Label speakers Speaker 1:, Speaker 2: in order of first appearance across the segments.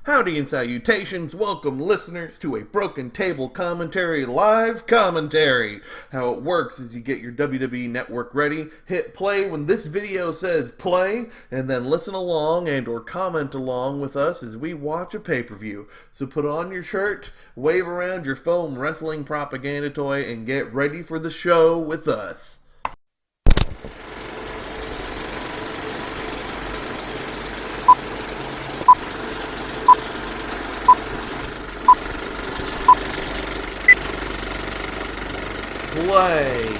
Speaker 1: Howdy and salutations, welcome listeners to a Broken Table Commentary live commentary. How it works is you get your WWE Network ready, hit play when this video says play, and then listen along and or comment along with us as we watch a pay-per-view. So put on your shirt, wave around your foam wrestling propaganda toy, and get ready for the show with us. Play.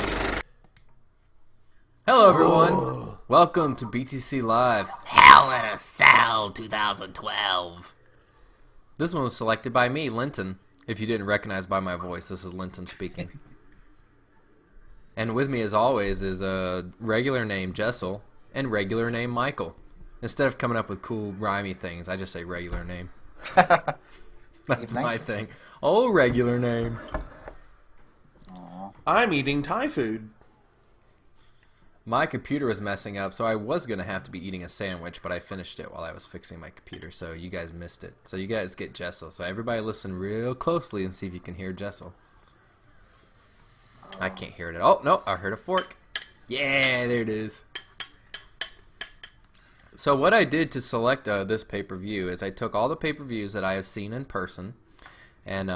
Speaker 2: Hello everyone, welcome to BTC Live Hell in a Cell 2012. This one was selected by me, Lenton. If you didn't recognize by my voice, this is Lenton speaking. And with me as always is a regular name Jessel and regular name Michael. Instead of coming up with cool rhymey things, I just say regular name. That's my thing. Oh, regular name.
Speaker 1: I'm eating Thai food.
Speaker 2: My computer was messing up, so I was going to have to be eating a sandwich, but I finished it while I was fixing my computer, so you guys missed it. So you guys get Jessel. So everybody listen real closely and see if you can hear Jessel. I can't hear it at all. No, I heard a fork. Yeah, there it is. So what I did to select this pay-per-view is I took all the pay-per-views that I have seen in person, and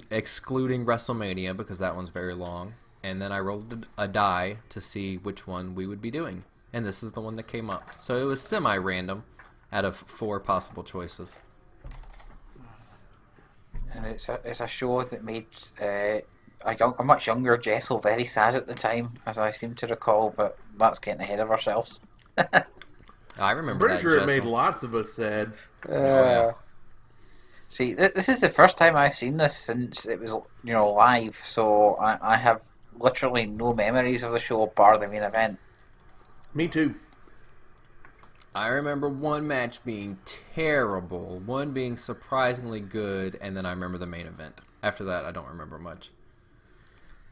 Speaker 2: excluding WrestleMania because that one's very long, and then I rolled a die to see which one we would be doing, and this is the one that came up. So it was semi-random out of 4 possible choices.
Speaker 3: And it's a show that made a much younger Jessel very sad at the time, as I seem to recall, but that's getting ahead of ourselves.
Speaker 2: I remember
Speaker 1: I'm pretty
Speaker 2: that,
Speaker 1: sure
Speaker 2: Jessel.
Speaker 1: it made lots of us sad.
Speaker 2: Yeah.
Speaker 3: See, this is the first time I've seen this since it was, live, so I have literally no memories of the show bar the main event.
Speaker 1: Me too.
Speaker 2: I remember one match being terrible, one being surprisingly good, and then I remember the main event. After that, I don't remember much.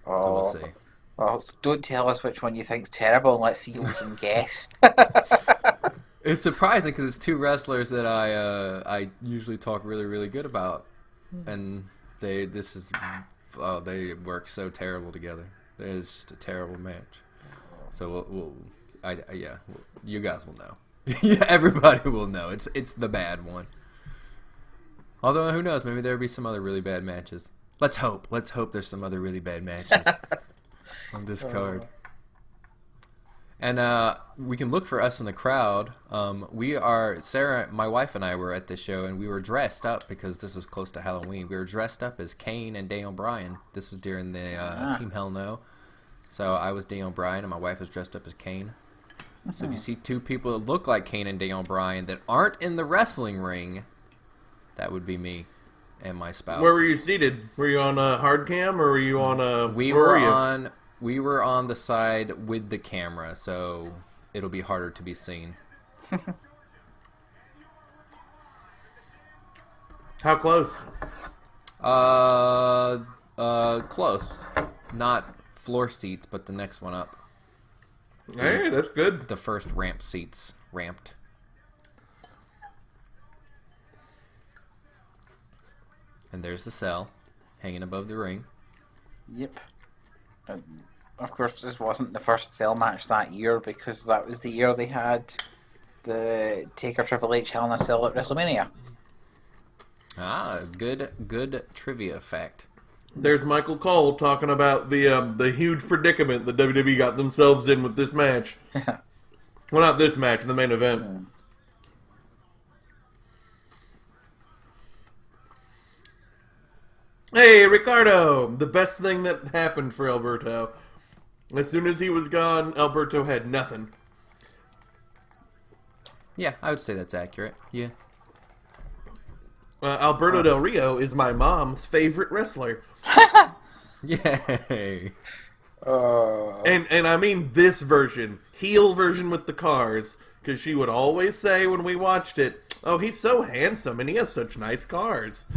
Speaker 2: So we'll see.
Speaker 3: Well, don't tell us which one you think's terrible, and let's see if we can guess.
Speaker 2: It's surprising because it's 2 wrestlers that I usually talk really, really good about, and they work so terrible together. It's just a terrible match. So you guys will know. Yeah, everybody will know. It's the bad one. Although who knows? Maybe there'll be some other really bad matches. Let's hope. Let's hope there's some other really bad matches on this card. And we can look for us in the crowd. Sarah, my wife and I were at this show, and we were dressed up because this was close to Halloween. We were dressed up as Kane and Daniel Bryan. This was during the Team Hell No. So I was Daniel Bryan, and my wife was dressed up as Kane. So if you see 2 people that look like Kane and Daniel Bryan that aren't in the wrestling ring, that would be me and my spouse.
Speaker 1: Where were you seated? Were you on a hard cam or were you on a...
Speaker 2: We were on the side with the camera, so it'll be harder to be seen.
Speaker 1: How close?
Speaker 2: Close. Not floor seats, but the next one up.
Speaker 1: Hey, that's good.
Speaker 2: The first ramp seats. Ramped. And there's the cell, hanging above the ring.
Speaker 3: Yep. Of course, this wasn't the first cell match that year because that was the year they had the Taker Triple H Hell in a Cell at WrestleMania.
Speaker 2: Ah, good trivia fact.
Speaker 1: There's Michael Cole talking about the huge predicament the WWE got themselves in with this match. Well, not this match, the main event. Hey, Ricardo! The best thing that happened for Alberto. As soon as he was gone, Alberto had nothing.
Speaker 2: Yeah, I would say that's accurate. Yeah.
Speaker 1: Alberto Del Rio is my mom's favorite wrestler.
Speaker 2: Yay!
Speaker 1: And I mean this version. Heel version with the cars. Because she would always say when we watched it, oh, he's so handsome and he has such nice cars.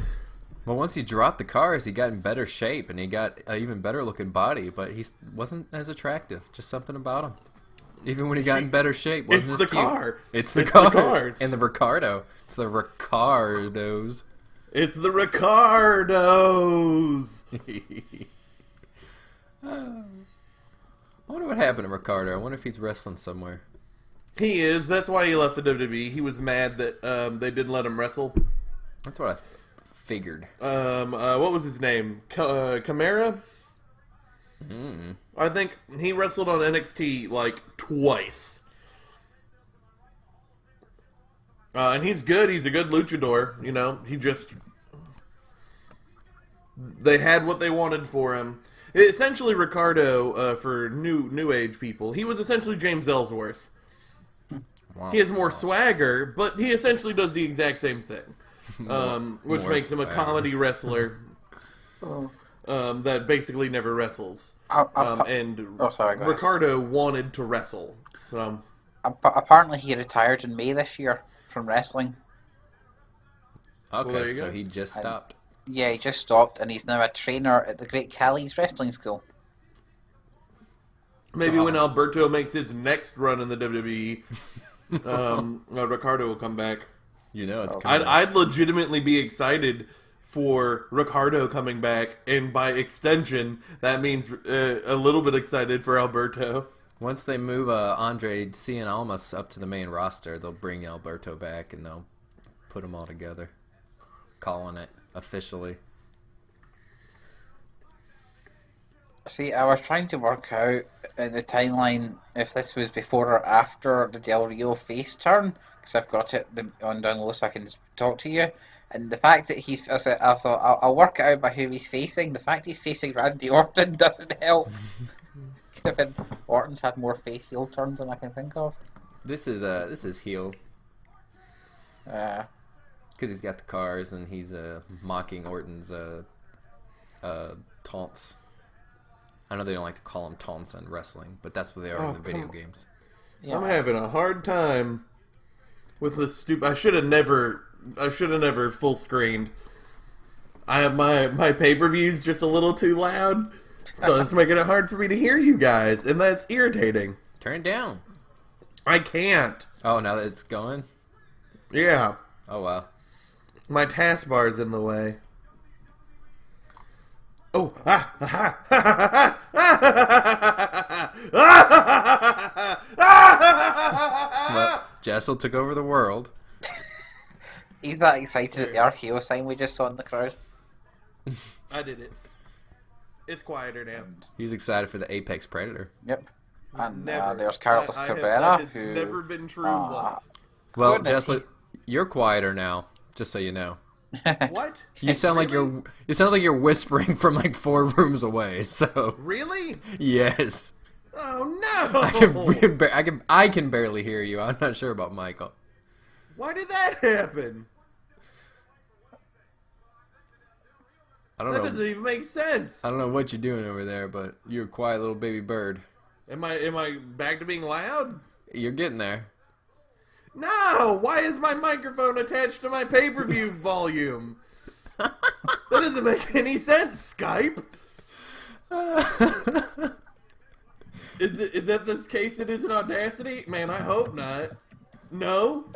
Speaker 2: Well, once he dropped the cars, he got in better shape, and he got an even better looking body, but he wasn't as attractive. Just something about him. Even when he got in better shape,
Speaker 1: It's
Speaker 2: wasn't
Speaker 1: the
Speaker 2: as cute.
Speaker 1: car.
Speaker 2: It's the
Speaker 1: It's
Speaker 2: cars.
Speaker 1: the cars.
Speaker 2: And the Ricardo. It's the Ricardos.
Speaker 1: It's the Ricardos.
Speaker 2: I wonder what happened to Ricardo. I wonder if he's wrestling somewhere.
Speaker 1: He is. That's why he left the WWE. He was mad that they didn't let him wrestle.
Speaker 2: That's what I figured.
Speaker 1: What was his name? Chimera? I think he wrestled on NXT like twice. And he's good. He's a good luchador. You know, they had what they wanted for him. Essentially, Ricardo, for new age people, he was essentially James Ellsworth.
Speaker 2: Wow.
Speaker 1: He has more swagger, but he essentially does the exact same thing, which
Speaker 2: more
Speaker 1: makes him a
Speaker 2: swagger.
Speaker 1: comedy wrestler that basically never wrestles.
Speaker 3: Sorry, go ahead.
Speaker 1: Ricardo wanted to wrestle. So
Speaker 3: Apparently, he retired in May this year from wrestling.
Speaker 2: Okay,
Speaker 1: there you
Speaker 2: so
Speaker 1: go.
Speaker 2: he just stopped.
Speaker 3: Yeah, he just stopped, and he's now a trainer at the Great Khali's wrestling school.
Speaker 1: maybe when Alberto makes his next run in the WWE, Ricardo will come back.
Speaker 2: You know it's coming.
Speaker 1: I'd legitimately be excited for Ricardo coming back, and by extension, that means a little bit excited for Alberto.
Speaker 2: Once they move Andre Cien Almas up to the main roster, they'll bring Alberto back and they'll put them all together. Calling it officially.
Speaker 3: See, I was trying to work out in the timeline if this was before or after the Del Rio face turn, because I've got it on down low so I can talk to you. And the fact that I thought I'll work it out by who he's facing. The fact he's facing Randy Orton doesn't help. Given Orton's had more face heel turns than I can think of.
Speaker 2: This is heel because he's got the cars and he's mocking Orton's taunts. I know they don't like to call them taunts in wrestling, but that's what they are in the video games.
Speaker 3: Yeah.
Speaker 1: I'm having a hard time with this stupid. I should have never full screened. I have my pay-per-views just a little too loud, so it's making it hard for me to hear you guys, and that's irritating.
Speaker 2: Turn it down.
Speaker 1: I can't.
Speaker 2: Oh, now that it's going?
Speaker 1: Yeah,
Speaker 2: Oh, wow.
Speaker 1: my taskbar's in the way. Oh,
Speaker 2: Well, Jessel took over the world.
Speaker 3: He's that excited at the RKO sign we just saw in the crowd.
Speaker 1: I did it. It's quieter now.
Speaker 2: He's excited for the Apex Predator.
Speaker 3: Yep. And
Speaker 1: Never.
Speaker 3: there's Carlos
Speaker 1: that
Speaker 3: Cabrera,
Speaker 1: has
Speaker 3: who
Speaker 1: never been true once.
Speaker 2: Well,
Speaker 3: Goodness,
Speaker 2: Jessel, you're quieter now, just so you know.
Speaker 1: What?
Speaker 2: You sound like you're whispering from like 4 rooms away. So
Speaker 1: Really?
Speaker 2: yes,
Speaker 1: Oh no!
Speaker 2: I can barely hear you. I'm not sure about Michael.
Speaker 1: Why did that happen?
Speaker 2: I don't
Speaker 1: That
Speaker 2: know.
Speaker 1: doesn't even make sense.
Speaker 2: I don't know what you're doing over there, but you're a quiet little baby bird.
Speaker 1: Am I back to being loud?
Speaker 2: You're getting there.
Speaker 1: No! Why is my microphone attached to my pay-per-view volume? That doesn't make any sense, Skype. Is that the case it is in Audacity? Man, I hope not. No?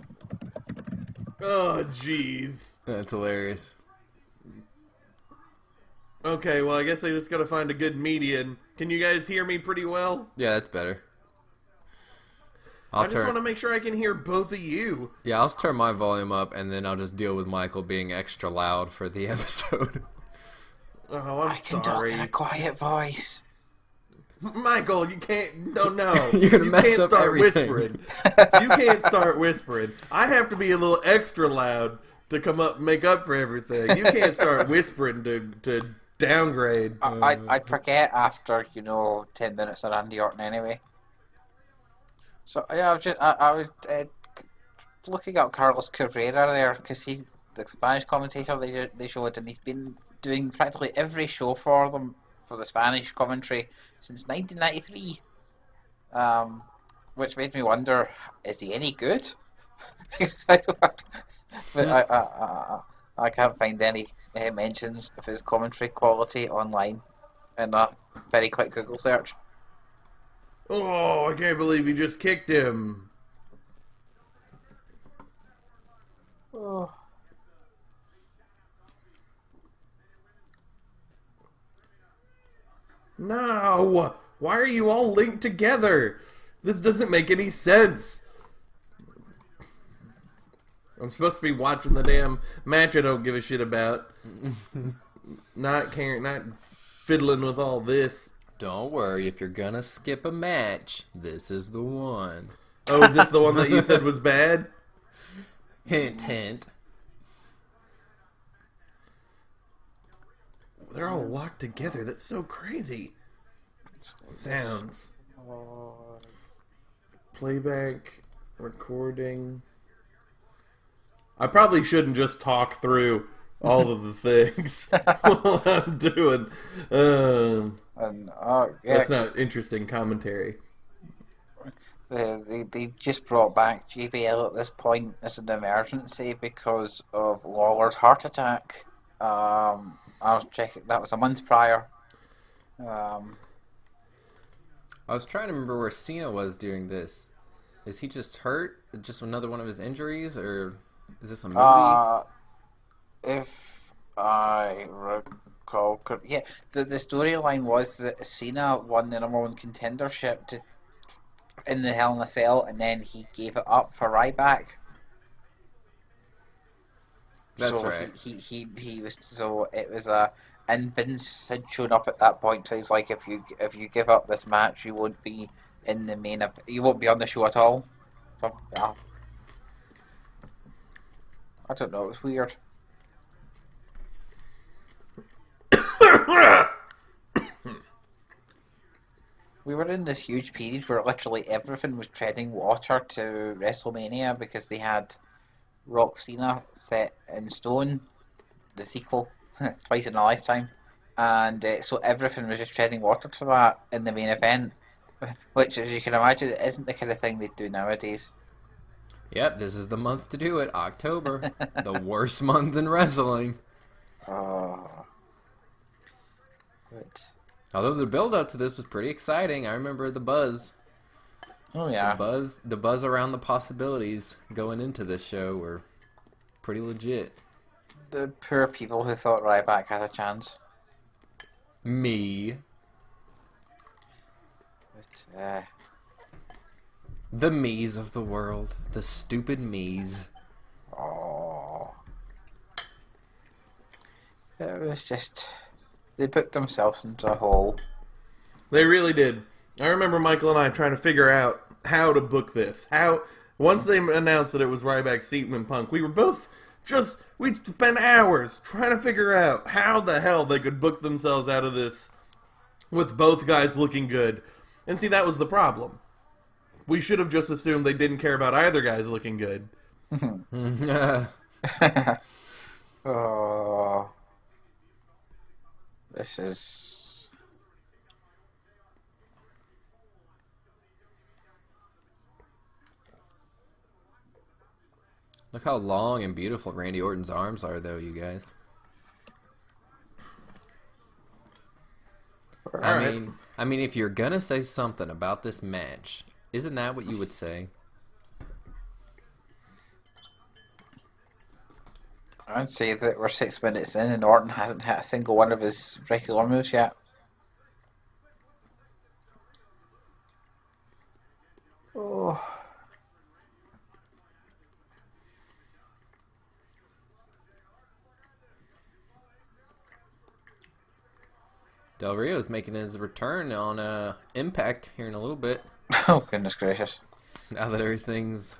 Speaker 1: Oh, jeez.
Speaker 2: That's hilarious.
Speaker 1: Okay, well, I guess I just gotta find a good median. Can you guys hear me pretty well?
Speaker 2: Yeah, that's better.
Speaker 1: I just want to make sure I can hear both of you.
Speaker 2: Yeah, I'll turn my volume up, and then I'll just deal with Michael being extra loud for the episode.
Speaker 1: Oh, I'm
Speaker 3: I can talk
Speaker 1: sorry.
Speaker 3: in a quiet voice.
Speaker 1: Michael, you can't. No.
Speaker 2: You're gonna
Speaker 1: you
Speaker 2: mess
Speaker 1: can't
Speaker 2: up
Speaker 1: start
Speaker 2: everything.
Speaker 1: whispering. You can't start whispering. I have to be a little extra loud to come up, make up for everything. You can't start whispering to downgrade.
Speaker 3: I'd forget after 10 minutes of Randy Orton anyway. So yeah, I was looking at Carlos Cabrera there because he's the Spanish commentator they showed, and he's been doing practically every show for them for the Spanish commentary since 1993. Which made me wonder, is he any good? Because I can't find any mentions of his commentary quality online in a very quick Google search.
Speaker 1: Oh, I can't believe you just kicked him.
Speaker 3: Oh.
Speaker 1: No! Why are you all linked together? This doesn't make any sense. I'm supposed to be watching the damn match I don't give a shit about. Not caring, not fiddling with all this.
Speaker 2: Don't worry, if you're gonna skip a match, this is the one.
Speaker 1: Oh, is this the one that you said was bad?
Speaker 2: Hint, hint.
Speaker 1: They're all locked together. That's so crazy. Sounds. Playback. Recording. I probably shouldn't just talk through all of the things while I'm doing.
Speaker 3: Yeah,
Speaker 1: That's not interesting commentary.
Speaker 3: they just brought back JBL at this point as an emergency because of Lawler's heart attack. I was checking, that was a month prior.
Speaker 2: I was trying to remember where Cena was during this. Is he just hurt? Just another one of his injuries? Or is this a movie?
Speaker 3: If I recall, yeah, the storyline was that Cena won the number one contendership in the Hell in a Cell, and then he gave it up for Ryback.
Speaker 2: That's
Speaker 3: So
Speaker 2: right.
Speaker 3: he was, so it was and Vince had shown up at that point. So he's like, if you give up this match, you won't be in the you won't be on the show at all. So, yeah. I don't know. It was weird. We were in this huge period where literally everything was treading water to WrestleMania because they had Rock Cena set in stone, the sequel, twice in a lifetime, and so everything was just treading water to that in the main event, which, as you can imagine, isn't the kind of thing they do nowadays.
Speaker 2: Yep, this is the month to do it. October. The worst month in wrestling.
Speaker 3: Oh, good.
Speaker 2: Although the build-up to this was pretty exciting. I remember the buzz.
Speaker 3: Oh yeah,
Speaker 2: The buzz around the possibilities going into this show were pretty legit.
Speaker 3: the poor people who thought Ryback had a chance.
Speaker 2: Me.
Speaker 3: But,
Speaker 2: The me's of the world. The stupid me's.
Speaker 3: oh, it was just, they put themselves into a hole.
Speaker 1: They really did. I remember Michael and I trying to figure out how to book this. Once they announced that it was Ryback, Seaton, and Punk, we were both we'd spent hours trying to figure out how the hell they could book themselves out of this with both guys looking good. And see, that was the problem. We should have just assumed they didn't care about either guys looking good.
Speaker 3: Oh, this is...
Speaker 2: Look how long and beautiful Randy Orton's arms are, though, you guys. I mean, if you're gonna say something about this match, isn't that what you would say?
Speaker 3: I'd say that we're 6 minutes in and Orton hasn't hit a single one of his regular moves yet. Oh.
Speaker 2: Del Rio's making his return on Impact here in a little bit.
Speaker 3: Oh, goodness gracious.
Speaker 2: Now that everything's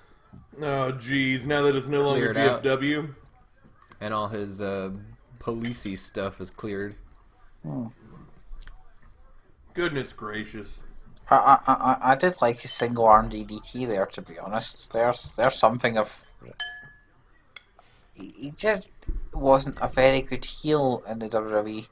Speaker 1: Oh, geez. Now that it's no longer
Speaker 2: Cleared out.
Speaker 1: GFW.
Speaker 2: and all his policey stuff is cleared.
Speaker 1: Goodness gracious.
Speaker 3: I did like his single arm DDT there, to be honest. There's something of... He just wasn't a very good heel in the WWE.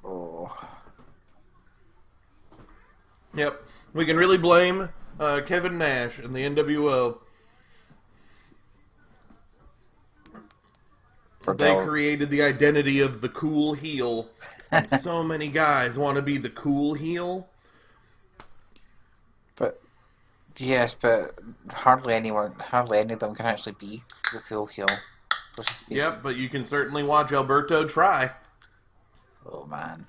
Speaker 3: Oh.
Speaker 1: Yep. We can really blame Kevin Nash and the NWO. They created the identity of the cool heel. And so many guys want to be the cool heel.
Speaker 3: But yes, but hardly any of them can actually be the cool heel.
Speaker 1: Yep, but you can certainly watch Alberto try.
Speaker 3: Oh man.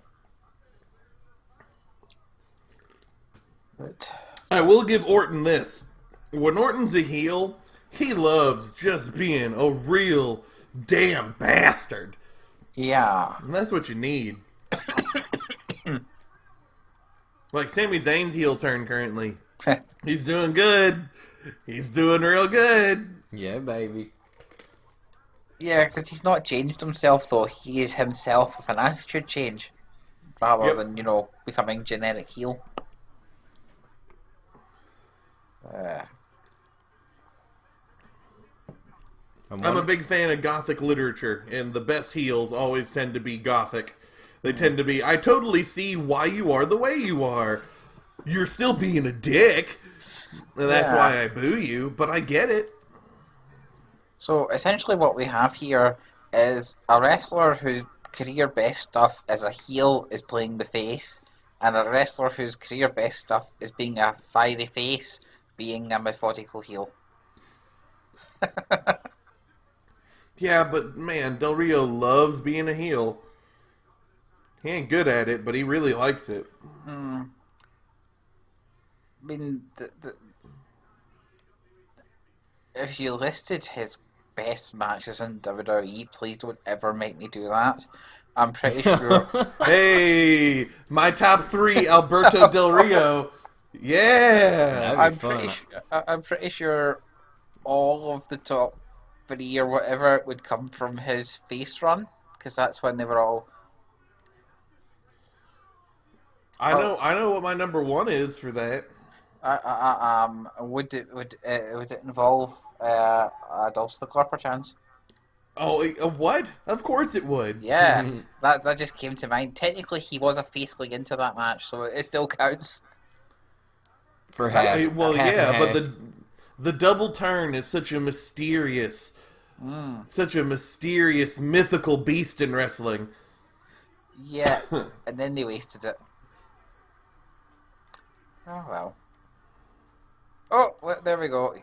Speaker 3: But
Speaker 1: I will give Orton this. When Orton's a heel, he loves just being a real damn bastard.
Speaker 3: yeah.
Speaker 1: And that's what you need. Like Sami Zayn's heel turn currently. He's doing good. He's doing real good.
Speaker 2: Yeah, baby.
Speaker 3: Yeah, because he's not changed himself, though. He is himself with an attitude change, rather than, becoming generic heel.
Speaker 1: I'm a big fan of Gothic literature, and the best heels always tend to be Gothic. They tend to be, I totally see why you are the way you are. You're still being a dick, and that's why I boo you, but I get it.
Speaker 3: So, essentially what we have here is a wrestler whose career best stuff as a heel is playing the face, and a wrestler whose career best stuff is being a fiery face, being a methodical heel.
Speaker 1: Yeah, but man, Del Rio loves being a heel. He ain't good at it, but he really likes it.
Speaker 3: I mean, if you listed his best matches in WWE, please don't ever make me do that. I'm pretty sure.
Speaker 1: Hey, my top 3, Alberto Del Rio. Yeah,
Speaker 3: I'm pretty sure all of the top 3 or whatever would come from his face run, because that's when they were all.
Speaker 1: I know what my number 1 is for that.
Speaker 3: Would it involve a Dolph per chance?
Speaker 1: Oh, what? Of course it would.
Speaker 3: Yeah, that just came to mind. Technically, he was a face going into that match, so it still counts.
Speaker 2: For half.
Speaker 1: But the double turn is such a mysterious, mythical beast in wrestling.
Speaker 3: Yeah, and then they wasted it. Oh well. Oh, well, there we go.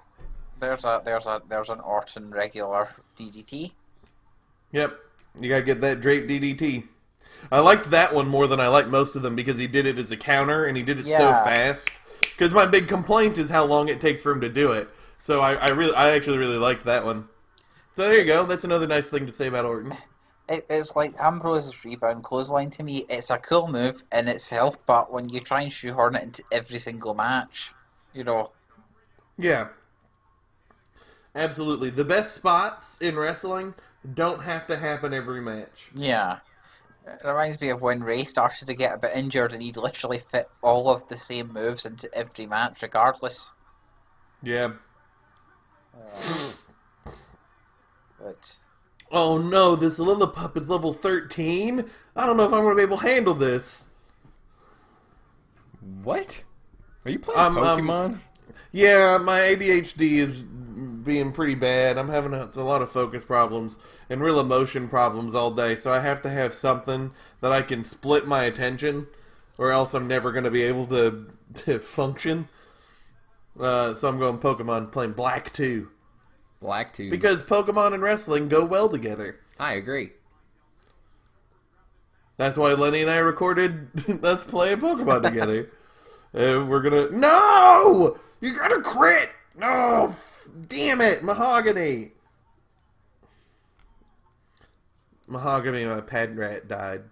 Speaker 3: There's an Orton regular DDT.
Speaker 1: Yep, you gotta get that Drape DDT. I liked that one more than I liked most of them because he did it as a counter and he did it so fast. Because my big complaint is how long it takes for him to do it. So I actually really liked that one. So there you go. That's another nice thing to say about Orton.
Speaker 3: It's like Ambrose's rebound clothesline to me. It's a cool move in itself, but when you try and shoehorn it into every single match,
Speaker 1: Yeah. Absolutely. The best spots in wrestling don't have to happen every match.
Speaker 3: Yeah. It reminds me of when Ray started to get a bit injured and he'd literally fit all of the same moves into every match regardless.
Speaker 1: Yeah.
Speaker 3: But...
Speaker 1: Oh no, this little pup is level 13? I don't know if I'm going to be able to handle this.
Speaker 2: What? Are you playing Pokemon?
Speaker 1: Yeah, my ADHD is being pretty bad. I'm having a lot of focus problems and real emotion problems all day, so I have to have something that I can split my attention, or else I'm never going to be able to function. So I'm going Pokemon, playing Black 2.
Speaker 2: Black 2.
Speaker 1: Because Pokemon and wrestling go well together.
Speaker 2: I agree.
Speaker 1: That's why Lenny and I recorded us playing Pokemon together. We're gonna... No! You gotta crit! No! Damn it! Mahogany! Mahogany, my pad rat, died.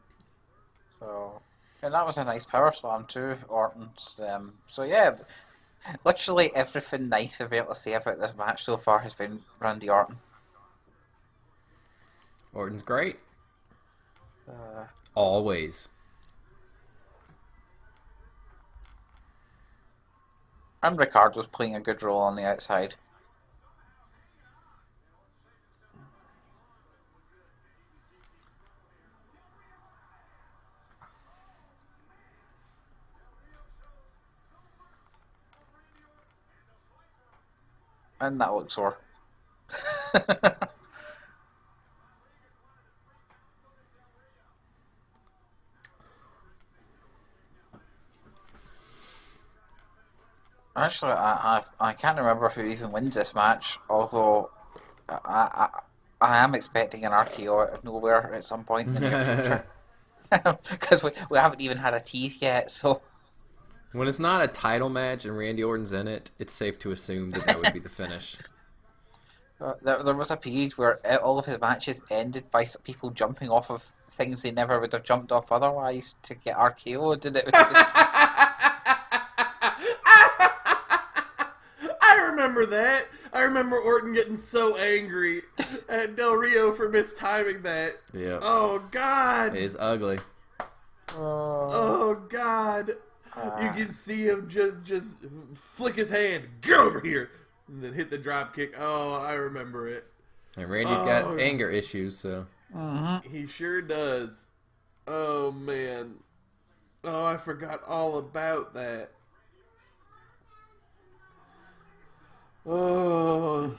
Speaker 3: So... And that was a nice power slam too, Orton's. So yeah... Literally everything nice I've been able to say about this match so far has been Randy Orton.
Speaker 2: Orton's great. Always.
Speaker 3: And Ricardo's playing a good role on the outside. And that looks sore. Actually, I can't remember who even wins this match. Although I I am expecting an RKO out of nowhere at some point in the near future. Because we haven't even had a tease yet, so
Speaker 2: When it's not a title match and Randy Orton's in it, it's safe to assume that would be the finish.
Speaker 3: there was a period where all of his matches ended by people jumping off of things they never would have jumped off otherwise to get RKO'd, and it was just
Speaker 1: I remember that. I remember Orton getting so angry at Del Rio for mistiming that.
Speaker 2: Yeah.
Speaker 1: Oh God.
Speaker 2: It is ugly.
Speaker 1: Oh God. You can see him just flick his hand, get over here, and then hit the drop kick. Oh, I remember it.
Speaker 2: And Randy's got anger issues, so.
Speaker 1: He sure does. Oh man. Oh, I forgot all about that. Oh.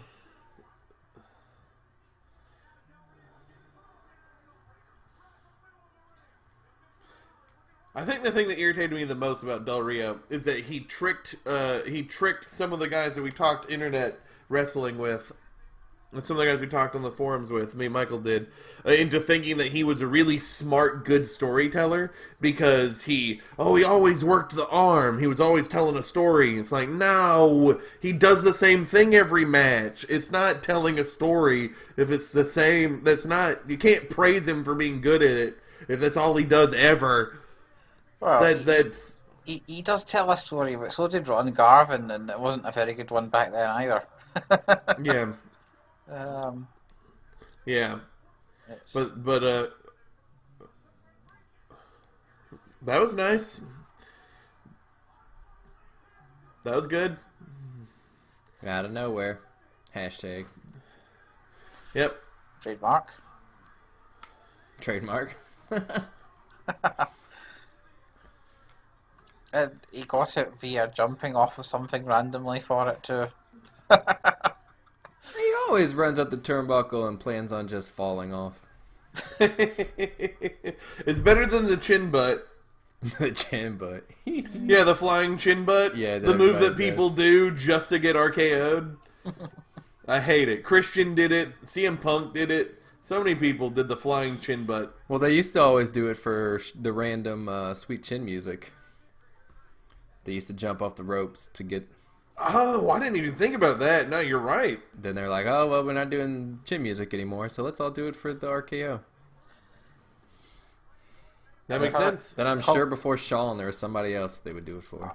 Speaker 1: I think the thing that irritated me the most about Del Rio is that he tricked some of the guys that we talked internet wrestling with, and some of the guys we talked on the forums with, me and Michael did, into thinking that he was a really smart, good storyteller because he always worked the arm. He was always telling a story. It's like, no, he does the same thing every match. It's not telling a story if it's the same. You can't praise him for being good at it if that's all he does ever.
Speaker 3: well,
Speaker 1: That's
Speaker 3: he does tell a story, but so did Ron Garvin, and it wasn't a very good one back then either.
Speaker 1: yeah,
Speaker 3: um,
Speaker 1: yeah.
Speaker 3: it's,
Speaker 1: But that was nice. That was good.
Speaker 2: Out of nowhere. Hashtag.
Speaker 1: Yep.
Speaker 3: trademark.
Speaker 2: Trademark.
Speaker 3: And he got it via jumping off of something randomly for it too.
Speaker 2: He always runs up the turnbuckle and plans on just falling off.
Speaker 1: It's better than the chin butt.
Speaker 2: The chin butt.
Speaker 1: Yeah, the flying chin butt.
Speaker 2: Yeah,
Speaker 1: the move that
Speaker 2: everybody
Speaker 1: people
Speaker 2: does.
Speaker 1: do just to get RKO'd. I hate it. Christian did it. CM Punk did it. So many people did the flying chin butt.
Speaker 2: Well, they used to always do it for the random sweet chin music. They used to jump off the ropes to get...
Speaker 1: Oh, I didn't even think about that. No, you're right.
Speaker 2: Then they're like, oh, well, we're not doing chin music anymore, so let's all do it for the RKO.
Speaker 1: That makes sense.
Speaker 2: Then I'm sure before Shawn there was somebody else that they would do it for.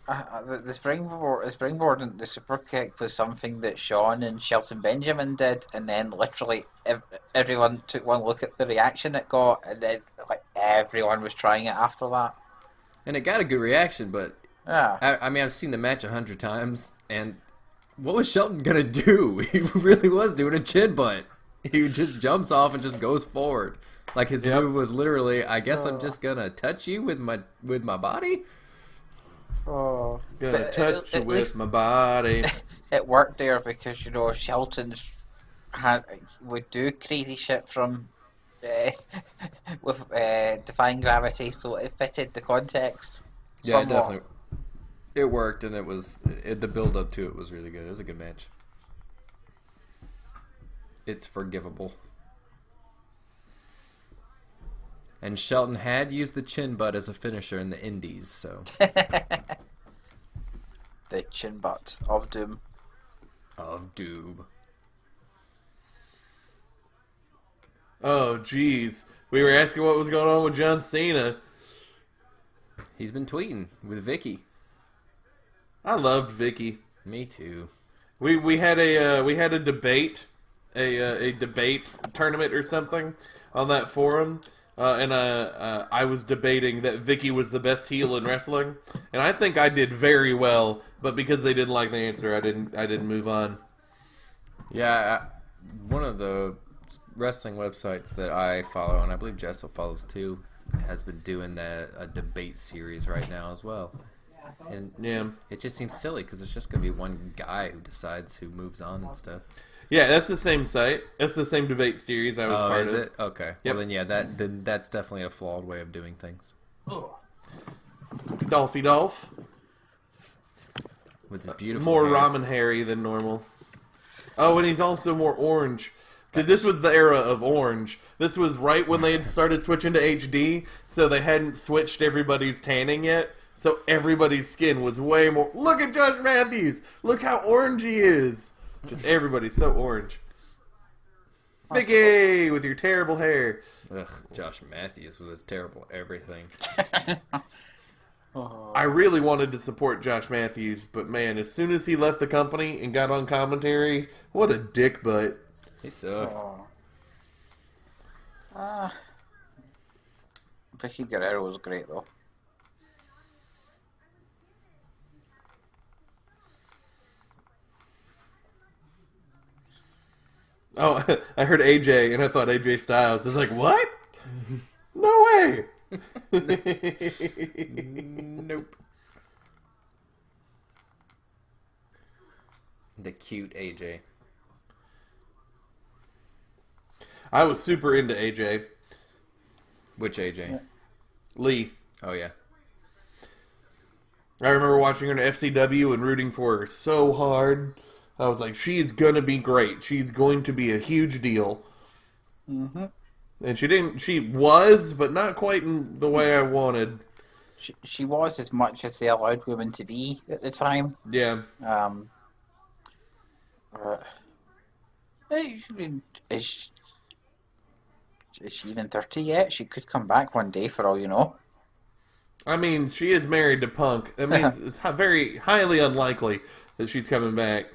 Speaker 3: The springboard and the super kick was something that Shawn and Shelton Benjamin did, and then literally everyone took one look at the reaction it got, and then like everyone was trying it after that.
Speaker 2: And it got a good reaction, but
Speaker 3: Yeah,
Speaker 2: I mean, I've seen the match 100 times, and what was Shelton gonna do? He really was doing a chin butt. He just jumps off and just goes forward. Like his move was literally, I guess I'm just gonna touch you with my body.
Speaker 3: oh,
Speaker 1: Gonna
Speaker 3: but
Speaker 1: touch you
Speaker 3: at
Speaker 1: with
Speaker 3: least
Speaker 1: my body.
Speaker 3: it worked there because Shelton's would do crazy shit from with defying gravity, so it fitted the context.
Speaker 2: Yeah,
Speaker 3: somewhat.
Speaker 2: definitely. It worked, and the build up to it was really good. It was a good match. It's forgivable. And Shelton had used the chin butt as a finisher in the Indies, so
Speaker 3: The chin butt of doom.
Speaker 2: of Doob.
Speaker 1: Oh, jeez. We were asking what was going on with John Cena.
Speaker 2: He's been tweeting with Vicky.
Speaker 1: I loved Vicky.
Speaker 2: Me too.
Speaker 1: We had a debate, a debate tournament or something on that forum, and I was debating that Vicky was the best heel in wrestling, and I think I did very well, but because they didn't like the answer, I didn't move on.
Speaker 2: Yeah, one of the wrestling websites that I follow, and I believe Jess follows too, has been doing a debate series right now as well. And
Speaker 1: Yeah,
Speaker 2: it just seems silly because it's just going to be one guy who decides who moves on and stuff.
Speaker 1: yeah, that's the same site. That's the same debate series I was part
Speaker 2: is
Speaker 1: of.
Speaker 2: it? Okay.
Speaker 1: Yep.
Speaker 2: Well, then yeah, that's definitely a flawed way of doing things.
Speaker 1: Dolphy Dolph.
Speaker 2: with his beautiful
Speaker 1: more
Speaker 2: hair.
Speaker 1: ramen hairy than normal. Oh, and he's also more orange. Because this was the era of orange. This was right when they had started switching to HD, so they hadn't switched everybody's tanning yet. So everybody's skin was way more... Look at Josh Matthews! Look how orange he is! Just everybody's so orange. Vicky, with your terrible hair.
Speaker 2: Ugh, Josh Matthews with his terrible everything.
Speaker 1: I really wanted to support Josh Matthews, but man, as soon as he left the company and got on commentary, what a dick butt.
Speaker 2: He sucks.
Speaker 3: Vicky Guerrero was great though.
Speaker 1: Oh, I heard AJ, and I thought AJ Styles. I was like, what? No way!
Speaker 2: Nope. The cute AJ.
Speaker 1: I was super into AJ.
Speaker 2: Which AJ?
Speaker 1: Lee.
Speaker 2: Oh, yeah.
Speaker 1: I remember watching her in FCW and rooting for her so hard. I was like, she is going to be great. She's going to be a huge deal.
Speaker 3: Mm-hmm.
Speaker 1: And she didn't. She was, but not quite in the way I wanted.
Speaker 3: She was as much as they allowed women to be at the time.
Speaker 1: Yeah.
Speaker 3: I mean, is she even 30 yet? She could come back one day for all you know.
Speaker 1: I mean, she is married to Punk. I mean, it's very highly unlikely that she's coming back.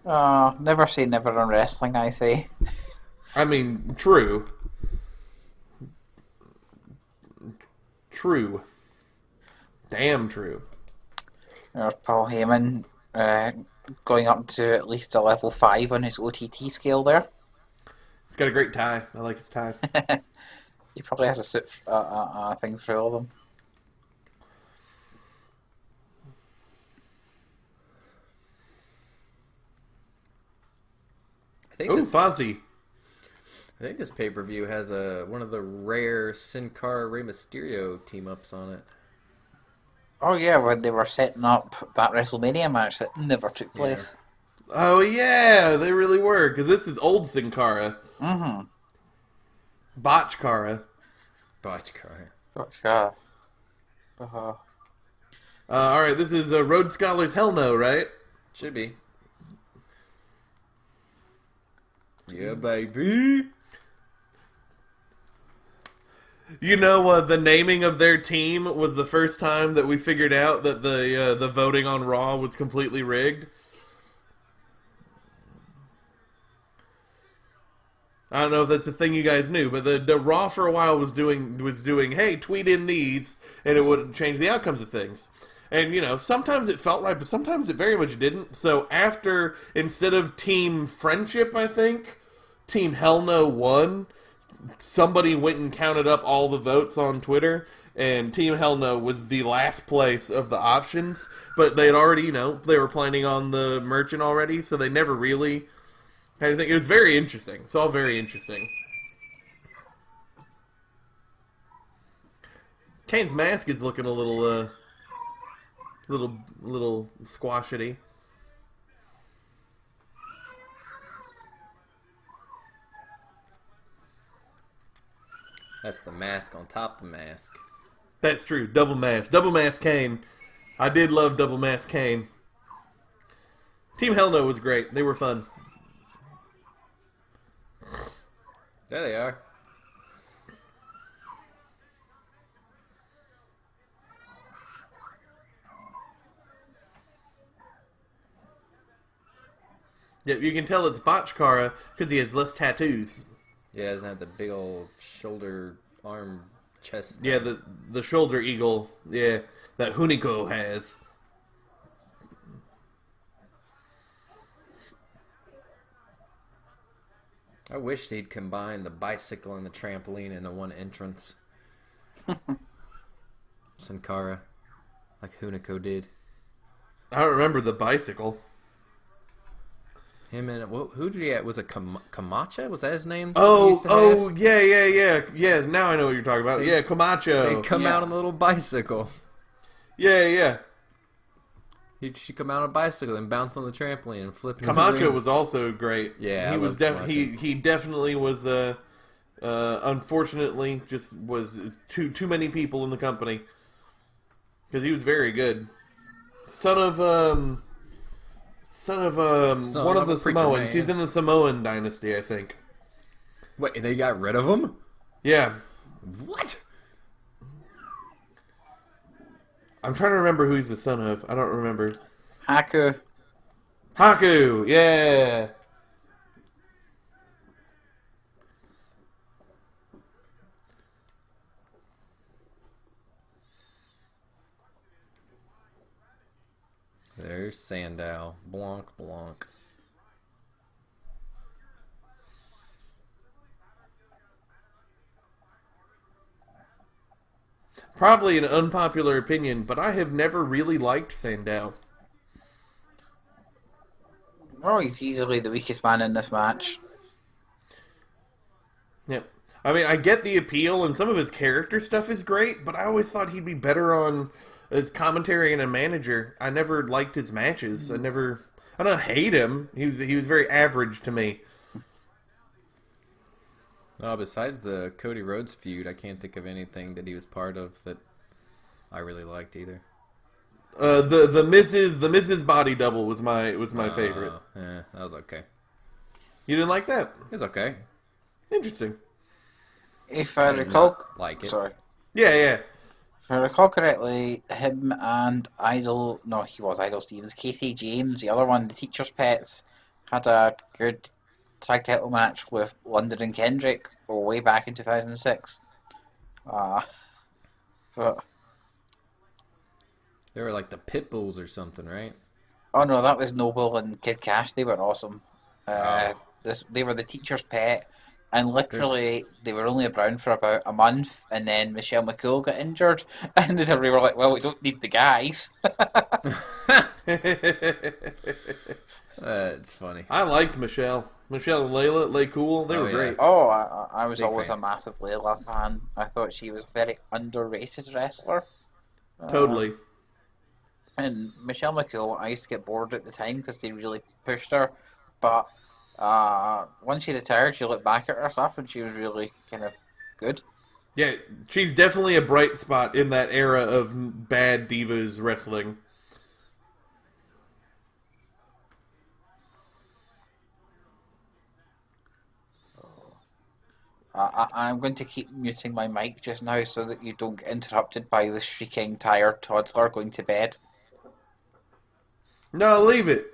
Speaker 3: Never say never on wrestling, I say.
Speaker 1: I mean, true. True. Damn true.
Speaker 3: There's Paul Heyman going up to at least a level 5 on his OTT scale there.
Speaker 1: He's got a great tie. I like his tie.
Speaker 3: He probably has a suit thing for all of them.
Speaker 1: Ooh, Fonzie.
Speaker 2: I think this pay-per-view has one of the rare Sin Cara Rey Mysterio team-ups on it.
Speaker 3: Oh yeah, when they were setting up that WrestleMania match that never took place.
Speaker 2: Yeah.
Speaker 1: Oh yeah, they really were. Because this is old Sin Cara.
Speaker 3: Mm-hmm.
Speaker 1: Botch Cara.
Speaker 2: Botch Cara.
Speaker 3: Gotcha.
Speaker 1: Alright, this is Road Scholars Hell No, right?
Speaker 2: Should be. Yeah, baby.
Speaker 1: You know, the naming of their team was the first time that we figured out that the voting on Raw was completely rigged. I don't know if that's a thing you guys knew, but the Raw for a while was doing, hey, tweet in these, and it would change the outcomes of things. And, you know, sometimes it felt right, but sometimes it very much didn't. So after, instead of Team Friendship, I think, Team Hell No won, somebody went and counted up all the votes on Twitter, and Team Hell No was the last place of the options. But they had already, you know, they were planning on the merchant already, so they never really had anything. It was very interesting. It's all very interesting. Kane's mask is looking a little squashity.
Speaker 2: That's the mask on top of the mask.
Speaker 1: That's true. Double mask. Double mask Kane. I did love double mask Kane. Team Hell No was great. They were fun.
Speaker 2: There they are.
Speaker 1: Yep, you can tell it's Botch Cara because he has less tattoos.
Speaker 2: Yeah, it doesn't have the big old shoulder, arm, chest.
Speaker 1: Yeah, the shoulder eagle. Yeah, that Hunico has.
Speaker 2: I wish they'd combine the bicycle and the trampoline into one entrance. Sin Cara, like Hunico did.
Speaker 1: I don't remember the bicycle.
Speaker 2: Him and who did he have? Was it Camacho? Was that his name?
Speaker 1: Yeah. Now I know what you're talking about. Yeah, Camacho.
Speaker 2: They come out on the little bicycle.
Speaker 1: Yeah.
Speaker 2: He should come out on a bicycle and bounce on the trampoline and flip.
Speaker 1: Camacho was also great.
Speaker 2: Yeah,
Speaker 1: he was he definitely was. Unfortunately, just was too many people in the company because he was very good. Son of one of the Samoans. Man. He's in the Samoan dynasty, I think.
Speaker 2: Wait, they got rid of him?
Speaker 1: Yeah.
Speaker 2: What?
Speaker 1: I'm trying to remember who he's the son of. I don't remember.
Speaker 3: Haku,
Speaker 1: yeah.
Speaker 2: There's Sandow. Blanc.
Speaker 1: Probably an unpopular opinion, but I have never really liked Sandow.
Speaker 3: Oh, he's easily the weakest man in this match.
Speaker 1: Yep. I mean, I get the appeal, and some of his character stuff is great, but I always thought he'd be better on as commentary and a manager. I never liked his matches. I don't hate him. He was very average to me.
Speaker 2: Oh, besides the Cody Rhodes feud, I can't think of anything that he was part of that I really liked either.
Speaker 1: The Mrs. Body Double was my favorite.
Speaker 2: Yeah, that was okay.
Speaker 1: You didn't like that?
Speaker 2: It was okay.
Speaker 1: Interesting.
Speaker 3: If I recall,
Speaker 2: like it.
Speaker 3: Sorry.
Speaker 1: Yeah.
Speaker 3: If I recall correctly, him and he was Idol Stevens, Casey James, the other one, the Teacher's Pets, had a good tag title match with London and Kendrick way back in 2006. But
Speaker 2: they were like the Pitbulls or something, right?
Speaker 3: oh no, that was Noble and Kid Cash. They were awesome. They were the Teacher's Pet, and literally they were only around for about a month, and then Michelle McCool got injured, and then we were like, well, we don't need the guys.
Speaker 2: It's funny.
Speaker 1: I liked Michelle. Michelle and Layla, Lay Cool, they were great.
Speaker 3: Oh, I was always
Speaker 2: fan.
Speaker 3: a massive Layla fan. I thought she was a very underrated wrestler.
Speaker 1: Totally.
Speaker 3: And Michelle McCool, I used to get bored at the time because they really pushed her. But once she retired, you look back at her stuff and she was really kind of good.
Speaker 1: Yeah, she's definitely a bright spot in that era of bad divas wrestling.
Speaker 3: I'm going to keep muting my mic just now so that you don't get interrupted by the shrieking, tired toddler going to bed.
Speaker 1: No, leave it.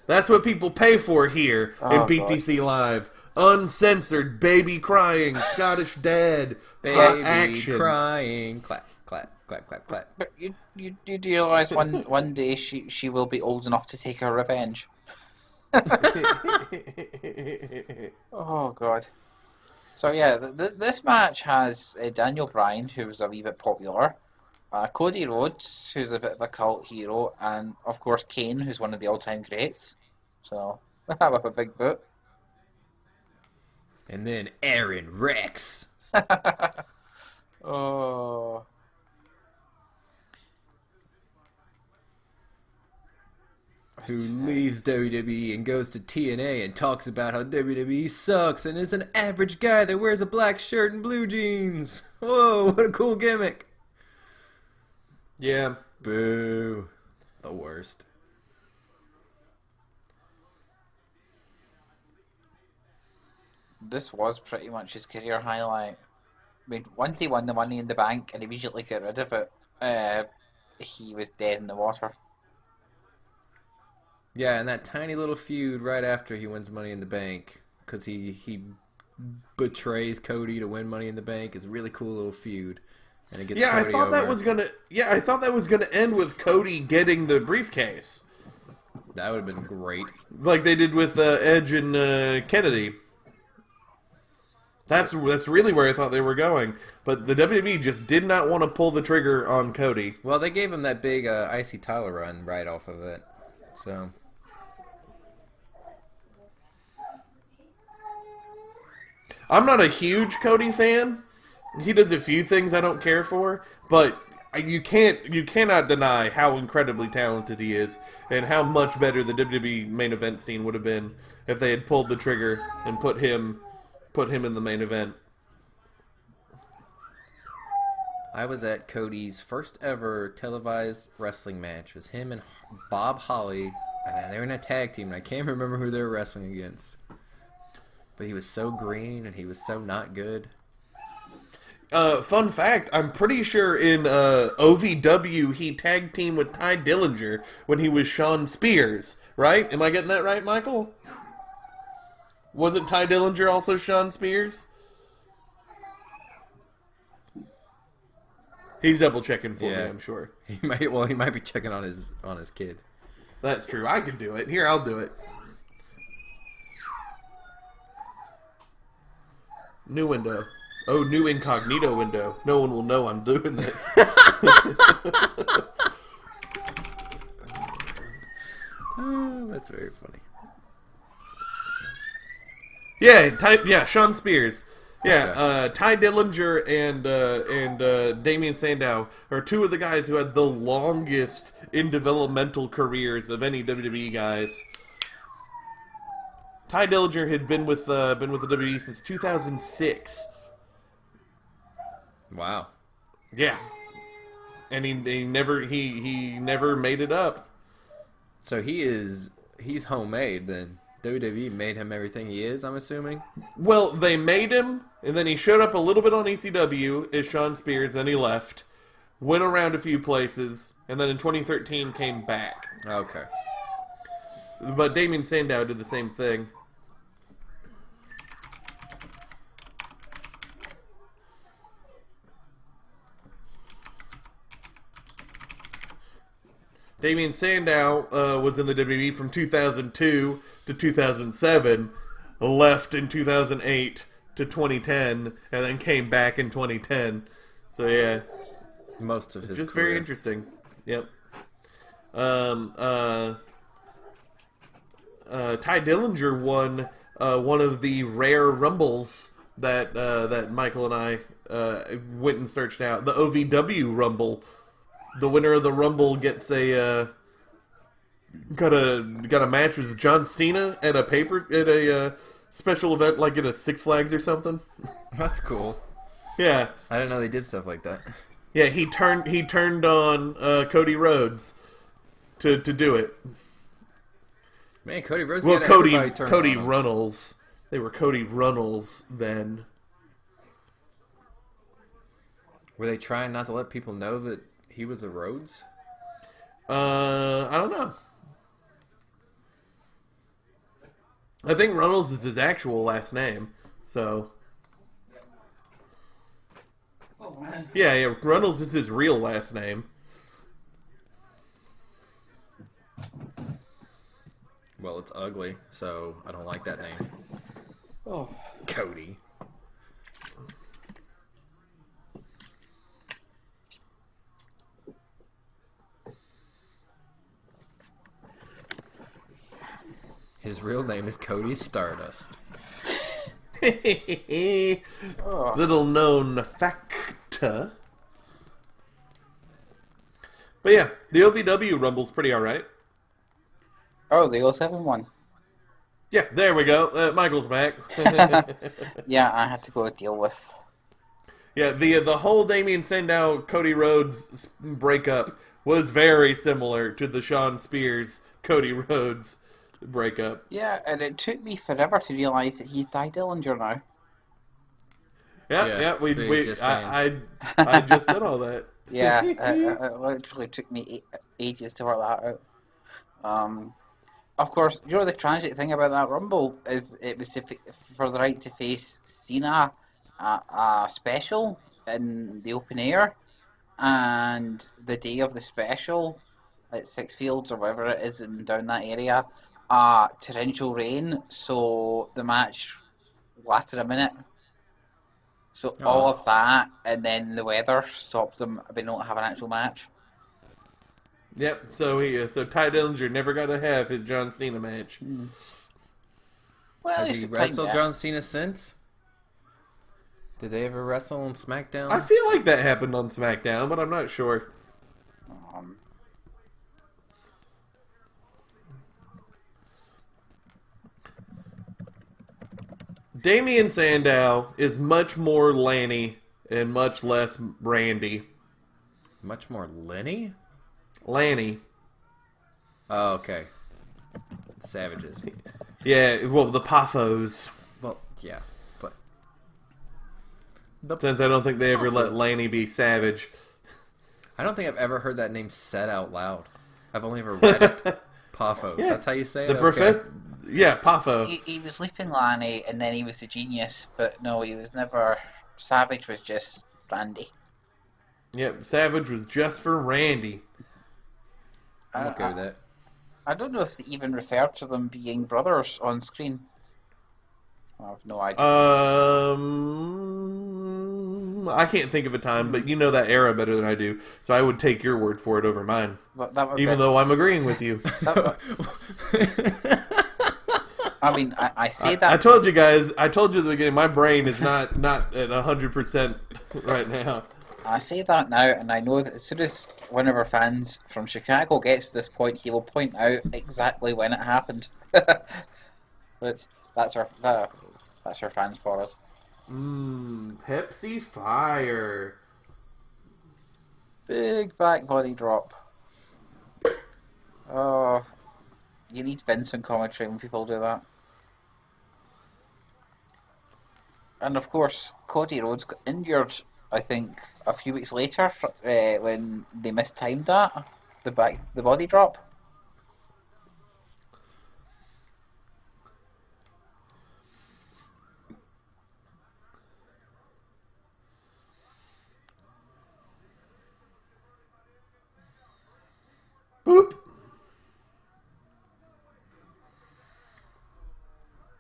Speaker 1: That's what people pay for here in BTC
Speaker 3: God.
Speaker 1: Live. Uncensored, baby crying, Scottish dad,
Speaker 2: Baby
Speaker 1: action.
Speaker 2: crying, clap.
Speaker 3: But you realise one day she will be old enough to take her revenge. Oh God. So yeah, this match has Daniel Bryan, who's a wee bit popular, Cody Rhodes, who's a bit of a cult hero, and of course Kane, who's one of the all-time greats. So with a big boot.
Speaker 2: And then Aaron Rex.
Speaker 3: Oh.
Speaker 2: Who leaves WWE and goes to TNA and talks about how WWE sucks and is an average guy that wears a black shirt and blue jeans. Whoa, what a cool gimmick.
Speaker 1: Yeah.
Speaker 2: Boo. The worst.
Speaker 3: This was pretty much his career highlight. I mean, once he won the Money in the Bank and immediately got rid of it, he was dead in the water.
Speaker 2: Yeah, and that tiny little feud right after he wins Money in the Bank, because he betrays Cody to win Money in the Bank, is a really cool little feud. And it gets Cody
Speaker 1: I thought
Speaker 2: over.
Speaker 1: that was gonna. Yeah, I thought that was gonna end with Cody getting the briefcase,
Speaker 2: That would have been great.
Speaker 1: like they did with Edge and Kennedy. That's really where I thought they were going, but the WWE just did not want to pull the trigger on Cody.
Speaker 2: Well, they gave him that big IC title run right off of it, so.
Speaker 1: I'm not a huge Cody fan. He does a few things I don't care for, but You cannot deny how incredibly talented he is, and how much better the WWE main event scene would have been if they had pulled the trigger and put him in the main event.
Speaker 2: I was at Cody's first ever televised wrestling match. It was him and Bob Holly, and they were in a tag team, and I can't remember who they were wrestling against. But he was so green, and he was so not good.
Speaker 1: Fun fact, I'm pretty sure in OVW he tag teamed with Ty Dillinger when he was Sean Spears, right? Am I getting that right, Michael? Wasn't Ty Dillinger also Sean Spears? He's double checking for me, I'm sure.
Speaker 2: He might be checking on his kid.
Speaker 1: That's true. I can do it. Here, I'll do it. New window. Oh, new incognito window. No one will know I'm doing this.
Speaker 2: Oh, that's very funny.
Speaker 1: Yeah, Sean Spears. Yeah,
Speaker 2: Okay.
Speaker 1: Ty Dillinger and Damien Sandow are two of the guys who had the longest in developmental careers of any WWE guys. Ty Dillinger had been with the WWE since 2006.
Speaker 2: Wow.
Speaker 1: Yeah, and he never made it up.
Speaker 2: So he's homemade then. WWE made him everything he is, I'm assuming?
Speaker 1: Well, they made him, and then he showed up a little bit on ECW as Sean Spears, then he left, went around a few places, and then in 2013 came back.
Speaker 2: Okay.
Speaker 1: But Damien Sandow did the same thing. Damien Sandow was in the WWE from 2002 to 2007, left in 2008 to 2010, and then came back in 2010. So yeah,
Speaker 2: Most of his
Speaker 1: just
Speaker 2: career.
Speaker 1: very interesting. Yep. Ty Dillinger won one of the rare Rumbles that Michael and I went and searched out. The OVW Rumble. The winner of the Rumble gets got a match with John Cena at a special event, like at a Six Flags or something.
Speaker 2: That's cool.
Speaker 1: Yeah,
Speaker 2: I didn't know they did stuff like that.
Speaker 1: yeah. He turned on Cody Rhodes to do it.
Speaker 2: Man, Cody Rhodes.
Speaker 1: Well,
Speaker 2: got
Speaker 1: Cody
Speaker 2: everybody turned on him.
Speaker 1: Runnels. They were Cody Runnels then.
Speaker 2: Were they trying not to let people know that he was a Rhodes?
Speaker 1: I don't know. I think Runnels is his actual last name. So
Speaker 3: Oh man.
Speaker 1: yeah. Runnels is his real last name.
Speaker 2: Well, it's ugly, so I don't like that name.
Speaker 3: Oh.
Speaker 2: Cody. His real name is Cody Stardust.
Speaker 3: Oh.
Speaker 1: Little known fact. But yeah, the OVW Rumble's pretty alright.
Speaker 3: Oh, the 07 one.
Speaker 1: Yeah, there we go. Michael's back.
Speaker 3: Yeah, I had to go deal with.
Speaker 1: Yeah, the whole Damien Sandow Cody Rhodes breakup was very similar to the Sean Spears Cody Rhodes breakup.
Speaker 3: Yeah, and it took me forever to realise that he's Ty Dillinger now.
Speaker 1: Yeah,
Speaker 2: Yeah,
Speaker 1: yeah.
Speaker 2: that's what he's just
Speaker 1: I just did all that.
Speaker 3: Yeah, it literally took me ages to work that out. Of course, you know the tragic thing about that Rumble is it was for the right to face Cena a special in the open air, and the day of the special at Six Fields or wherever it is down that area, torrential rain, so the match lasted a minute. So all of that, and then the weather stopped them being able to have an actual match.
Speaker 1: Yep. So Ty Dillinger never got to have his John Cena match.
Speaker 3: Well,
Speaker 2: Has
Speaker 3: it's
Speaker 2: he
Speaker 3: the time
Speaker 2: wrestled
Speaker 3: there.
Speaker 2: John Cena since? Did they ever wrestle on SmackDown?
Speaker 1: I feel like that happened on SmackDown, but I'm not sure. Damien Sandow is much more Lanny and much less Randy.
Speaker 2: Much more Lenny?
Speaker 1: Lanny.
Speaker 2: Oh, okay. Savages.
Speaker 1: Yeah, well, the Paphos.
Speaker 2: Well, yeah, but...
Speaker 1: Since I don't think they ever let Lanny be Savage.
Speaker 2: I don't think I've ever heard that name said out loud. I've only ever read it. Paphos.
Speaker 1: Yeah.
Speaker 2: That's how you say
Speaker 1: The
Speaker 2: it? Okay.
Speaker 1: Yeah, Pafo.
Speaker 3: He was Leaping Lanny, and then he was the genius, but no, he was never... Savage was just Randy.
Speaker 1: Yep, Savage was just for Randy.
Speaker 2: I'm okay with that.
Speaker 3: I don't know if they even refer to them being brothers on screen. I have no idea.
Speaker 1: I can't think of a time, but you know that era better than I do, so I would take your word for it over mine. Even though I'm agreeing with you.
Speaker 3: I mean, I say that...
Speaker 1: I told you guys, I told you at the beginning, my brain is not at 100% right now.
Speaker 3: I say that now, and I know that as soon as one of our fans from Chicago gets to this point, he will point out exactly when it happened. But that's our fans for us.
Speaker 1: Pepsi Fire.
Speaker 3: Big back body drop. Oh, you need Vince in commentary when people do that. And of course, Cody Rhodes got injured, I think, a few weeks later when they mistimed that, the body drop.
Speaker 1: Boop.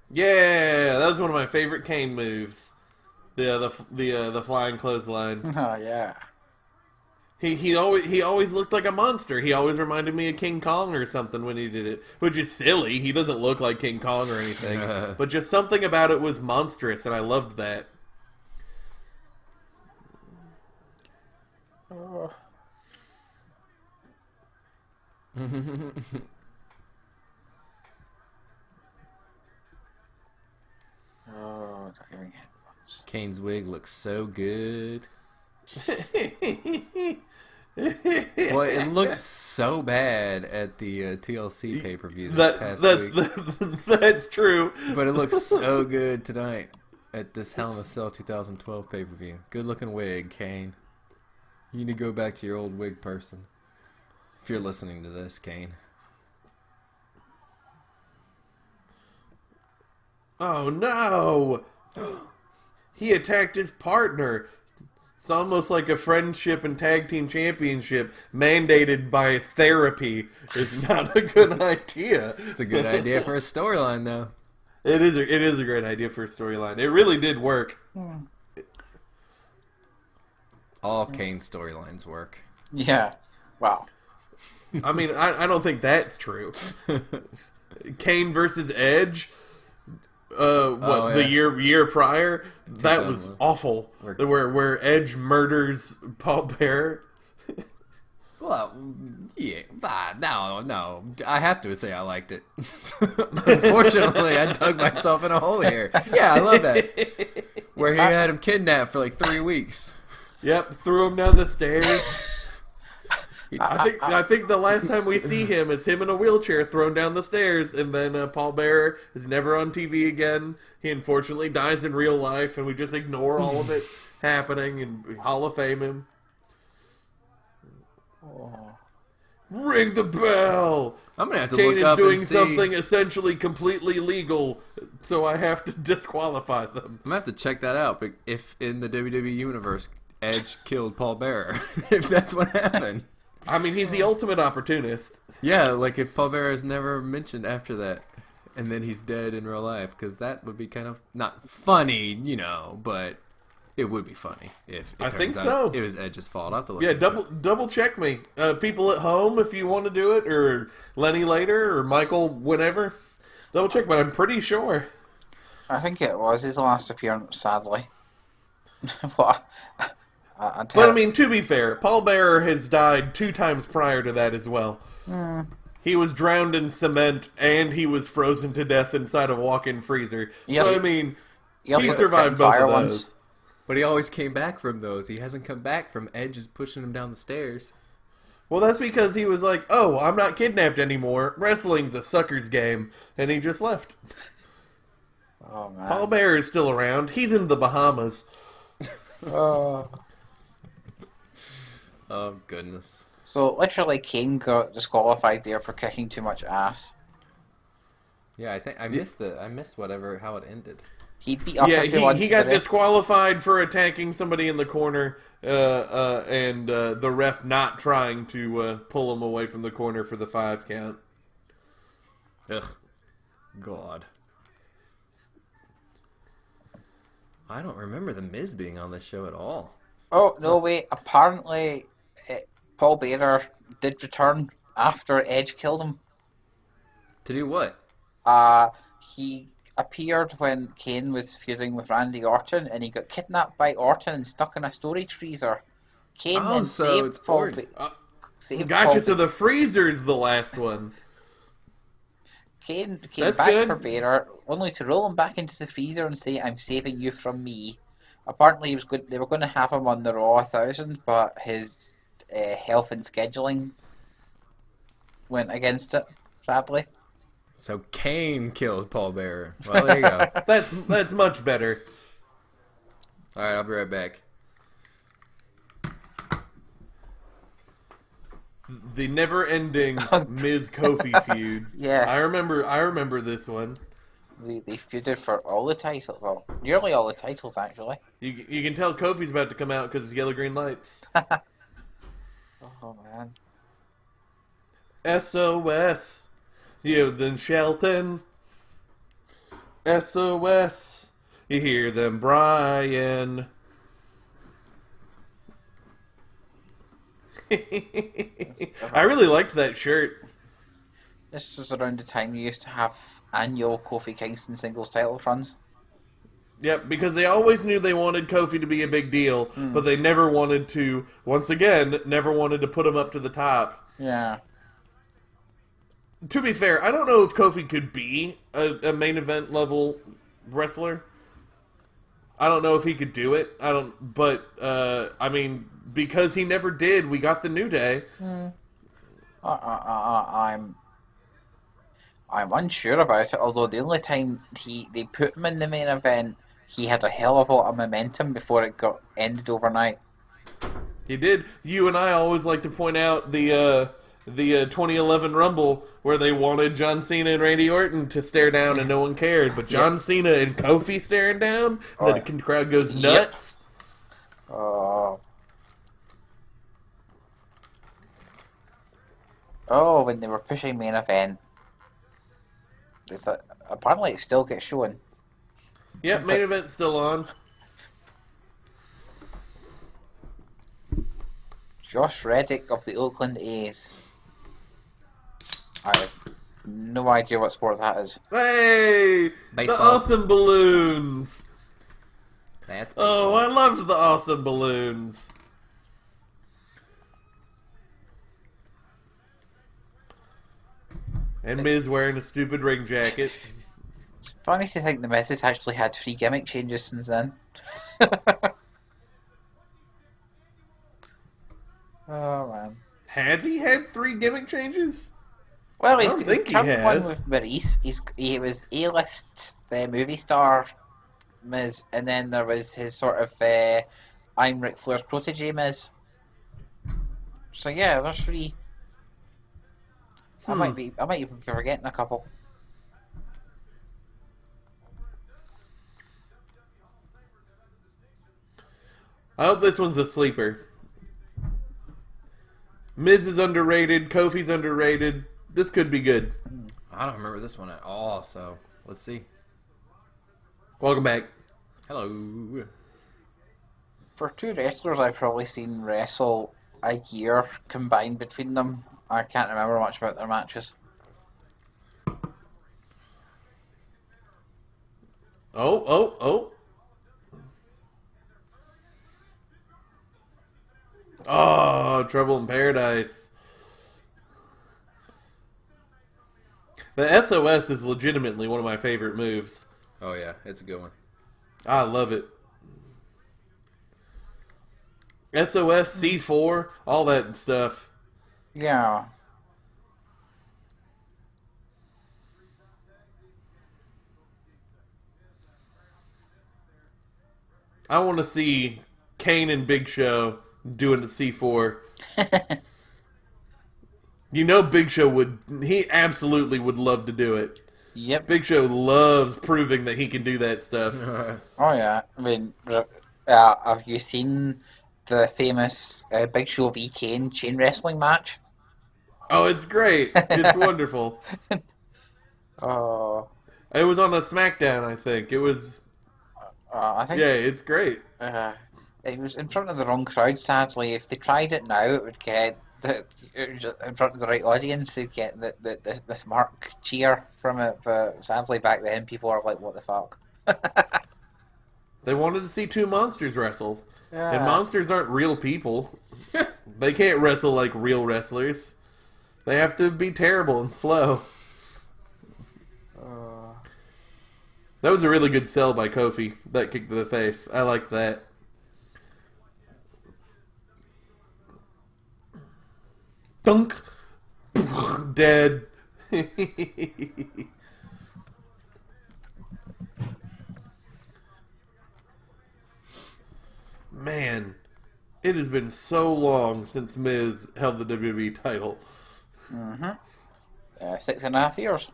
Speaker 1: Yeah, that was one of my favorite Kane moves. The flying clothesline.
Speaker 3: Oh yeah.
Speaker 1: He always looked like a monster. He always reminded me of King Kong or something when he did it, which is silly. He doesn't look like King Kong or anything, but just something about it was monstrous, and I loved that.
Speaker 3: Oh. Oh, not giving headphones.
Speaker 2: Kane's wig looks so good. Well, it looked so bad at the TLC pay-per-view this past week.
Speaker 1: That's true.
Speaker 2: But it looks so good tonight at this Hell in a Cell 2012 pay-per-view. Good-looking wig, Kane. You need to go back to your old wig person. If you're listening to this, Kane.
Speaker 1: Oh no! He attacked his partner. It's almost like a friendship and tag team championship mandated by therapy is not a good idea.
Speaker 2: It's a good idea for a storyline, though.
Speaker 1: It is a great idea for a storyline. It really did work.
Speaker 2: All Kane storylines work.
Speaker 3: Yeah. Wow.
Speaker 1: I mean, I don't think that's true. Kane versus Edge. The year prior, that was awful. Where Edge murders Paul Bearer.
Speaker 2: Well, yeah, no. I have to say I liked it. Unfortunately, I dug myself in a hole here. Yeah, I love that. Where he had him kidnapped for like 3 weeks.
Speaker 1: Yep, threw him down the stairs. I think the last time we see him is him in a wheelchair thrown down the stairs, and then Paul Bearer is never on TV again. He unfortunately dies in real life, and we just ignore all of it happening and Hall of Fame him. Oh. Ring the bell!
Speaker 2: I'm gonna have to
Speaker 1: Kane
Speaker 2: look up
Speaker 1: is doing
Speaker 2: and see.
Speaker 1: something essentially completely legal, so I have to disqualify them.
Speaker 2: I'm gonna have to check that out. But if in the WWE universe, Edge killed Paul Bearer, if that's what happened.
Speaker 1: I mean, he's the ultimate opportunist.
Speaker 2: Yeah, like if Paul Bearer is never mentioned after that, and then he's dead in real life, because that would be kind of not funny, but it would be funny if it turns out it was Edge's fault. I'll have to look.
Speaker 1: Yeah, double check me, people at home, if you want to do it, or Lenny later, or Michael, whenever. Double check, but I'm pretty sure.
Speaker 3: I think it was his last appearance, sadly. What?
Speaker 1: But I mean, to be fair, Paul Bearer has died 2 times prior to that as well. He was drowned in cement, and he was frozen to death inside a walk-in freezer.
Speaker 3: Yep.
Speaker 1: So I mean,
Speaker 3: He also
Speaker 1: he
Speaker 3: got
Speaker 1: survived
Speaker 3: set
Speaker 1: both
Speaker 3: on fire
Speaker 1: of
Speaker 3: once.
Speaker 1: those.
Speaker 2: But he always came back from those. He hasn't come back from Edge is pushing him down the stairs.
Speaker 1: Well, that's because he was like, "Oh, I'm not kidnapped anymore. Wrestling's a sucker's game," and he just left.
Speaker 3: Oh man.
Speaker 1: Paul Bearer is still around. He's in the Bahamas.
Speaker 3: Oh.
Speaker 2: Oh, goodness.
Speaker 3: So literally, Kane got disqualified there for kicking too much ass.
Speaker 2: Yeah, I think I missed how it ended.
Speaker 3: He beat up
Speaker 1: Yeah,
Speaker 3: everyone.
Speaker 1: he got disqualified for attacking somebody in the corner, and the ref not trying to pull him away from the corner for the 5 count.
Speaker 2: Ugh. God. I don't remember The Miz being on this show at all.
Speaker 3: Oh no! Wait. Apparently, Paul Bearer did return after Edge killed him.
Speaker 2: To do what?
Speaker 3: He appeared when Kane was feuding with Randy Orton, and he got kidnapped by Orton and stuck in a storage freezer. Kane then
Speaker 2: so
Speaker 3: saved
Speaker 2: it's
Speaker 3: Paul.
Speaker 2: Orton.
Speaker 3: Saved
Speaker 1: Gotcha.
Speaker 3: Paul
Speaker 1: So the freezer's the last one.
Speaker 3: Kane came
Speaker 1: That's
Speaker 3: back
Speaker 1: good.
Speaker 3: for Bearer, only to roll him back into the freezer and say, "I'm saving you from me." Apparently, they were going to have him on the Raw 1000, but his health and scheduling went against it, sadly.
Speaker 2: So Kane killed Paul Bearer. Well, there you go.
Speaker 1: That's much better.
Speaker 2: All right, I'll be right back.
Speaker 1: The never-ending Miz Kofi feud.
Speaker 3: Yeah.
Speaker 1: I remember this one.
Speaker 3: They feuded for all the titles, well, nearly all the titles, actually.
Speaker 1: You can tell Kofi's about to come out because it's yellow green lights.
Speaker 3: Oh, man.
Speaker 1: SOS. You then Shelton. SOS. You hear them, Brian. I really liked that shirt.
Speaker 3: This was around the time you used to have annual Kofi Kingston singles title runs.
Speaker 1: Yep, because they always knew they wanted Kofi to be a big deal, but they never wanted to, once again, never wanted to put him up to the top.
Speaker 3: Yeah.
Speaker 1: To be fair, I don't know if Kofi could be a main event level wrestler. I don't know if he could do it. But I mean, because he never did, we got the New Day.
Speaker 3: I'm unsure about it, although the only time they put him in the main event, he had a hell of a lot of momentum before it got ended overnight.
Speaker 1: He did. You and I always like to point out the 2011 Rumble where they wanted John Cena and Randy Orton to stare down and no one cared, but John Cena and Kofi staring down, and the crowd goes nuts.
Speaker 3: Oh, when they were pushing main event, apparently it still gets shown.
Speaker 1: Yep, main event's still on.
Speaker 3: Josh Reddick of the Oakland A's. I have no idea what sport that is.
Speaker 1: Hey!
Speaker 2: Baseball.
Speaker 1: The awesome balloons!
Speaker 2: That's
Speaker 1: Oh, I loved the awesome balloons. And Miz wearing a stupid ring jacket.
Speaker 3: It's funny to think the Miz has actually had 3 gimmick changes since then. Oh man.
Speaker 1: Has he had 3 gimmick changes?
Speaker 3: Well,
Speaker 1: I don't think he
Speaker 3: current one
Speaker 1: has.
Speaker 3: with Maurice. He was A-list movie star Miz, and then there was his sort of I'm Ric Flair's protege Miz. So yeah, there's 3. I might even be forgetting a couple.
Speaker 1: I hope this one's a sleeper. Miz is underrated. Kofi's underrated. This could be good.
Speaker 2: I don't remember this one at all, so let's see.
Speaker 1: Welcome back.
Speaker 2: Hello.
Speaker 3: For 2 wrestlers I've probably seen wrestle a year combined between them, I can't remember much about their matches.
Speaker 1: Oh. Oh, Trouble in Paradise. The SOS is legitimately one of my favorite moves.
Speaker 2: Oh yeah, it's a good one.
Speaker 1: I love it. SOS, C4, all that stuff.
Speaker 3: Yeah.
Speaker 1: I want to see Kane and Big Show doing the C4. You know Big Show he absolutely would love to do it.
Speaker 3: Yep.
Speaker 1: Big Show loves proving that he can do that stuff.
Speaker 3: Oh yeah. I mean, have you seen the famous Big Show v Kane chain wrestling match?
Speaker 1: Oh, it's great. It's wonderful.
Speaker 3: Oh.
Speaker 1: It was on a SmackDown, I think. It was...
Speaker 3: I think...
Speaker 1: Yeah, it's great.
Speaker 3: It was in front of the wrong crowd, sadly. If they tried it now, it would get... in front of the right audience, they'd get the smart cheer from it. But sadly, back then, people were like, what the fuck?
Speaker 1: They wanted to see two monsters wrestle.
Speaker 3: Yeah.
Speaker 1: And monsters aren't real people. They can't wrestle like real wrestlers. They have to be terrible and slow. That was a really good sell by Kofi. That kick to the face. I like that. Dunk! Dead. Man, it has been so long since Miz held the WWE title.
Speaker 3: 6.5 years.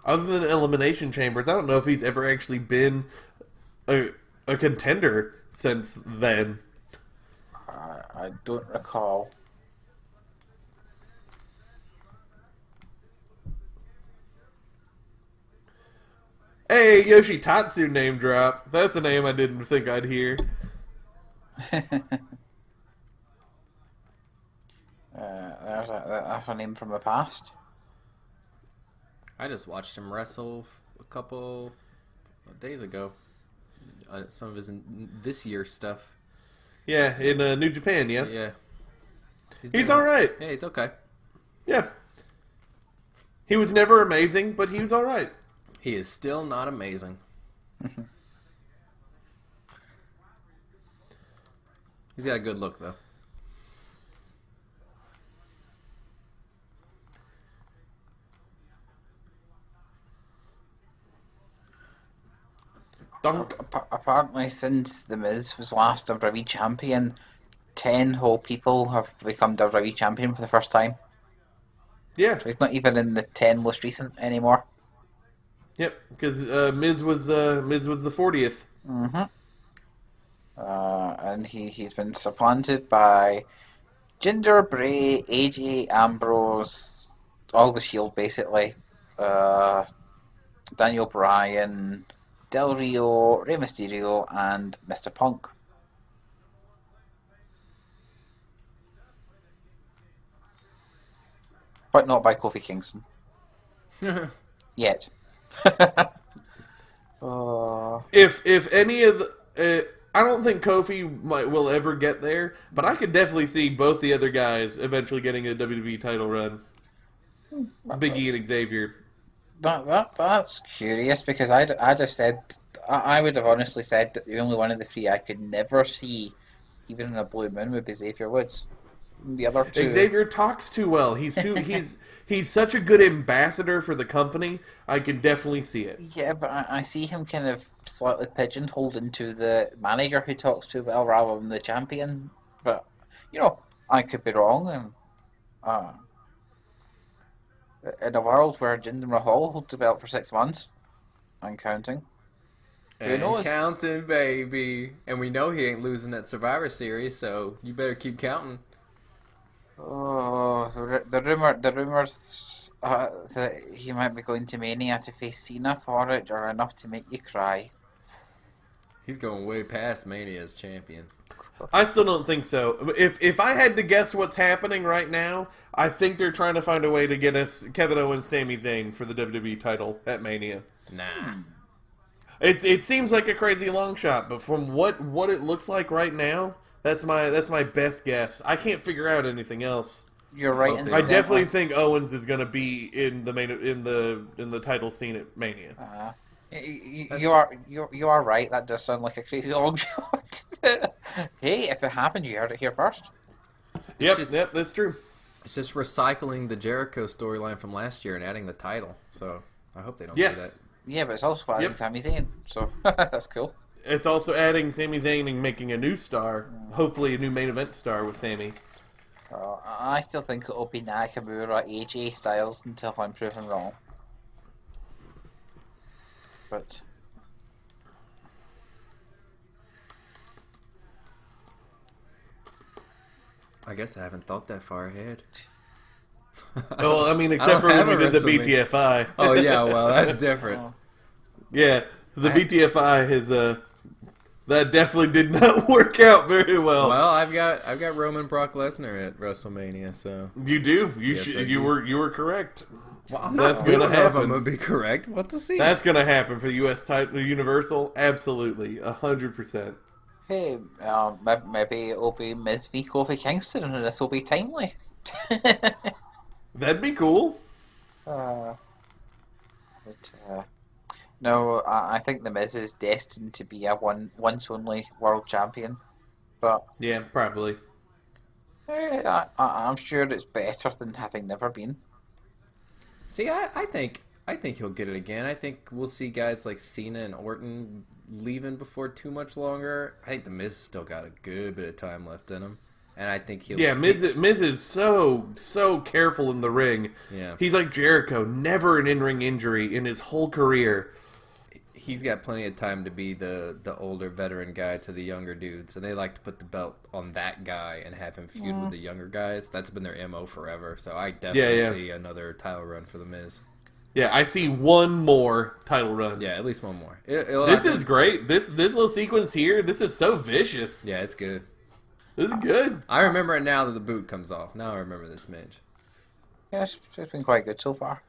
Speaker 1: Other than Elimination Chambers, I don't know if he's ever actually been a contender since then.
Speaker 3: I don't recall.
Speaker 1: Hey, Yoshitatsu name drop. That's a name I didn't think I'd hear.
Speaker 3: That's a name from the past.
Speaker 2: I just watched him wrestle a couple of days ago. Some of his this year stuff.
Speaker 1: Yeah, in New Japan, yeah.
Speaker 2: Yeah.
Speaker 1: He's alright.
Speaker 2: Yeah, he's okay.
Speaker 1: Yeah. He was never amazing, but he was alright.
Speaker 2: He is still not amazing. He's got a good look, though.
Speaker 1: Dunk.
Speaker 3: Apparently, since The Miz was last WWE champion, 10 whole people have become WWE champion for the first time.
Speaker 1: Yeah.
Speaker 3: So he's not even in the 10 most recent anymore.
Speaker 1: Yep, because Miz was the 40th.
Speaker 3: And he's been supplanted by Jinder, Bray, AJ, Ambrose, all the Shield basically. Daniel Bryan, Del Rio, Rey Mysterio, and Mr. Punk. But not by Kofi Kingston. Yet.
Speaker 1: If any of the... I don't think Kofi will ever get there, but I could definitely see both the other guys eventually getting a WWE title run. Big E and Xavier.
Speaker 3: That's curious because I just said I would have honestly said that the only one of the three I could never see, even in a blue moon, would be Xavier Woods. The other two,
Speaker 1: Xavier talks too well. He's such a good ambassador for the company. I can definitely see it.
Speaker 3: Yeah, but I see him kind of slightly pigeonholed into the manager who talks too well rather than the champion. But I could be wrong. And in a world where Jinder Mahal holds the belt for 6 months and counting, who knows?
Speaker 2: Counting, baby. And we know he ain't losing that Survivor Series, so you better keep counting.
Speaker 3: Oh, the rumors that he might be going to Mania to face Cena for it are enough to make you cry.
Speaker 2: He's going way past Mania as champion.
Speaker 1: I still don't think so. If I had to guess what's happening right now, I think they're trying to find a way to get us Kevin Owens, Sami Zayn for the WWE title at Mania.
Speaker 2: Nah.
Speaker 1: It seems like a crazy long shot, but from what it looks like right now, that's my best guess. I can't figure out anything else.
Speaker 3: You're right.
Speaker 2: hope they
Speaker 1: I
Speaker 2: don't.
Speaker 1: definitely think Owens is going to be in the in the title scene at Mania.
Speaker 3: You are right. That does sound like a crazy long shot. Hey, if it happened, you heard it here first.
Speaker 1: Yep,
Speaker 2: just-
Speaker 1: yep, that's true.
Speaker 2: It's just recycling the Jericho storyline from last year and adding the title. So I hope they don't
Speaker 1: Yes.
Speaker 2: do that.
Speaker 3: Yeah, but it's also adding
Speaker 1: Yep.
Speaker 3: Sami Zayn, so that's cool.
Speaker 1: It's also adding Sami Zayn and making a new star, hopefully a new main event star with Sami.
Speaker 3: I still think it'll be Nakamura, AJ Styles until I'm proven wrong. But
Speaker 2: I guess I haven't thought that far ahead.
Speaker 1: Well, I mean,
Speaker 2: I
Speaker 1: except
Speaker 2: don't
Speaker 1: for when
Speaker 2: have
Speaker 1: we
Speaker 2: a
Speaker 1: did the
Speaker 2: WrestleMania.
Speaker 1: BTFI.
Speaker 2: Oh yeah, well that's different.
Speaker 1: Yeah, the BTFI has that definitely did not work out very well.
Speaker 2: Well, I've got Roman Brock Lesnar at WrestleMania, so
Speaker 1: You do. You
Speaker 2: Yes, I
Speaker 1: should.
Speaker 2: do.
Speaker 1: You were correct.
Speaker 2: well, I'm
Speaker 1: That's
Speaker 2: not
Speaker 1: gonna
Speaker 2: gonna have
Speaker 1: happen.
Speaker 2: him be correct. What to see?
Speaker 1: That's gonna happen for the U.S. title, Universal. Absolutely, 100%.
Speaker 3: hey, maybe it'll be Miz v Kofi Kingston, and this will be timely.
Speaker 1: That'd be cool.
Speaker 3: But, no, I think the Miz is destined to be a once only world champion. But
Speaker 1: Yeah, probably.
Speaker 3: I'm sure it's better than having never been.
Speaker 2: See, I think he'll get it again. I think we'll see guys like Cena and Orton leaving before too much longer. I think the Miz has still got a good bit of time left in him, and I think he'll.
Speaker 1: Yeah, Miz is so careful in the ring.
Speaker 2: Yeah.
Speaker 1: He's like Jericho, never an in-ring injury in his whole career.
Speaker 2: He's got plenty of time to be the older veteran guy to the younger dudes, and they like to put the belt on that guy and have him feud with the younger guys. That's been their MO forever. So I definitely
Speaker 1: Yeah.
Speaker 2: see another title run for the Miz.
Speaker 1: Yeah, I see one more title run.
Speaker 2: Yeah, at least one more. It'll
Speaker 1: This
Speaker 2: happen.
Speaker 1: is great. This little sequence here, this is so vicious.
Speaker 2: Yeah, it's good.
Speaker 1: This is good.
Speaker 2: I remember it now that the boot comes off. Now I remember this match.
Speaker 3: Yeah, it's been quite good so far.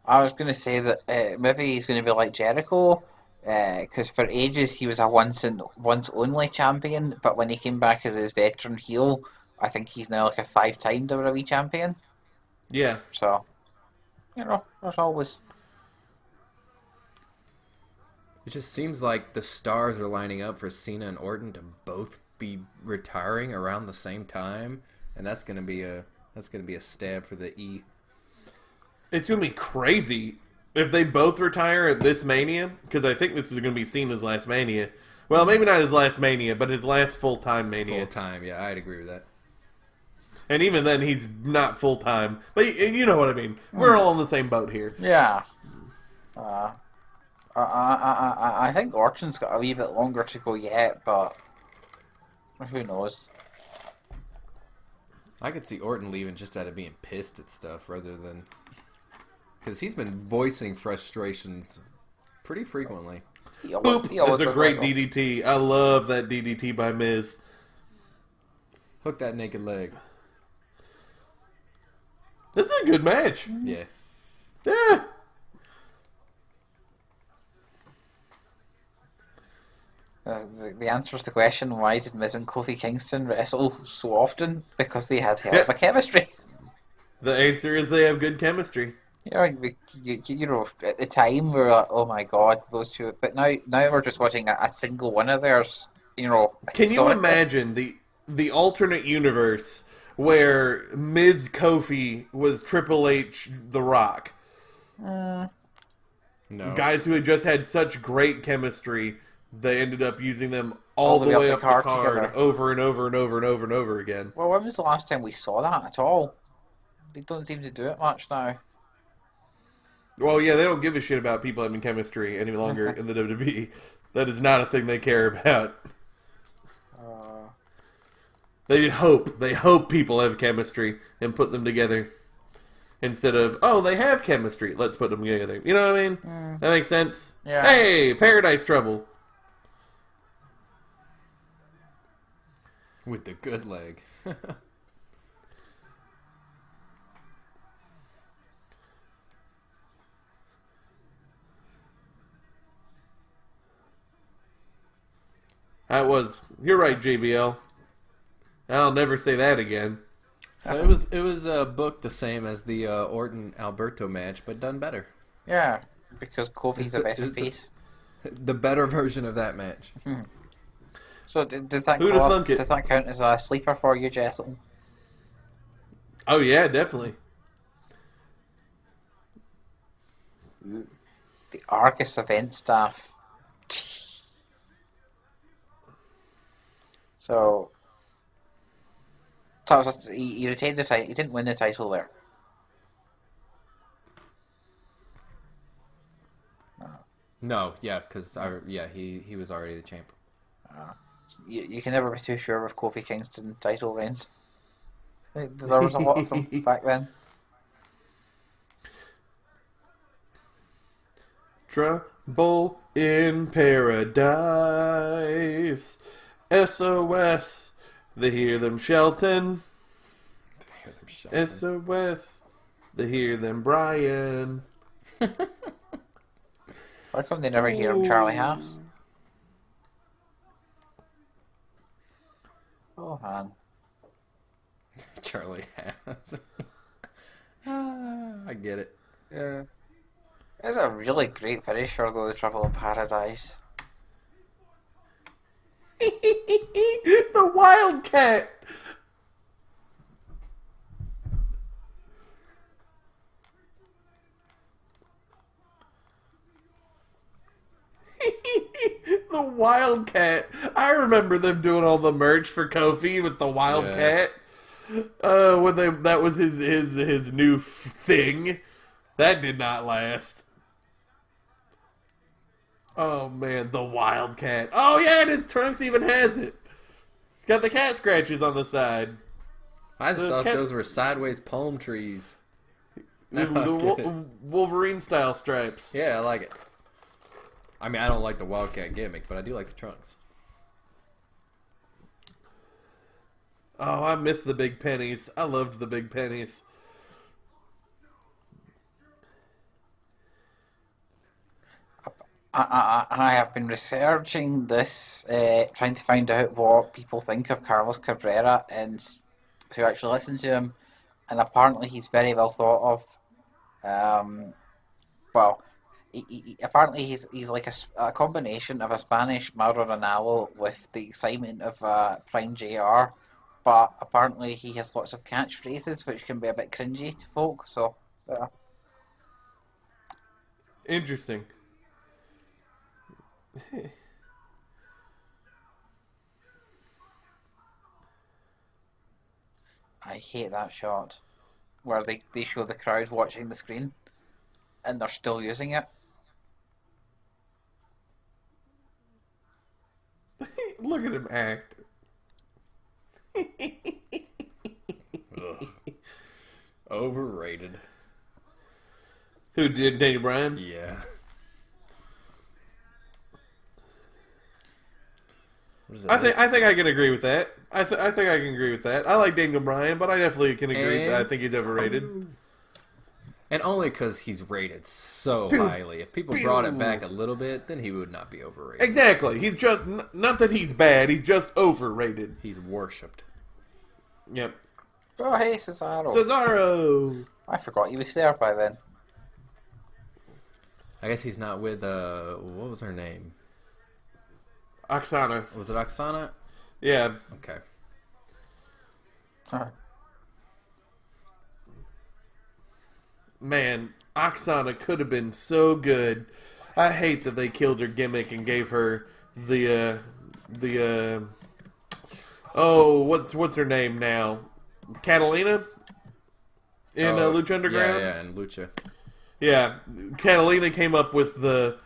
Speaker 3: I was going to say that maybe he's going to be like Jericho, because for ages he was a once only champion, but when he came back as his veteran heel, I think he's now like a 5-time WWE champion.
Speaker 1: Yeah.
Speaker 3: So, there's always.
Speaker 2: It just seems like the stars are lining up for Cena and Orton to both be retiring around the same time, and that's gonna be a stab for the E.
Speaker 1: It's going to be crazy if they both retire at this Mania, because I think this is going to be Cena's last Mania. Well, maybe not his last Mania, but his last full-time Mania.
Speaker 2: Full time, yeah, I'd agree with that.
Speaker 1: And even then, he's not full-time. But you know what I mean. We're all in the same boat here.
Speaker 3: Yeah. I think Orton's got a wee bit longer to go yet, but who knows?
Speaker 2: I could see Orton leaving just out of being pissed at stuff rather than because he's been voicing frustrations pretty frequently.
Speaker 1: Boop! That's a great DDT. I love that DDT by Miz.
Speaker 2: Hook that naked leg.
Speaker 1: This is a good match.
Speaker 2: Yeah.
Speaker 1: Yeah.
Speaker 3: The answer to the question, why did Miz and Kofi Kingston wrestle so often? Because they had hell of a chemistry.
Speaker 1: The answer is they have good chemistry.
Speaker 3: At the time we were like, oh my god, those two. But now we're just watching a single one of theirs.
Speaker 1: Can you imagine the alternate universe where Miz Kofi was Triple H The Rock?
Speaker 2: No.
Speaker 1: Guys who had just had such great chemistry, they ended up using them all the way up the card
Speaker 3: together.
Speaker 1: over and over and over and over and over again.
Speaker 3: Well, when was the last time we saw that at all? They don't seem to do it much now.
Speaker 1: Well, yeah, they don't give a shit about people having chemistry any longer in the WWE. That is not a thing they care about. They hope people have chemistry and put them together. Instead of, oh, they have chemistry, let's put them together. You know what I mean? That makes sense?
Speaker 3: Yeah.
Speaker 1: Hey, Paradise Trouble.
Speaker 2: With the good leg.
Speaker 1: You're right, JBL. I'll never say that again.
Speaker 2: So it was booked the same as the Orton Alberto match, but done better.
Speaker 3: Yeah, because Kofi's a better
Speaker 2: is the-
Speaker 3: face.
Speaker 2: The better version of that match.
Speaker 3: So does that
Speaker 1: Who'da thunk it?
Speaker 3: does that count as a sleeper for you, Jessel?
Speaker 1: Oh yeah, definitely.
Speaker 3: The Argus event staff. So, he retained the title. He didn't win the title there.
Speaker 2: No, yeah, because he was already the champ.
Speaker 3: You can never be too sure with Kofi Kingston title reigns. There was a lot of them back then.
Speaker 1: Trouble in Paradise. SOS. They hear them shouting. SOS. They hear them Brian.
Speaker 3: Why come they never hear him, Charlie Haas? Oh man.
Speaker 2: Charlie has. I get it.
Speaker 3: Yeah. It's a really great finisher though, the Trouble in Paradise.
Speaker 1: The Wildcat. The Wildcat. I remember them doing all the merch for Kofi with the Wildcat. That was his new thing. That did not last. Oh man, the Wildcat. Oh yeah, and his trunks even has it. It's got the cat scratches on the side.
Speaker 2: I just thought those were sideways palm trees.
Speaker 1: The Wolverine style stripes.
Speaker 2: Yeah, I like it. I mean, I don't like the Wildcat gimmick, but I do like the trunks.
Speaker 1: Oh, I miss the big pennies. I loved the big pennies.
Speaker 3: I have been researching this, trying to find out what people think of Carlos Cabrera and who actually listen to him, and apparently he's very well thought of. Well, apparently he's like a combination of a Spanish Mauro Ranallo with the excitement of Prime JR, but apparently he has lots of catchphrases which can be a bit cringy to folk. So,
Speaker 1: Interesting.
Speaker 3: I hate that shot where they show the crowd watching the screen and they're still using it.
Speaker 1: Look at him act.
Speaker 2: Overrated.
Speaker 1: Who did Daniel Bryan?
Speaker 2: Yeah.
Speaker 1: I think I can agree with that. I think I can agree with that. I like Daniel Bryan, but I definitely can agree that I think he's overrated.
Speaker 2: And only because he's rated so highly. If people brought it back a little bit, then he would not be overrated.
Speaker 1: Exactly. He's just not that he's bad. He's just overrated.
Speaker 2: He's worshipped.
Speaker 1: Yep.
Speaker 3: Oh, hey, Cesaro.
Speaker 1: Cesaro.
Speaker 3: I forgot he was there by then.
Speaker 2: I guess he's not with, what was her name?
Speaker 1: Oksana.
Speaker 2: Was it Oksana?
Speaker 1: Yeah.
Speaker 2: Okay.
Speaker 3: Huh.
Speaker 1: Man, Oksana could have been so good. I hate that they killed her gimmick and gave her what's her name now? Catalina? In Lucha Underground?
Speaker 2: Yeah, in Lucha.
Speaker 1: Yeah, Catalina came up with the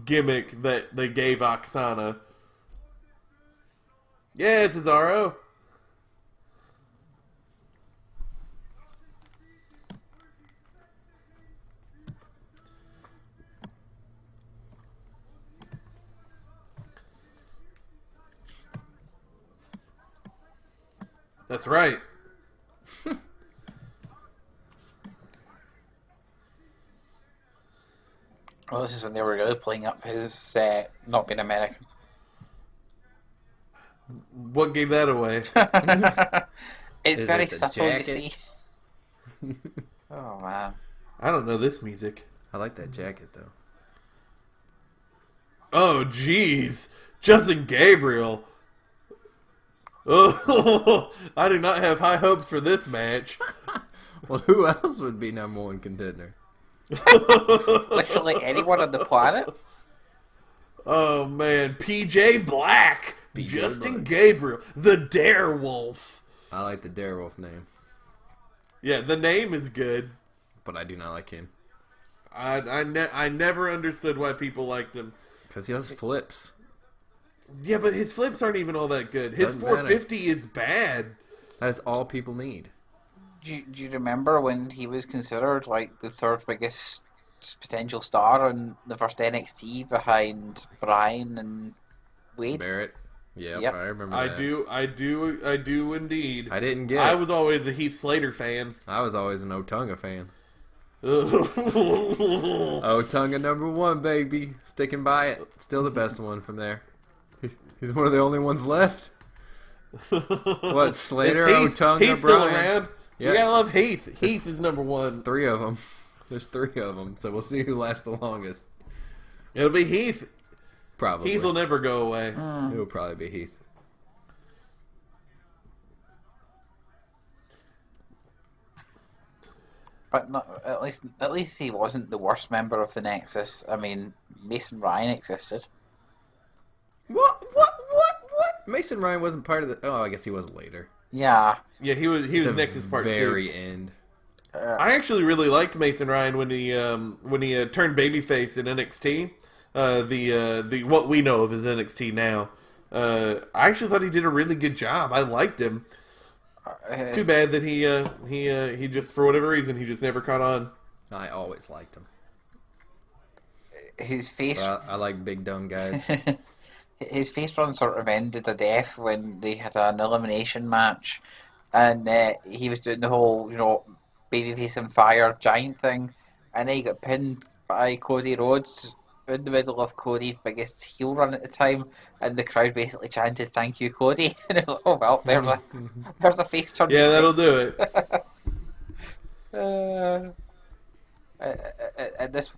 Speaker 1: gimmick that they gave Oksana. Yeah, Cesaro. That's right.
Speaker 3: Well, this is when they were really playing up his not being American.
Speaker 1: What gave that away?
Speaker 3: It's
Speaker 2: Is
Speaker 3: very
Speaker 2: it the
Speaker 3: subtle,
Speaker 2: jacket?
Speaker 3: you see. Oh man.
Speaker 1: I don't know this music.
Speaker 2: I like that jacket though.
Speaker 1: Oh, jeez. Justin Gabriel. Oh, I do not have high hopes for this match.
Speaker 2: Well, who else would be number one contender?
Speaker 3: Literally anyone on the planet.
Speaker 1: Oh, man. PJ Black.
Speaker 2: PJ
Speaker 1: Justin
Speaker 2: Black.
Speaker 1: Gabriel. The Darewolf.
Speaker 2: I like the Darewolf name,
Speaker 1: Yeah, the name is good.
Speaker 2: but I do not like him
Speaker 1: I never understood why people liked him.
Speaker 2: because he does flips.
Speaker 1: Yeah, but his flips aren't even all that good. His
Speaker 2: Doesn't matter.
Speaker 1: 450 is bad.
Speaker 2: That is all people need.
Speaker 3: Do you remember when he was considered like the third biggest potential star on the first NXT behind Bryan and Wade?
Speaker 2: Barrett. Yep,
Speaker 3: Yep.
Speaker 2: I remember
Speaker 1: I
Speaker 2: that.
Speaker 1: do indeed.
Speaker 2: I didn't get
Speaker 1: I
Speaker 2: it.
Speaker 1: was always a Heath Slater fan.
Speaker 2: I was always an Otunga fan.
Speaker 1: Oh,
Speaker 2: Otunga number one, baby. Sticking by it. Still the best one from there. He's one of the only ones left. What, Slater, Otunga,
Speaker 1: Heath's still
Speaker 2: Bryan?
Speaker 1: around.
Speaker 2: Yeah.
Speaker 1: You gotta love Heath. Heath is number one.
Speaker 2: 3 of them. There's 3 of them, so we'll see who lasts the longest.
Speaker 1: It'll be Heath.
Speaker 2: Probably.
Speaker 1: Heath will never go away.
Speaker 2: It'll probably be Heath.
Speaker 3: But not, at least he wasn't the worst member of the Nexus. I mean, Mason Ryan existed.
Speaker 2: What? Mason Ryan wasn't part of the... Oh, I guess he was later.
Speaker 3: Yeah.
Speaker 1: Yeah, he was
Speaker 2: The
Speaker 1: Nexus Part
Speaker 2: very
Speaker 1: 2.
Speaker 2: end.
Speaker 1: I actually really liked Mason Ryan when he turned babyface in NXT. The what we know of as NXT now. I actually thought he did a really good job. I liked him. Too bad that he just, for whatever reason, he just never caught on.
Speaker 2: I always liked him.
Speaker 3: His face,
Speaker 2: I like big dumb guys.
Speaker 3: his face run sort of ended a death when they had an elimination match, and he was doing the whole, babyface and fire giant thing, and then he got pinned by Cody Rhodes in the middle of Cody's biggest heel run at the time, and the crowd basically chanted "Thank you, Cody." And it was like, oh well, there's a face turn.
Speaker 1: Yeah, that'll do it.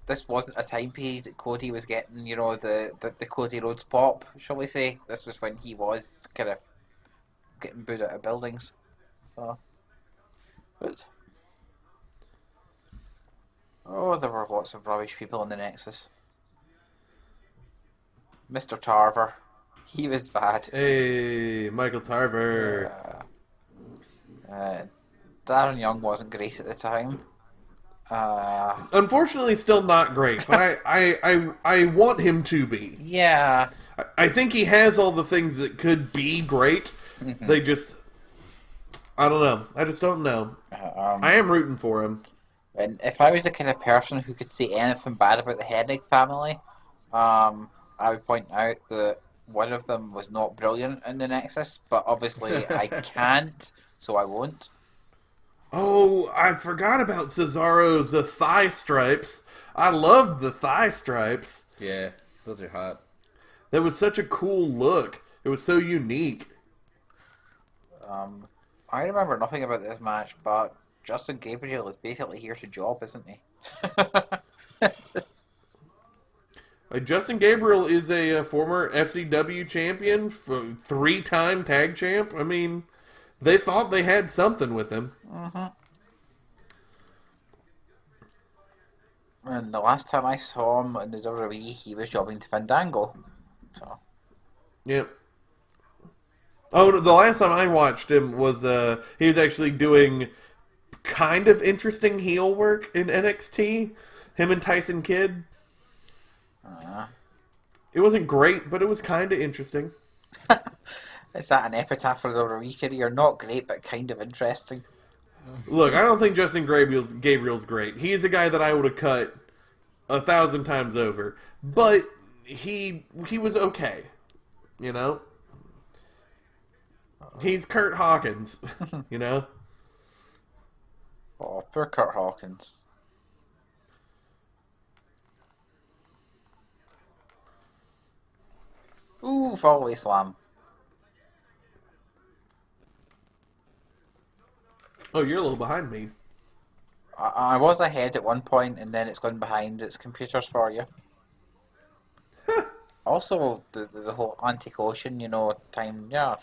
Speaker 3: This wasn't a time period that Cody was getting, the Cody Rhodes pop, shall we say. This was when he was kind of getting booed out of buildings. So, but there were lots of rubbish people in the Nexus. Mr. Tarver, he was bad.
Speaker 1: Hey, Michael Tarver.
Speaker 3: Darren Young wasn't great at the time.
Speaker 1: Unfortunately, still not great, but I want him to be.
Speaker 3: Yeah.
Speaker 1: I think he has all the things that could be great.
Speaker 3: Mm-hmm.
Speaker 1: They just, I don't know. I just don't know. I am rooting for him.
Speaker 3: And if I was the kind of person who could say anything bad about the Hennig family, I would point out that one of them was not brilliant in the Nexus, but obviously I can't, so I won't.
Speaker 1: Oh, I forgot about Cesaro's thigh stripes. I loved the thigh stripes.
Speaker 2: Yeah, those are hot.
Speaker 1: That was such a cool look. It was so unique.
Speaker 3: I remember nothing about this match, but Justin Gabriel is basically here to job, isn't he?
Speaker 1: Justin Gabriel is a former FCW champion, 3-time tag champ. I mean, they thought they had something with him.
Speaker 3: Mm-hmm. And the last time I saw him in the WWE, he was jobbing to Fandango. So.
Speaker 1: Yep. Oh, no, the last time I watched him was he was actually doing kind of interesting heel work in NXT. Him and Tyson Kidd. It wasn't great, but it was kind of interesting.
Speaker 3: Is that an epitaph for the WWE career? Not great, but kind of interesting.
Speaker 1: Look, I don't think Justin Gabriel's great. He's a guy that I would have cut 1,000 times over. But he was okay. You know? He's Kurt Hawkins. You know?
Speaker 3: Oh, poor Kurt Hawkins. Ooh, follow slam.
Speaker 1: Oh, you're a little behind me.
Speaker 3: I was ahead at one point, and then it's gone behind. It's computers for you. Also, the whole Atlantic Ocean, time. Yeah,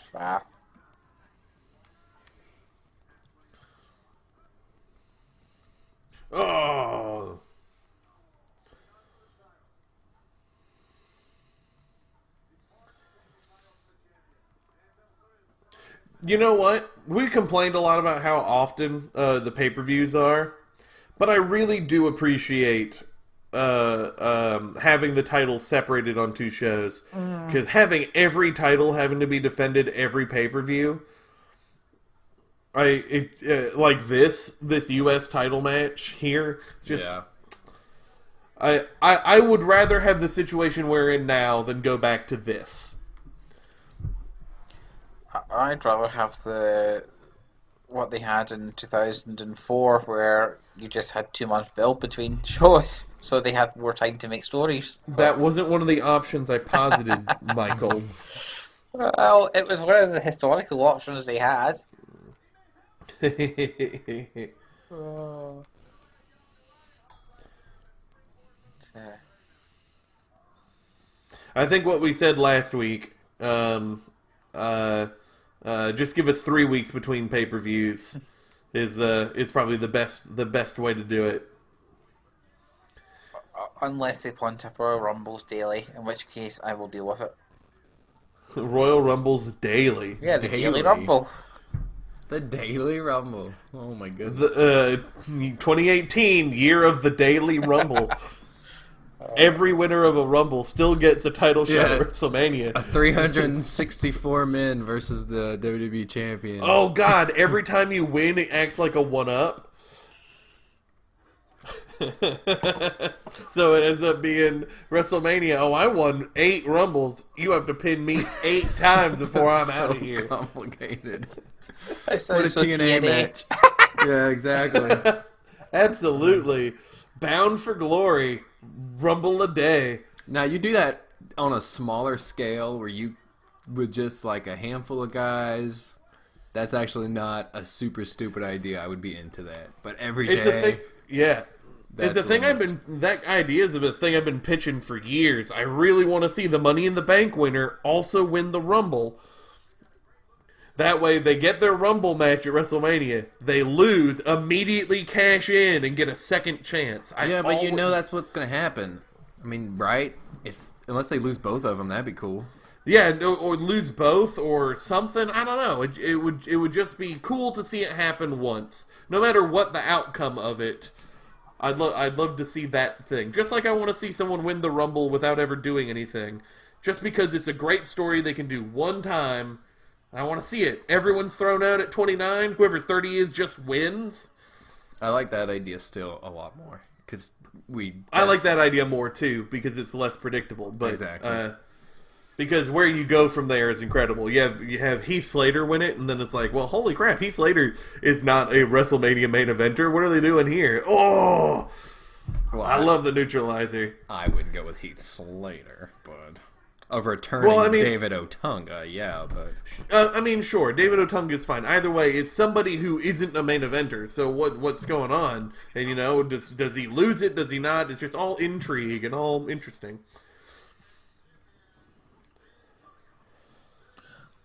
Speaker 1: Oh. You know what? We complained a lot about how often the pay-per-views are, but I really do appreciate having the titles separated on two shows. Because having every title having to be defended every pay-per-view, like this U.S. title match here, just
Speaker 2: Yeah.
Speaker 1: I would rather have the situation we're in now than go back to this.
Speaker 3: I'd rather have what they had in 2004, where you just had 2 months build between shows, so they had more time to make stories.
Speaker 1: That wasn't one of the options I posited, Michael.
Speaker 3: Well, it was one of the historical options they had. Oh.
Speaker 1: I think what we said last week, just give us 3 weeks between pay-per-views is probably the best way to do it.
Speaker 3: Unless they punt for Rumbles daily, in which case I will deal with it.
Speaker 1: Royal Rumbles daily.
Speaker 3: Yeah, the
Speaker 2: Daily.
Speaker 3: Daily Rumble.
Speaker 2: The Daily Rumble. Oh my goodness.
Speaker 1: The 2018 year of the Daily Rumble. Every winner of a Rumble still gets a title shot at WrestleMania.
Speaker 2: 364 men versus the WWE champion.
Speaker 1: Oh God! Every time you win, it acts like a one-up. So it ends up being WrestleMania. Oh, I won 8 Rumbles. You have to pin me 8 times before I'm out of here.
Speaker 2: Complicated.
Speaker 3: What
Speaker 2: What a TNA match. Yeah, exactly.
Speaker 1: Absolutely. Bound for glory. Rumble a day.
Speaker 2: Now, you do that on a smaller scale where you, with just like a handful of guys, that's actually not a super stupid idea. I would be into that. But every day...
Speaker 1: It's a thing, yeah. It's
Speaker 2: That's
Speaker 1: the thing
Speaker 2: much.
Speaker 1: that idea is a thing I've been pitching for years. I really want to see the Money in the Bank winner also win the Rumble. That way they get their Rumble match at WrestleMania. They lose, immediately cash in, and get a second chance.
Speaker 2: But you know that's what's going to happen. I mean, right? Unless they lose both of them, that'd be cool.
Speaker 1: Yeah, or lose both or something. I don't know. It would just be cool to see it happen once. No matter what the outcome of it. I'd love to see that thing. Just like I want to see someone win the Rumble without ever doing anything. Just because it's a great story they can do one time. I want to see it. Everyone's thrown out at 29. Whoever 30 is just wins.
Speaker 2: I like that idea still a lot more. Because
Speaker 1: I like that idea more too because it's less predictable. But,
Speaker 2: Exactly.
Speaker 1: Because where you go from there is incredible. You have Heath Slater win it, and then it's like, well, holy crap, Heath Slater is not a WrestleMania main eventer. What are they doing here? Oh,
Speaker 2: Well,
Speaker 1: I love the neutralizer.
Speaker 2: I wouldn't go with Heath Slater, but of returning David Otunga, yeah, but
Speaker 1: I mean, sure, David Otunga is fine. Either way, it's somebody who isn't a main eventer. So what's going on? And does he lose it? Does he not? It's just all intrigue and all interesting.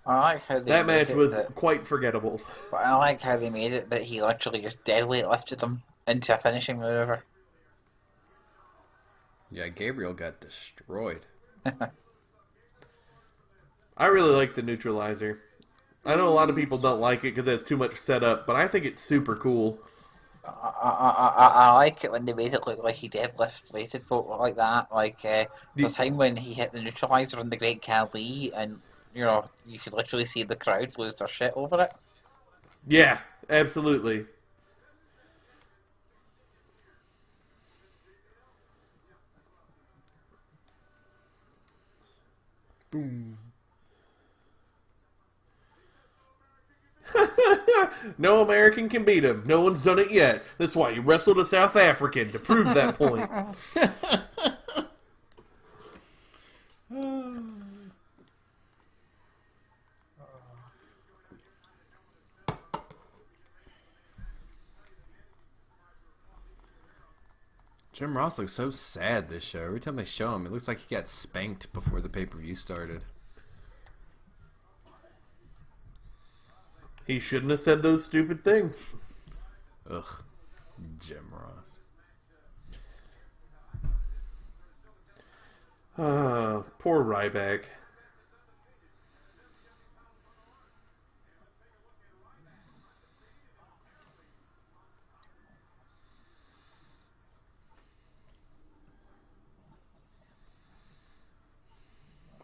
Speaker 3: I like how they
Speaker 1: That
Speaker 3: made
Speaker 1: match
Speaker 3: it
Speaker 1: was
Speaker 3: that-
Speaker 1: quite forgettable.
Speaker 3: But I like how they made it that he literally just dead weight lifted him into a finishing maneuver.
Speaker 2: yeah, Gabriel got destroyed.
Speaker 1: I really like the neutralizer. I know a lot of people don't like it because it's too much setup, but I think it's super cool.
Speaker 3: I like it when they made it look like he deadlifted folk like that. Like the time when he hit the neutralizer on the Great Khali, and you could literally see the crowd lose their shit over it.
Speaker 1: Yeah, absolutely. Boom. No American can beat him. No one's done it yet. That's why you wrestled a South African to prove that point.
Speaker 2: Jim Ross looks so sad this show. Every time they show him, it looks like he got spanked before the pay-per-view started.
Speaker 1: He shouldn't have said those stupid things.
Speaker 2: Ugh. Jim Ross.
Speaker 1: Poor Ryback.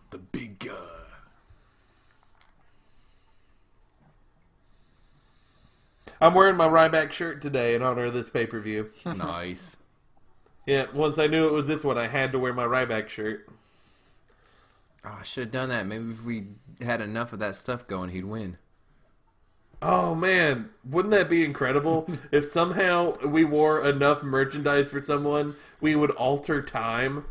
Speaker 2: The big guy.
Speaker 1: I'm wearing my Ryback shirt today in honor of this pay-per-view.
Speaker 2: Nice.
Speaker 1: Yeah, once I knew it was this one, I had to wear my Ryback shirt.
Speaker 2: Oh, I should have done that. Maybe if we had enough of that stuff going, he'd win.
Speaker 1: Oh, man. Wouldn't that be incredible? If somehow we wore enough merchandise for someone, we would alter time.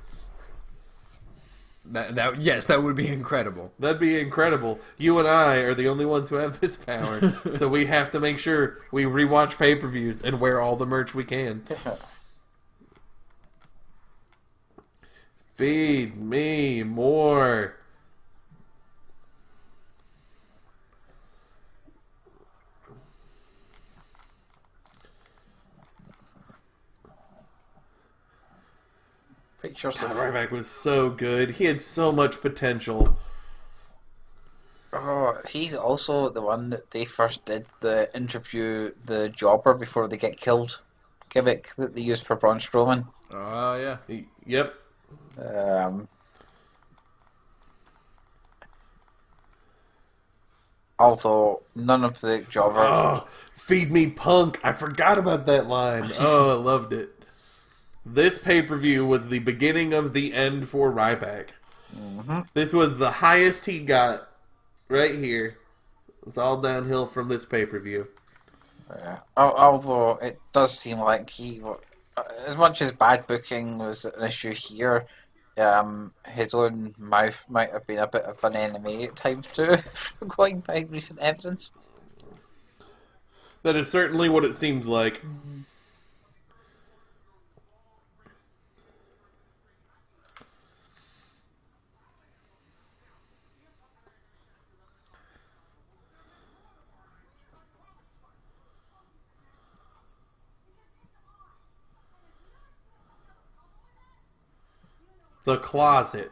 Speaker 2: Yes, that would be incredible.
Speaker 1: That'd be incredible. You and I are the only ones who have this power. So we have to make sure we rewatch pay-per-views and wear all the merch we can. Feed me more.
Speaker 3: Pictures
Speaker 1: God,
Speaker 3: of
Speaker 1: Ryback was so good. He had so much potential.
Speaker 3: Oh, he's also the one that they first did the interview the jobber before they get killed gimmick that they used for Braun Strowman.
Speaker 2: Oh, yeah.
Speaker 1: Yep.
Speaker 3: Although none of the jobbers.
Speaker 1: Oh, feed me punk. I forgot about that line. Oh, I loved it. This pay-per-view was the beginning of the end for Ryback.
Speaker 3: Mm-hmm.
Speaker 1: This was the highest he got right here. It's all downhill from this pay-per-view.
Speaker 3: Although it does seem like as much as bad booking was an issue here, his own mouth might have been a bit of an enemy at times too, going by recent evidence.
Speaker 1: That is certainly what it seems like. The closet.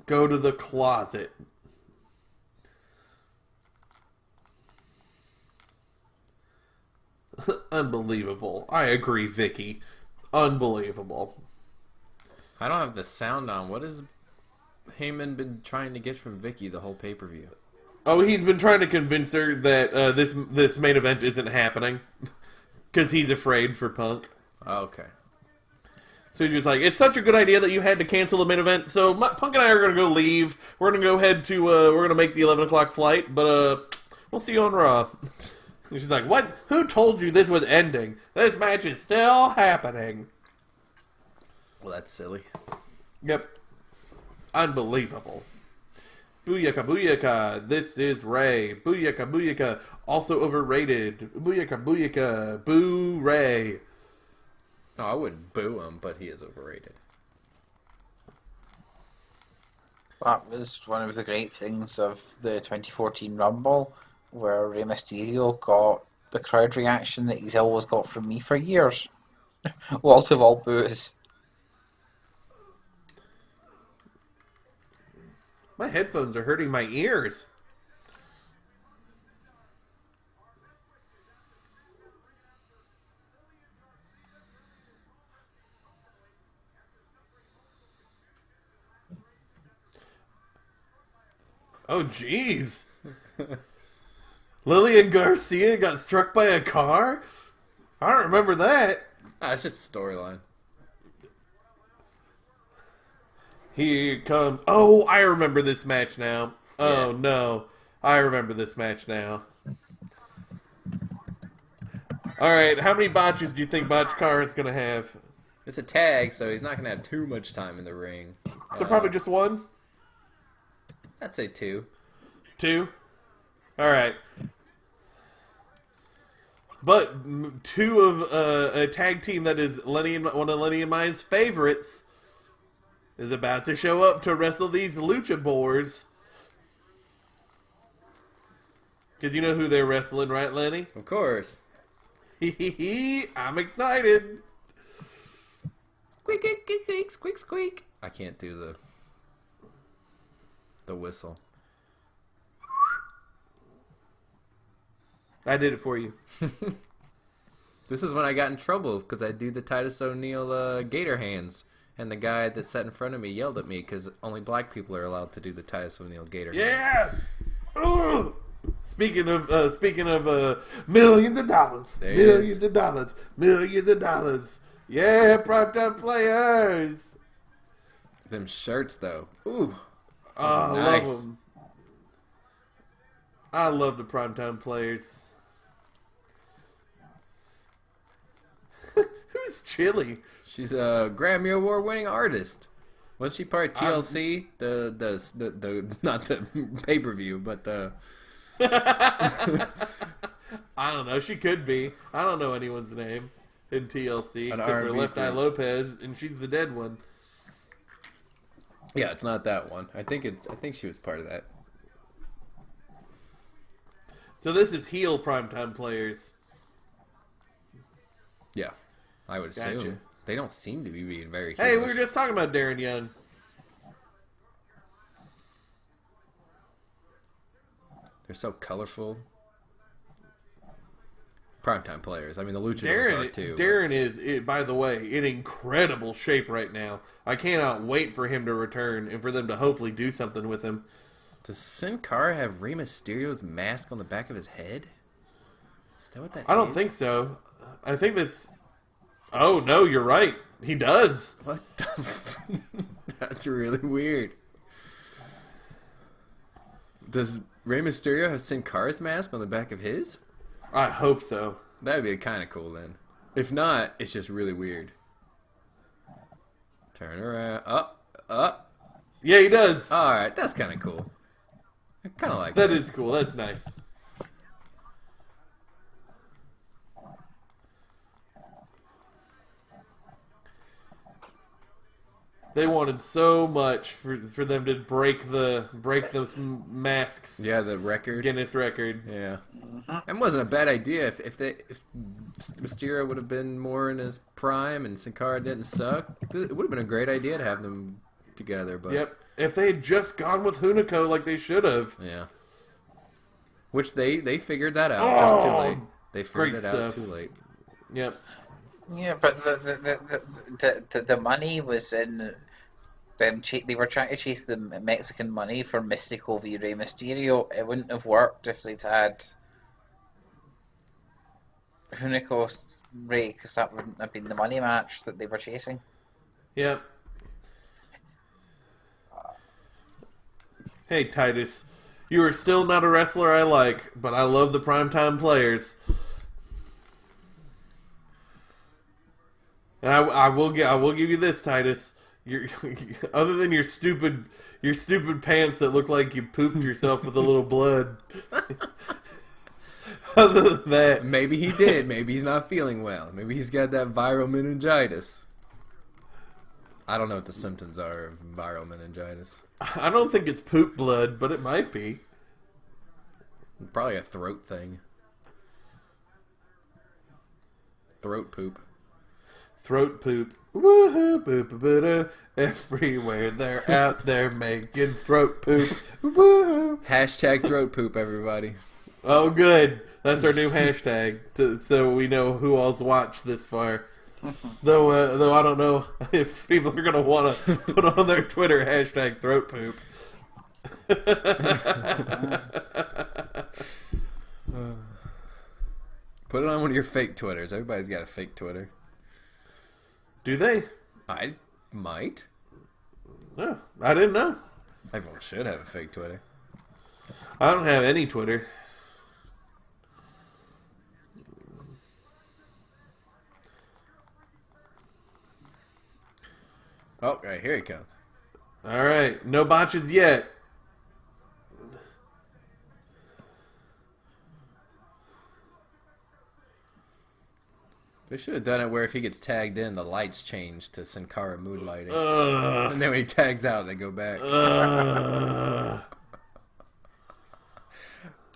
Speaker 1: Go to the closet. Unbelievable. I agree, Vicky. Unbelievable.
Speaker 2: I don't have the sound on. What has Heyman been trying to get from Vicky the whole pay-per-view?
Speaker 1: Oh, he's been trying to convince her that this main event isn't happening. Because he's afraid for Punk.
Speaker 2: Oh, okay.
Speaker 1: So he's just like, it's such a good idea that you had to cancel the main event. So Punk and I are going to go leave. We're going to go ahead to, we're going to make the 11 o'clock flight. But we'll see you on Raw. And she's like, what? Who told you this was ending? This match is still happening.
Speaker 2: Well, that's silly.
Speaker 1: Yep. Unbelievable. Booyaka, booyaka. This is Ray. Booyaka, booyaka. Also overrated. Booyaka, booyaka. Boo Ray.
Speaker 2: No, I wouldn't boo him, but he is overrated.
Speaker 3: That was one of the great things of the 2014 Rumble, where Rey Mysterio got the crowd reaction that he's always got from me for years. Wall to wall boos.
Speaker 1: My headphones are hurting my ears. Oh, jeez. Lillian Garcia got struck by a car? I don't remember that.
Speaker 2: It's just a storyline.
Speaker 1: Here comes... Oh, I remember this match now. Oh,
Speaker 2: Yeah.
Speaker 1: no. I remember this match now. Alright, how many botches do you think Botch Car is going to have?
Speaker 2: It's a tag, so he's not going to have too much time in the ring.
Speaker 1: So probably just one?
Speaker 2: I'd say 2.
Speaker 1: 2? Alright. But two of a tag team that is one of Lenny and mine's favorites is about to show up to wrestle these lucha boars. Because you know who they're wrestling, right, Lenny?
Speaker 2: Of course.
Speaker 1: I'm excited.
Speaker 2: Squeak, squeak, squeak, squeak, squeak. I can't do the whistle.
Speaker 1: I did it for you.
Speaker 2: This is when I got in trouble because I do the Titus O'Neil gator hands. And the guy that sat in front of me yelled at me because only black people are allowed to do the Titus O'Neil gator hands.
Speaker 1: Yeah! Ugh. Speaking of millions of dollars. Millions of dollars. Millions of dollars. Yeah, primetime players.
Speaker 2: Them shirts, though. Ooh.
Speaker 1: Oh, I
Speaker 2: nice.
Speaker 1: love them. I love the primetime players. Who's Chili?
Speaker 2: She's a Grammy Award winning artist. Was she part of TLC? The not the pay per view, but the.
Speaker 1: I don't know. She could be. I don't know anyone's name in TLC except for Left Eye Lopez, and she's the dead one.
Speaker 2: Yeah, it's not that one. I think she was part of that.
Speaker 1: So this is heel primetime players.
Speaker 2: Yeah, I would assume.
Speaker 1: Gotcha.
Speaker 2: They don't seem to be being very.
Speaker 1: Hey, we
Speaker 2: heelish.
Speaker 1: were just talking about Darren Young.
Speaker 2: They're so colorful. Primetime players. I mean, the luchadors are too.
Speaker 1: Darren is, by the way, in incredible shape right now. I cannot wait for him to return and for them to hopefully do something with him.
Speaker 2: Does Sin Cara have Rey Mysterio's mask on the back of his head? Is that what that is?
Speaker 1: I don't think so. I think this... Oh, no, you're right. He does.
Speaker 2: What the That's really weird. Does Rey Mysterio have Sin Cara's mask on the back of his?
Speaker 1: I hope so.
Speaker 2: That would be kind of cool then. If not, it's just really weird. Turn around. Up.
Speaker 1: Yeah, he does.
Speaker 2: Alright, that's kind of cool. I kind of like
Speaker 1: That is cool. That's nice. They wanted so much for them to break those masks.
Speaker 2: Yeah, the record.
Speaker 1: Guinness record.
Speaker 2: Yeah. It wasn't a bad idea if Mysterio would have been more in his prime and Sin Cara didn't suck. It would have been a great idea to have them together. But
Speaker 1: Yep. If they had just gone with Hunico like they should have.
Speaker 2: yeah. Which they figured that out just too late. They figured it out too late.
Speaker 1: Yep.
Speaker 3: Yeah, but the money was in them. They were trying to chase the Mexican money for Mystico v Rey Mysterio. It wouldn't have worked if they'd had Hunico Rey, because that wouldn't have been the money match that they were chasing.
Speaker 1: Yep. Hey, Titus. You are still not a wrestler I like, but I love the primetime players. And I will give you this, Titus. Other than your stupid pants that look like you pooped yourself with a little blood. Other than that,
Speaker 2: Maybe he did. Maybe he's not feeling well. Maybe he's got that viral meningitis. I don't know what the symptoms are of viral meningitis.
Speaker 1: I don't think it's poop blood, but it might be.
Speaker 2: Probably a throat thing. Throat poop.
Speaker 1: Throat poop. Woohoo, boop, boop, boop, everywhere they're out there making throat poop. Woohoo.
Speaker 2: Hashtag throat poop, everybody.
Speaker 1: Oh, good. That's our new hashtag, so we know who all's watched this far. Though I don't know if people are gonna want to put on their Twitter hashtag throat poop.
Speaker 2: Put it on one of your fake Twitters. Everybody's got a fake Twitter.
Speaker 1: Do they?
Speaker 2: I might.
Speaker 1: No, I didn't know.
Speaker 2: Everyone should have a fake Twitter.
Speaker 1: I don't have any Twitter.
Speaker 2: Oh, right, here he comes.
Speaker 1: All right, no botches yet.
Speaker 2: They should have done it where if he gets tagged in, the lights change to Sin Cara moonlighting. And then when he tags out, they go back.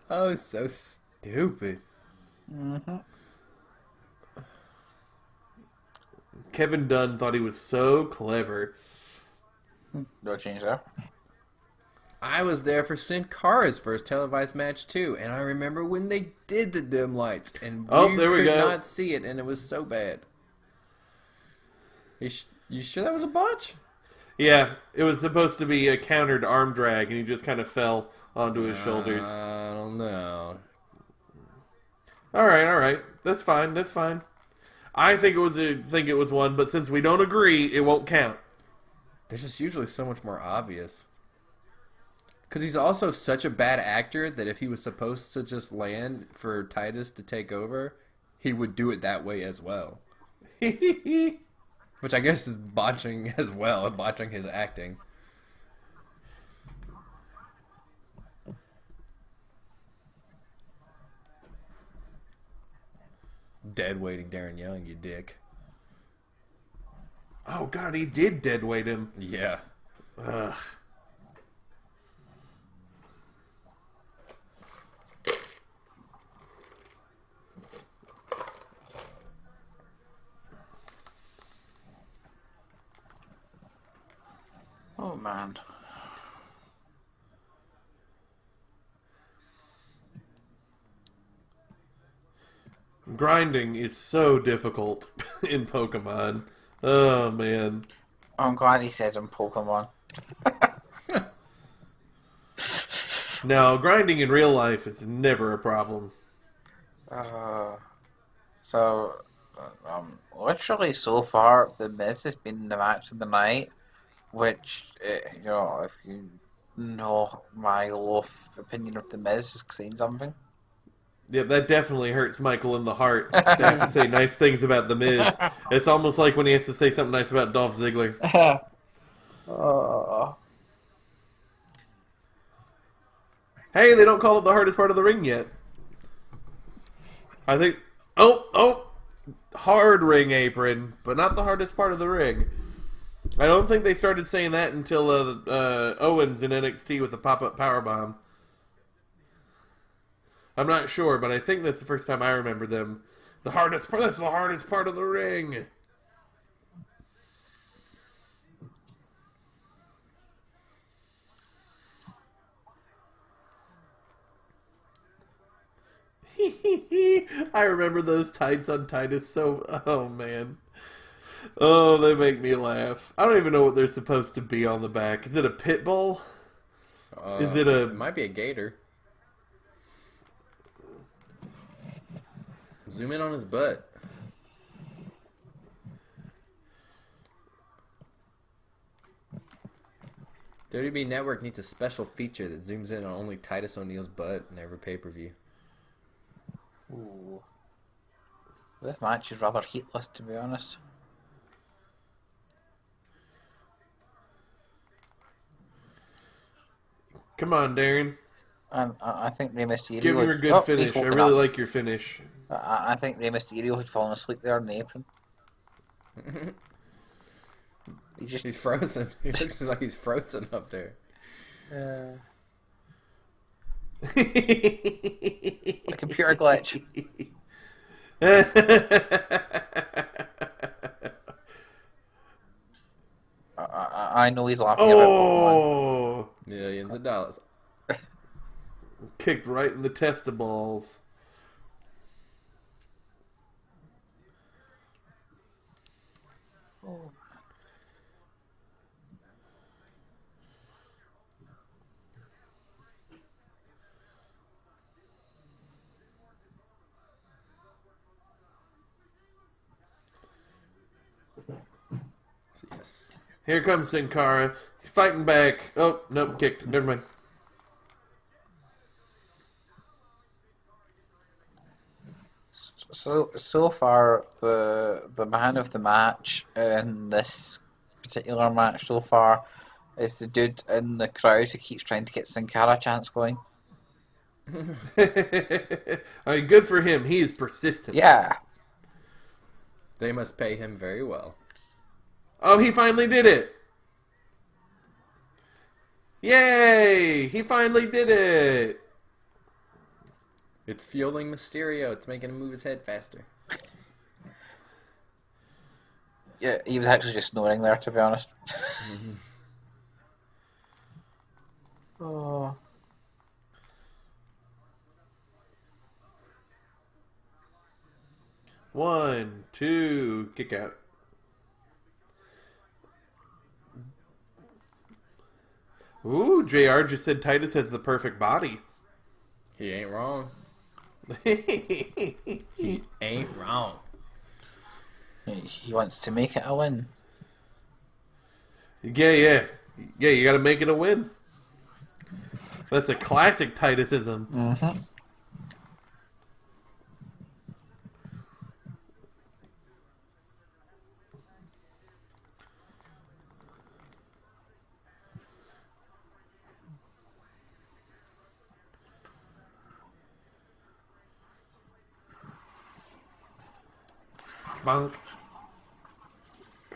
Speaker 2: Oh, it's so stupid.
Speaker 3: Mm-hmm.
Speaker 1: Kevin Dunn thought he was so clever.
Speaker 3: No change there.
Speaker 2: I was there for Sin Cara's first televised match too, and I remember when they did the dim lights, and
Speaker 1: there we
Speaker 2: could
Speaker 1: go.
Speaker 2: not see it, and it was so bad. You sure that was a botch?
Speaker 1: Yeah, it was supposed to be a countered arm drag, and he just kind of fell onto his shoulders.
Speaker 2: I don't know.
Speaker 1: All right, that's fine. I think it was one, but since we don't agree, it won't count.
Speaker 2: They're just usually so much more obvious. Because he's also such a bad actor that if he was supposed to just land for Titus to take over, he would do it that way as well. Which I guess is botching as well, botching his acting. Dead weighting Darren Young, you dick.
Speaker 1: Oh God, he did deadweight him.
Speaker 2: Yeah.
Speaker 1: Ugh.
Speaker 3: Oh man.
Speaker 1: Grinding is so difficult in Pokemon. Oh man.
Speaker 3: I'm glad he said in Pokemon.
Speaker 1: No, grinding in real life is never a problem.
Speaker 3: Literally so far, The Miz has been the match of the night, which, if you know my low opinion of The Miz, is saying something.
Speaker 1: Yeah, that definitely hurts Michael in the heart to have to say nice things about The Miz. It's almost like when he has to say something nice about Dolph Ziggler. Hey, they don't call it the hardest part of the ring yet. I think... Oh! Hard ring apron, but not the hardest part of the ring. I don't think they started saying that until Owens in NXT with the pop-up powerbomb. I'm not sure, but I think that's the first time I remember them. That's the hardest part of the ring. I remember those tights on Titus so... Oh, man. Oh, they make me laugh. I don't even know what they're supposed to be on the back. Is it a pit bull? Is it a...
Speaker 2: It might be a gator. Zoom in on his butt. WWE Network needs a special feature that zooms in on only Titus O'Neil's butt in every pay-per-view.
Speaker 3: Ooh. This match is rather heatless, to be honest.
Speaker 1: Come on, Darren.
Speaker 3: And I think Rey Mysterio...
Speaker 1: Give him a good finish. I really like your finish.
Speaker 3: I think Rey Mysterio had fallen asleep there in the apron.
Speaker 2: He's frozen. He looks like he's frozen up there.
Speaker 3: A computer glitch. I know he's laughing about Pokemon.
Speaker 2: Millions of dollars.
Speaker 1: Kicked right in the testiballs.
Speaker 3: Oh.
Speaker 2: Yes.
Speaker 1: Here comes Sin Cara. He's fighting back. Oh, nope, kicked. Never mind.
Speaker 3: So far, the man of the match in this particular match so far is the dude in the crowd who keeps trying to get Sin Cara chants going.
Speaker 1: I mean, good for him. He is persistent.
Speaker 3: Yeah.
Speaker 2: They must pay him very well.
Speaker 1: Oh, he finally did it! Yay! He finally did it!
Speaker 2: It's fueling Mysterio. It's making him move his head faster.
Speaker 3: Yeah, he was actually just snoring there, to be honest. Oh.
Speaker 1: One, two, kick out. Ooh, JR just said Titus has the perfect body.
Speaker 2: He ain't wrong. He ain't wrong.
Speaker 3: He wants to make it a win.
Speaker 1: Yeah, you gotta make it a win. That's a classic Titusism.
Speaker 3: Mm-hmm.
Speaker 1: Bonk.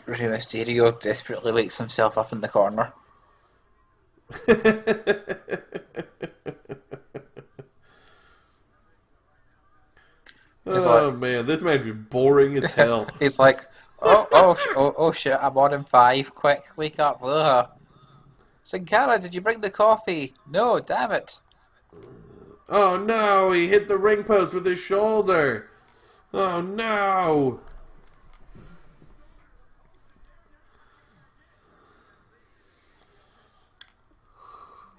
Speaker 3: Rey Mysterio desperately wakes himself up in the corner.
Speaker 1: Oh man, this match is boring as hell.
Speaker 3: He's like, oh shit, I'm on in 5. Quick, wake up. Ugh. Sin Cara, did you bring the coffee? No, damn it.
Speaker 1: Oh no, he hit the ring post with his shoulder. Oh no.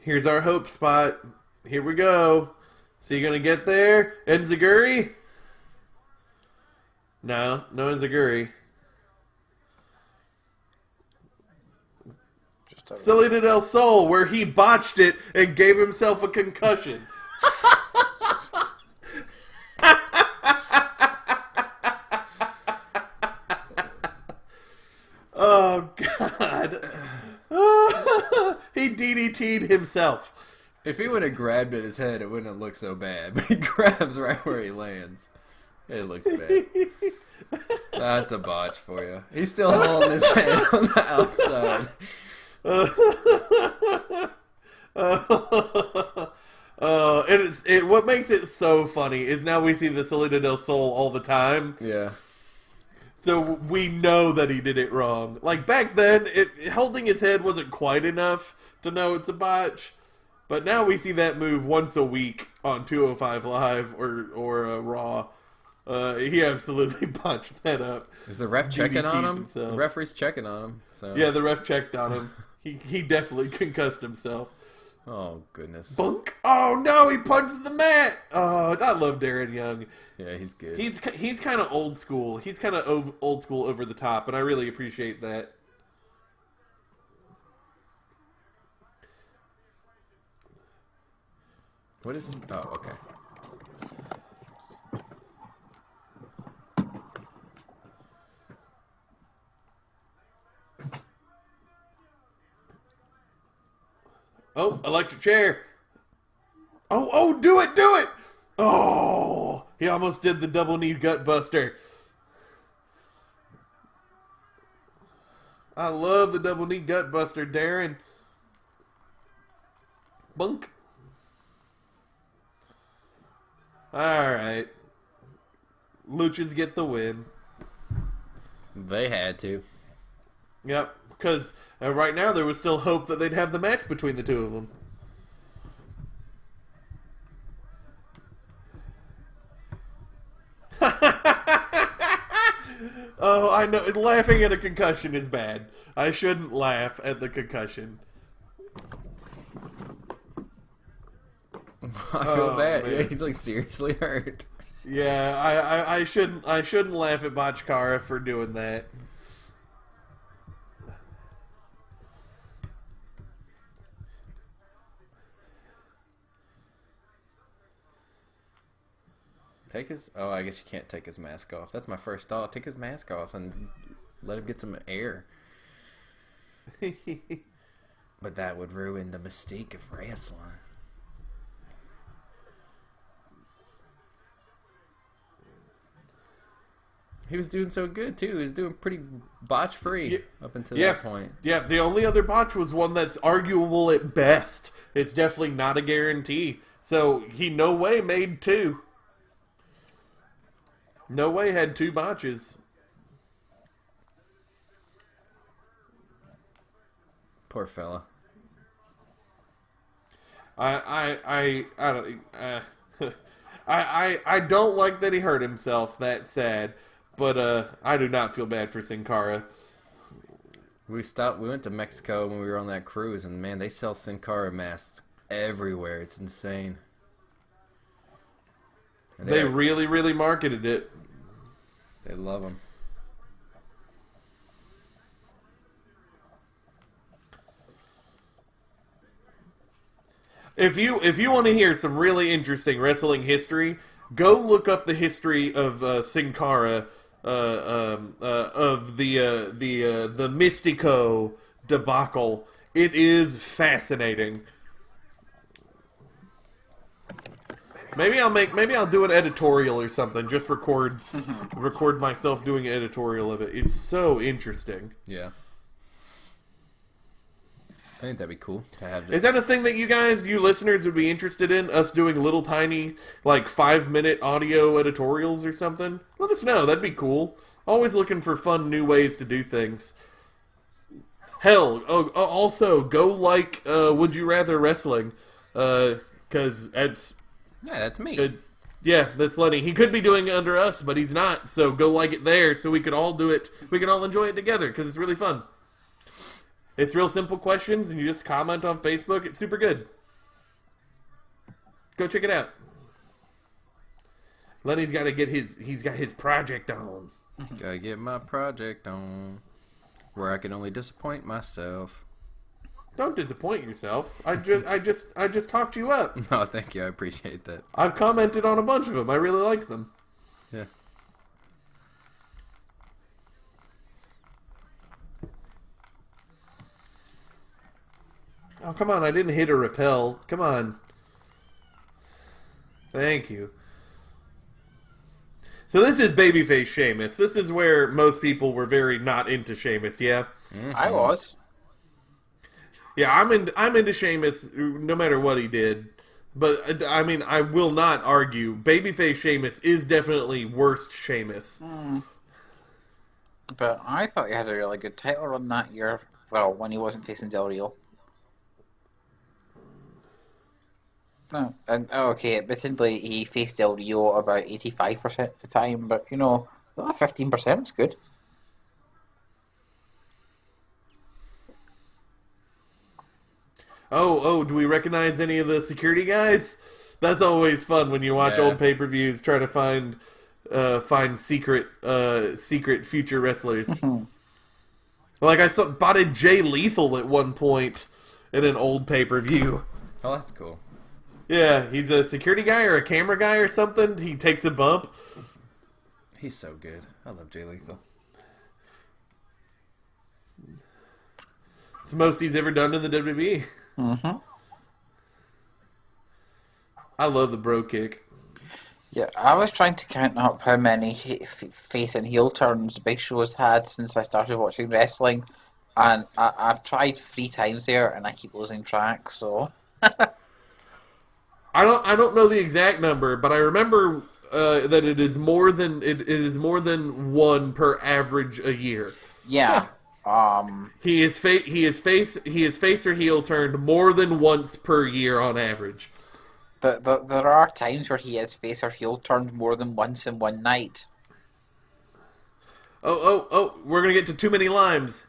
Speaker 1: Here's our hope spot. Here we go. So you gonna get there? Enziguri? No Enziguri. Silly to Del Sol, where he botched it and gave himself a concussion. Oh, God. He DDT'd himself.
Speaker 2: If he would have grabbed at his head, it wouldn't have looked so bad. But he grabs right where he lands. It looks bad. That's a botch for you. He's still holding his head on the outside.
Speaker 1: What makes it so funny is now we see the Salida del Sol all the time.
Speaker 2: Yeah.
Speaker 1: So we know that he did it wrong. Like back then, holding his head wasn't quite enough to know it's a botch. But now we see that move once a week on 205 Live or Raw. He absolutely botched that up.
Speaker 2: Is the ref checking on him?
Speaker 1: Himself.
Speaker 2: The referee's checking on him. So.
Speaker 1: Yeah, the ref checked on him. He definitely concussed himself.
Speaker 2: Oh, goodness.
Speaker 1: Bunk! Oh, no, he punched the mat! Oh, I love Darren Young.
Speaker 2: Yeah, he's good.
Speaker 1: He's kind of old school. He's kind of old school over the top, and I really appreciate that.
Speaker 2: What is... Oh, okay.
Speaker 1: Oh, electric chair. Oh, do it! Oh, he almost did the double knee gut buster. I love the double knee gut buster, Darren. Bunk. Alright. Luchas get the win.
Speaker 2: They had to.
Speaker 1: Yep, because right now there was still hope that they'd have the match between the two of them. Oh, I know. Laughing at a concussion is bad. I shouldn't laugh at the concussion.
Speaker 2: I feel bad. Man. Yeah, he's like seriously hurt.
Speaker 1: Yeah, I shouldn't laugh at Botchkara for doing that.
Speaker 2: Take his... Oh, I guess you can't take his mask off. That's my first thought. Take his mask off and let him get some air. But that would ruin the mystique of wrestling. He was doing so good too. He was doing pretty botch free up until that point.
Speaker 1: Yeah, the only other botch was one that's arguable at best. It's definitely not a guarantee. So he no way made 2. No way had 2 botches.
Speaker 2: Poor fella.
Speaker 1: I don't I don't like that he hurt himself. That's sad, but I do not feel bad for Sin Cara.
Speaker 2: We went to Mexico when we were on that cruise, and man, they sell Sin Cara masks everywhere. It's insane. And
Speaker 1: They really, really marketed it.
Speaker 2: They love them.
Speaker 1: If you want to hear some really interesting wrestling history, go look up the history of Sin Cara, of the Mystico debacle. It is fascinating. Maybe I'll do an editorial or something. Just record myself doing an editorial of it. It's so interesting.
Speaker 2: Yeah. I think that'd be cool to have.
Speaker 1: Is that a thing that you listeners, would be interested in? Us doing little tiny, 5-minute audio editorials or something? Let us know. That'd be cool. Always looking for fun new ways to do things. Hell, also, go Would You Rather Wrestling. Because that's...
Speaker 2: Yeah, that's me.
Speaker 1: Yeah, that's Lenny. He could be doing it under us, but he's not. So go like it there so we could all do it. We can all enjoy it together because it's really fun. It's real simple questions, and you just comment on Facebook. It's super good. Go check it out. Lenny's got to get his project on.
Speaker 2: Gotta get my project on, where I can only disappoint myself.
Speaker 1: Don't disappoint yourself. I just talked you up.
Speaker 2: No, thank you. I appreciate that.
Speaker 1: I've commented on a bunch of them. I really like them.
Speaker 2: Yeah.
Speaker 1: Oh, come on. I didn't hit a repel. Come on. Thank you. So this is babyface Sheamus. This is where most people were very not into Sheamus, yeah?
Speaker 3: Mm-hmm. I was.
Speaker 1: Yeah, I'm into Sheamus no matter what he did. But, I mean, I will not argue. Babyface Sheamus is definitely worst Sheamus.
Speaker 3: But I thought he had a really good title run that year. Well, when he wasn't facing Del Rio. No, and okay, admittedly he faced Del Rio about 85% of the time, but that 15% was good.
Speaker 1: Oh, do we recognize any of the security guys? That's always fun when you watch old pay-per-views trying to find secret future wrestlers. Like I spotted Jay Lethal at one point in an old pay-per-view.
Speaker 2: Oh, that's cool.
Speaker 1: Yeah, he's a security guy or a camera guy or something. He takes a bump.
Speaker 2: He's so good. I love Jay Lethal.
Speaker 1: It's the most he's ever done in the WWE.
Speaker 3: Mm-hmm.
Speaker 1: I love the bro kick.
Speaker 3: Yeah, I was trying to count up how many face and heel turns Big Show has had since I started watching wrestling, and I've tried 3 times there, and I keep losing track. So
Speaker 1: I don't know the exact number, but I remember that it is more than one per average a year.
Speaker 3: Yeah.
Speaker 1: He is face or heel turned more than once per year on average.
Speaker 3: But there are times where he has face or heel turned more than once in one night.
Speaker 1: Oh, we're gonna get to too many limes.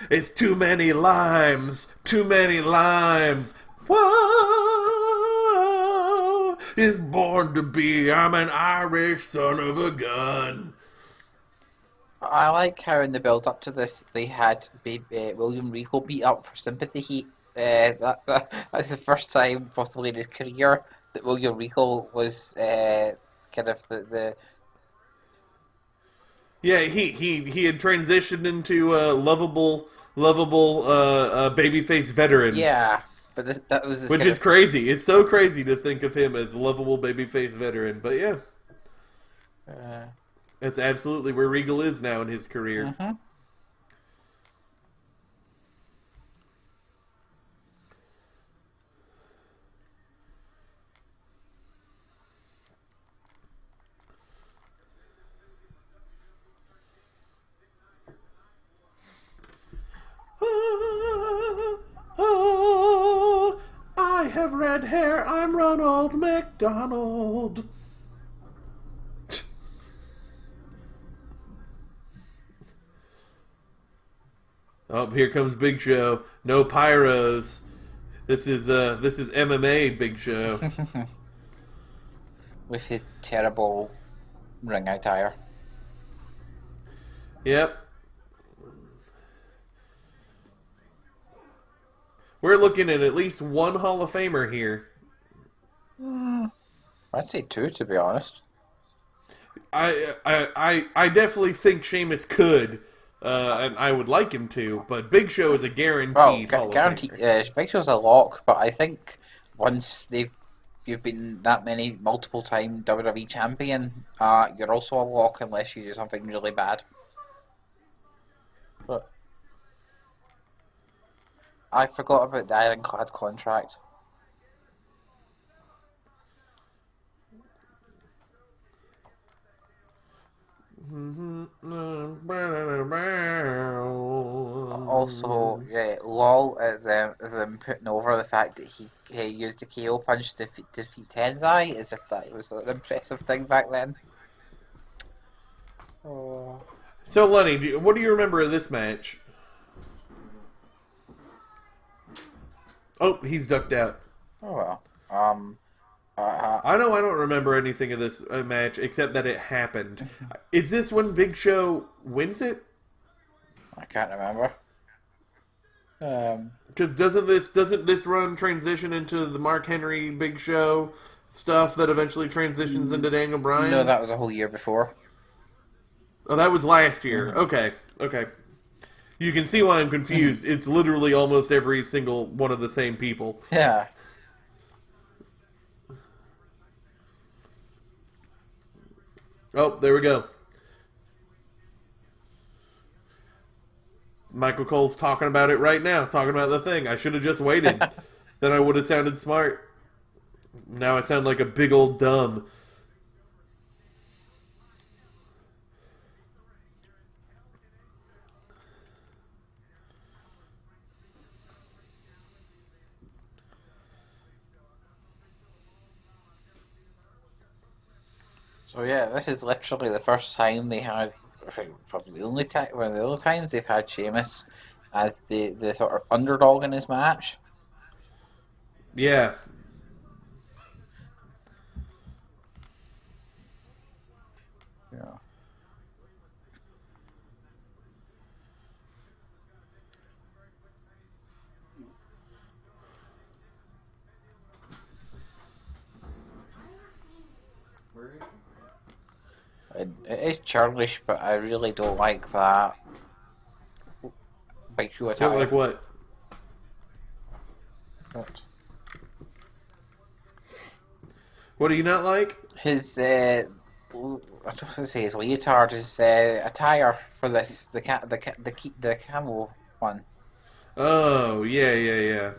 Speaker 1: It's too many limes. Too many limes. Whoa, is born to be. I'm an Irish son of a gun.
Speaker 3: I like how in the build up to this they had William Regal beat up for sympathy heat. That's the first time possibly in his career that William Regal was kind of the
Speaker 1: Yeah, he had transitioned into a lovable babyface veteran.
Speaker 3: Yeah, but that was
Speaker 1: which is crazy. It's so crazy to think of him as a lovable babyface veteran. But yeah, That's absolutely where Regal is now in his career.
Speaker 3: Mm-hmm.
Speaker 1: I have red hair. I'm Ronald McDonald. Oh, here comes Big Show. No pyros. This is MMA Big Show.
Speaker 3: With his terrible ring attire.
Speaker 1: Yep. We're looking at least one Hall of Famer here.
Speaker 3: I'd say 2, to be honest.
Speaker 1: I definitely think Sheamus could, and I would like him to, but Big Show is a guaranteed Hall of Famer.
Speaker 3: Big Show's a lock, but I think once you've been that many multiple time WWE champion, you're also a lock unless you do something really bad. But I forgot about the ironclad contract. Also, yeah, lol at them putting over the fact that he used the KO punch to defeat Tenzai, as if that was an impressive thing back then. Oh.
Speaker 1: So, Lenny, what do you remember of this match? Oh, he's ducked out.
Speaker 3: Oh well.
Speaker 1: I know I don't remember anything of this match except that it happened. Is this when Big Show wins it?
Speaker 3: I can't remember.
Speaker 1: Because doesn't this run transition into the Mark Henry Big Show stuff that eventually transitions into Daniel Bryan?
Speaker 3: No, that was a whole year before.
Speaker 1: Oh, that was last year.
Speaker 3: Mm-hmm.
Speaker 1: Okay. You can see why I'm confused. It's literally almost every single one of the same people.
Speaker 3: Yeah.
Speaker 1: Oh, there we go. Michael Cole's talking about it right now. Talking about the thing. I should have just waited. Then I would have sounded smart. Now I sound like a big old dumb.
Speaker 3: So yeah, this is literally the first time they had, I think probably the only time, one of the only times they've had Sheamus as the sort of underdog in his match.
Speaker 1: Yeah.
Speaker 3: Yeah. It is churlish, but I really don't like that. Big Show attire.
Speaker 1: Like what? What do you not like?
Speaker 3: His I don't want to say his leotard, his attire for this the camel one.
Speaker 1: Oh, yeah.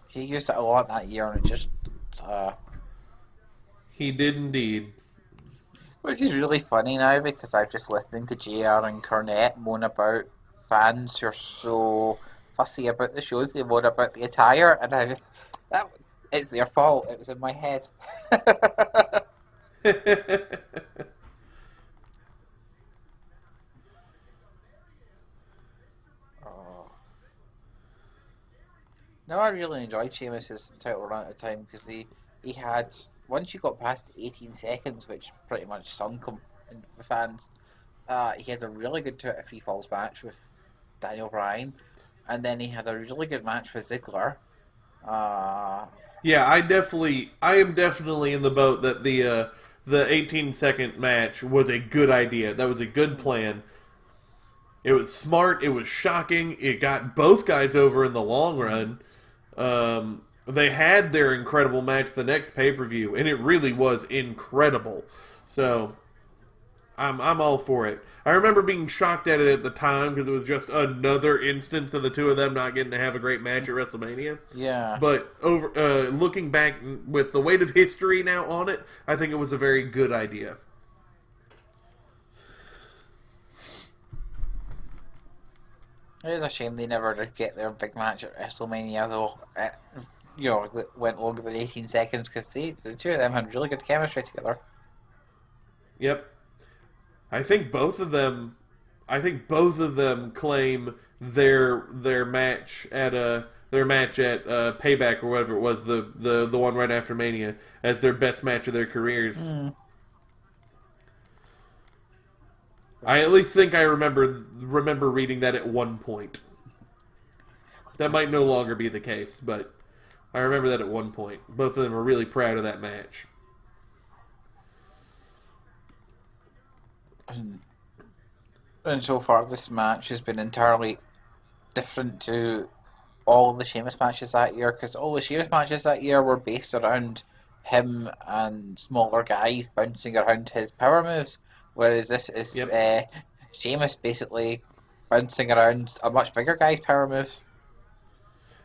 Speaker 3: He used it a lot that year, and it just
Speaker 1: He did indeed.
Speaker 3: which is really funny now because I'm just listening to JR and Cornette moan about fans who are so fussy about the shows. They moan about the attire, and it's their fault. It was in my head. Oh. No, I really enjoyed Sheamus' title run at the time because he had, once you got past 18 seconds, which pretty much sunk him in the fans, he had a really good 2 out of 3 falls match with Daniel Bryan, and then he had a really good match with Ziggler.
Speaker 1: Yeah, I am definitely in the boat that the 18-second match was a good idea. That was a good plan. It was smart. It was shocking. It got both guys over in the long run. They had their incredible match the next pay-per-view, and it really was incredible. So I'm all for it. I remember being shocked at it at the time because it was just another instance of the two of them not getting to have a great match at WrestleMania.
Speaker 3: Yeah.
Speaker 1: But looking back with the weight of history now on it, I think it was a very good idea.
Speaker 3: It is a shame they never did get their big match at WrestleMania, though. That went longer than 18 seconds because the two of them had really good chemistry together.
Speaker 1: Yep. I think both of them claim their match at Payback or whatever it was, the one right after Mania, as their best match of their careers. I at least think I remember reading that at one point. That might no longer be the case, but I remember that at one point. Both of them were really proud of that match.
Speaker 3: And so far, this match has been entirely different to all the Sheamus matches that year, because all the Sheamus matches that year were based around him and smaller guys bouncing around his power moves, whereas this is Sheamus basically bouncing around a much bigger guy's power moves.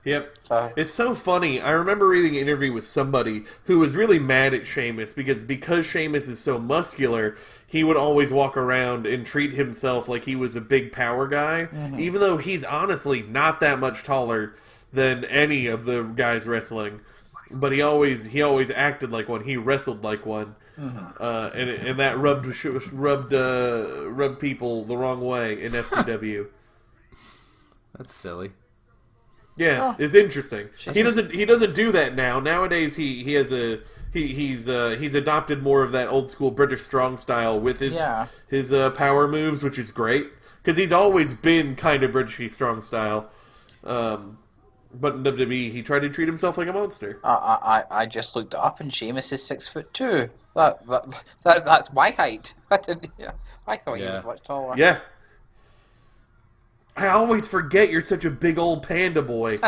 Speaker 1: Yep.
Speaker 3: So,
Speaker 1: it's so funny. I remember reading an interview with somebody who was really mad at Sheamus because Sheamus is so muscular, he would always walk around and treat himself like he was a big power guy, even though he's honestly not that much taller than any of the guys wrestling. But he always acted like one. He wrestled like one, and that rubbed people the wrong way in FCW.
Speaker 2: That's silly.
Speaker 1: Yeah, it's interesting. He doesn't do that now. Nowadays, he's adopted more of that old school British strong style with his power moves, which is great because he's always been kind of Britishy strong style. But in WWE, he tried to treat himself like a monster.
Speaker 3: I just looked up and Sheamus is 6'2". That's my height. I thought he was much taller.
Speaker 1: Yeah. I always forget you're such a big old panda boy.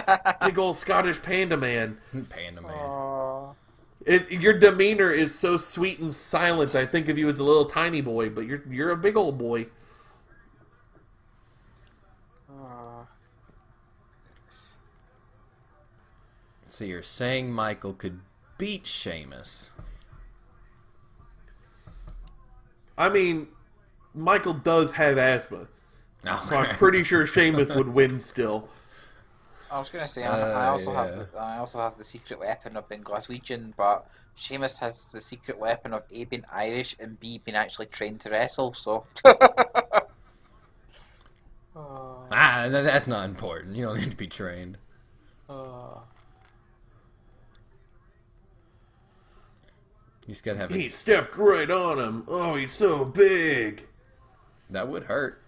Speaker 1: Big old Scottish panda man.
Speaker 2: Panda man.
Speaker 1: Your demeanor is so sweet and silent. I think of you as a little tiny boy, but you're a big old boy.
Speaker 2: So you're saying Michael could beat Sheamus?
Speaker 1: I mean, Michael does have asthma.
Speaker 2: Oh.
Speaker 1: So I'm pretty sure Sheamus would win still.
Speaker 3: I was going to say, I also have the secret weapon of being Glaswegian, but Sheamus has the secret weapon of A, being Irish, and B, being actually trained to wrestle, so...
Speaker 2: That's not important. You don't need to be trained. You just gotta have
Speaker 1: He stepped right on him. Oh, he's so big.
Speaker 2: That would hurt.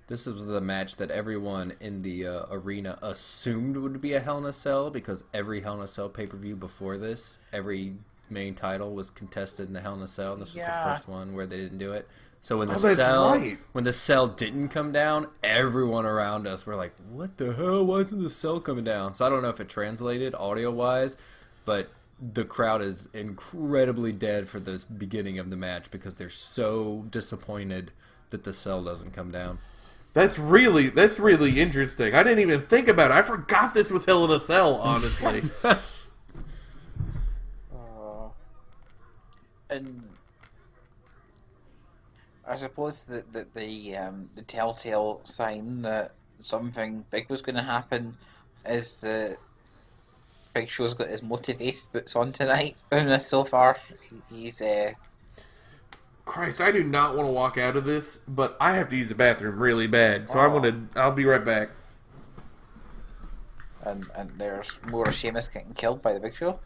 Speaker 2: This was the match that everyone in the arena assumed would be a Hell in a Cell because every Hell in a Cell pay-per-view before this, every main title was contested in the Hell in a Cell, and this was the first one where they didn't do it. So when the cell didn't come down, everyone around us were like, "What the hell? Why isn't the cell coming down?" So I don't know if it translated audio-wise, but the crowd is incredibly dead for the beginning of the match because they're so disappointed that the cell doesn't come down.
Speaker 1: That's really interesting. I didn't even think about it. I forgot this was Hell in a Cell, honestly.
Speaker 3: And I suppose that the telltale sign that something big was going to happen is that Big Show's got his motivated boots on tonight. And so far, he's
Speaker 1: Christ, I do not want to walk out of this, but I have to use the bathroom really bad, so I'll be right back.
Speaker 3: And there's more of Sheamus getting killed by the Big Show.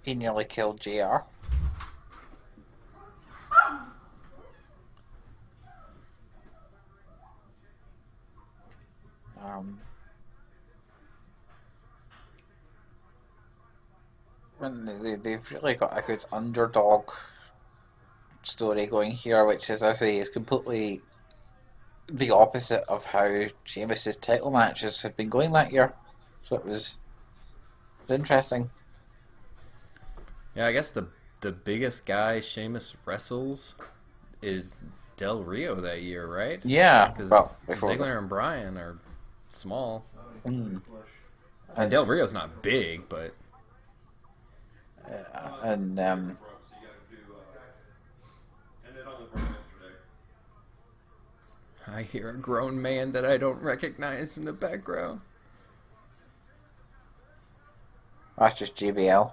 Speaker 3: He nearly killed JR. And they've really got a good underdog story going here, which, as I say, is completely the opposite of how Sheamus's title matches have been going that year. So it was interesting.
Speaker 2: Yeah, I guess the biggest guy Sheamus wrestles is Del Rio that year, right?
Speaker 3: Yeah,
Speaker 2: Because
Speaker 3: before
Speaker 2: Ziggler and Bryan are small.
Speaker 3: Mm.
Speaker 2: And Del Rio's not big, but
Speaker 3: and
Speaker 2: I hear a grown man that I don't recognize in the background.
Speaker 3: that's just JBL.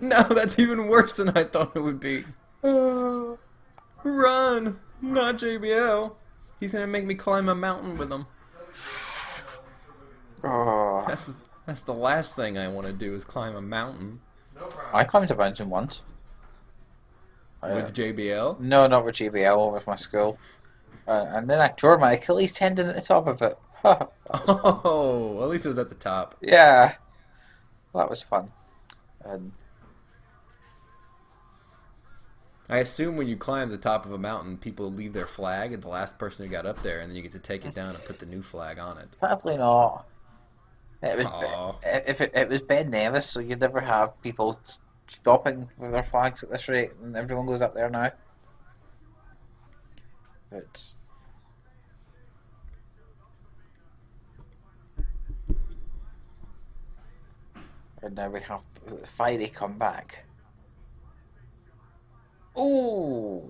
Speaker 2: No, that's even worse than I thought it would be. Run! Not JBL. He's gonna make me climb a mountain with him.
Speaker 3: Oh,
Speaker 2: That's the last thing I want to do is climb a mountain.
Speaker 3: I climbed a mountain once.
Speaker 2: With JBL?
Speaker 3: No, not with JBL, with my school. And then I tore my Achilles tendon at the top of it.
Speaker 2: Oh, at least it was at the top.
Speaker 3: Yeah, that was fun. And
Speaker 2: I assume when you climb the top of a mountain, people leave their flag at the last person who got up there, and then you get to take it down and put the new flag on it.
Speaker 3: sadly not. It was
Speaker 2: Aw.
Speaker 3: it was Ben Nevis, so you'd never have people stopping with their flags at this rate, and everyone goes up there now. But and now we have the Fiery come back. Ooh.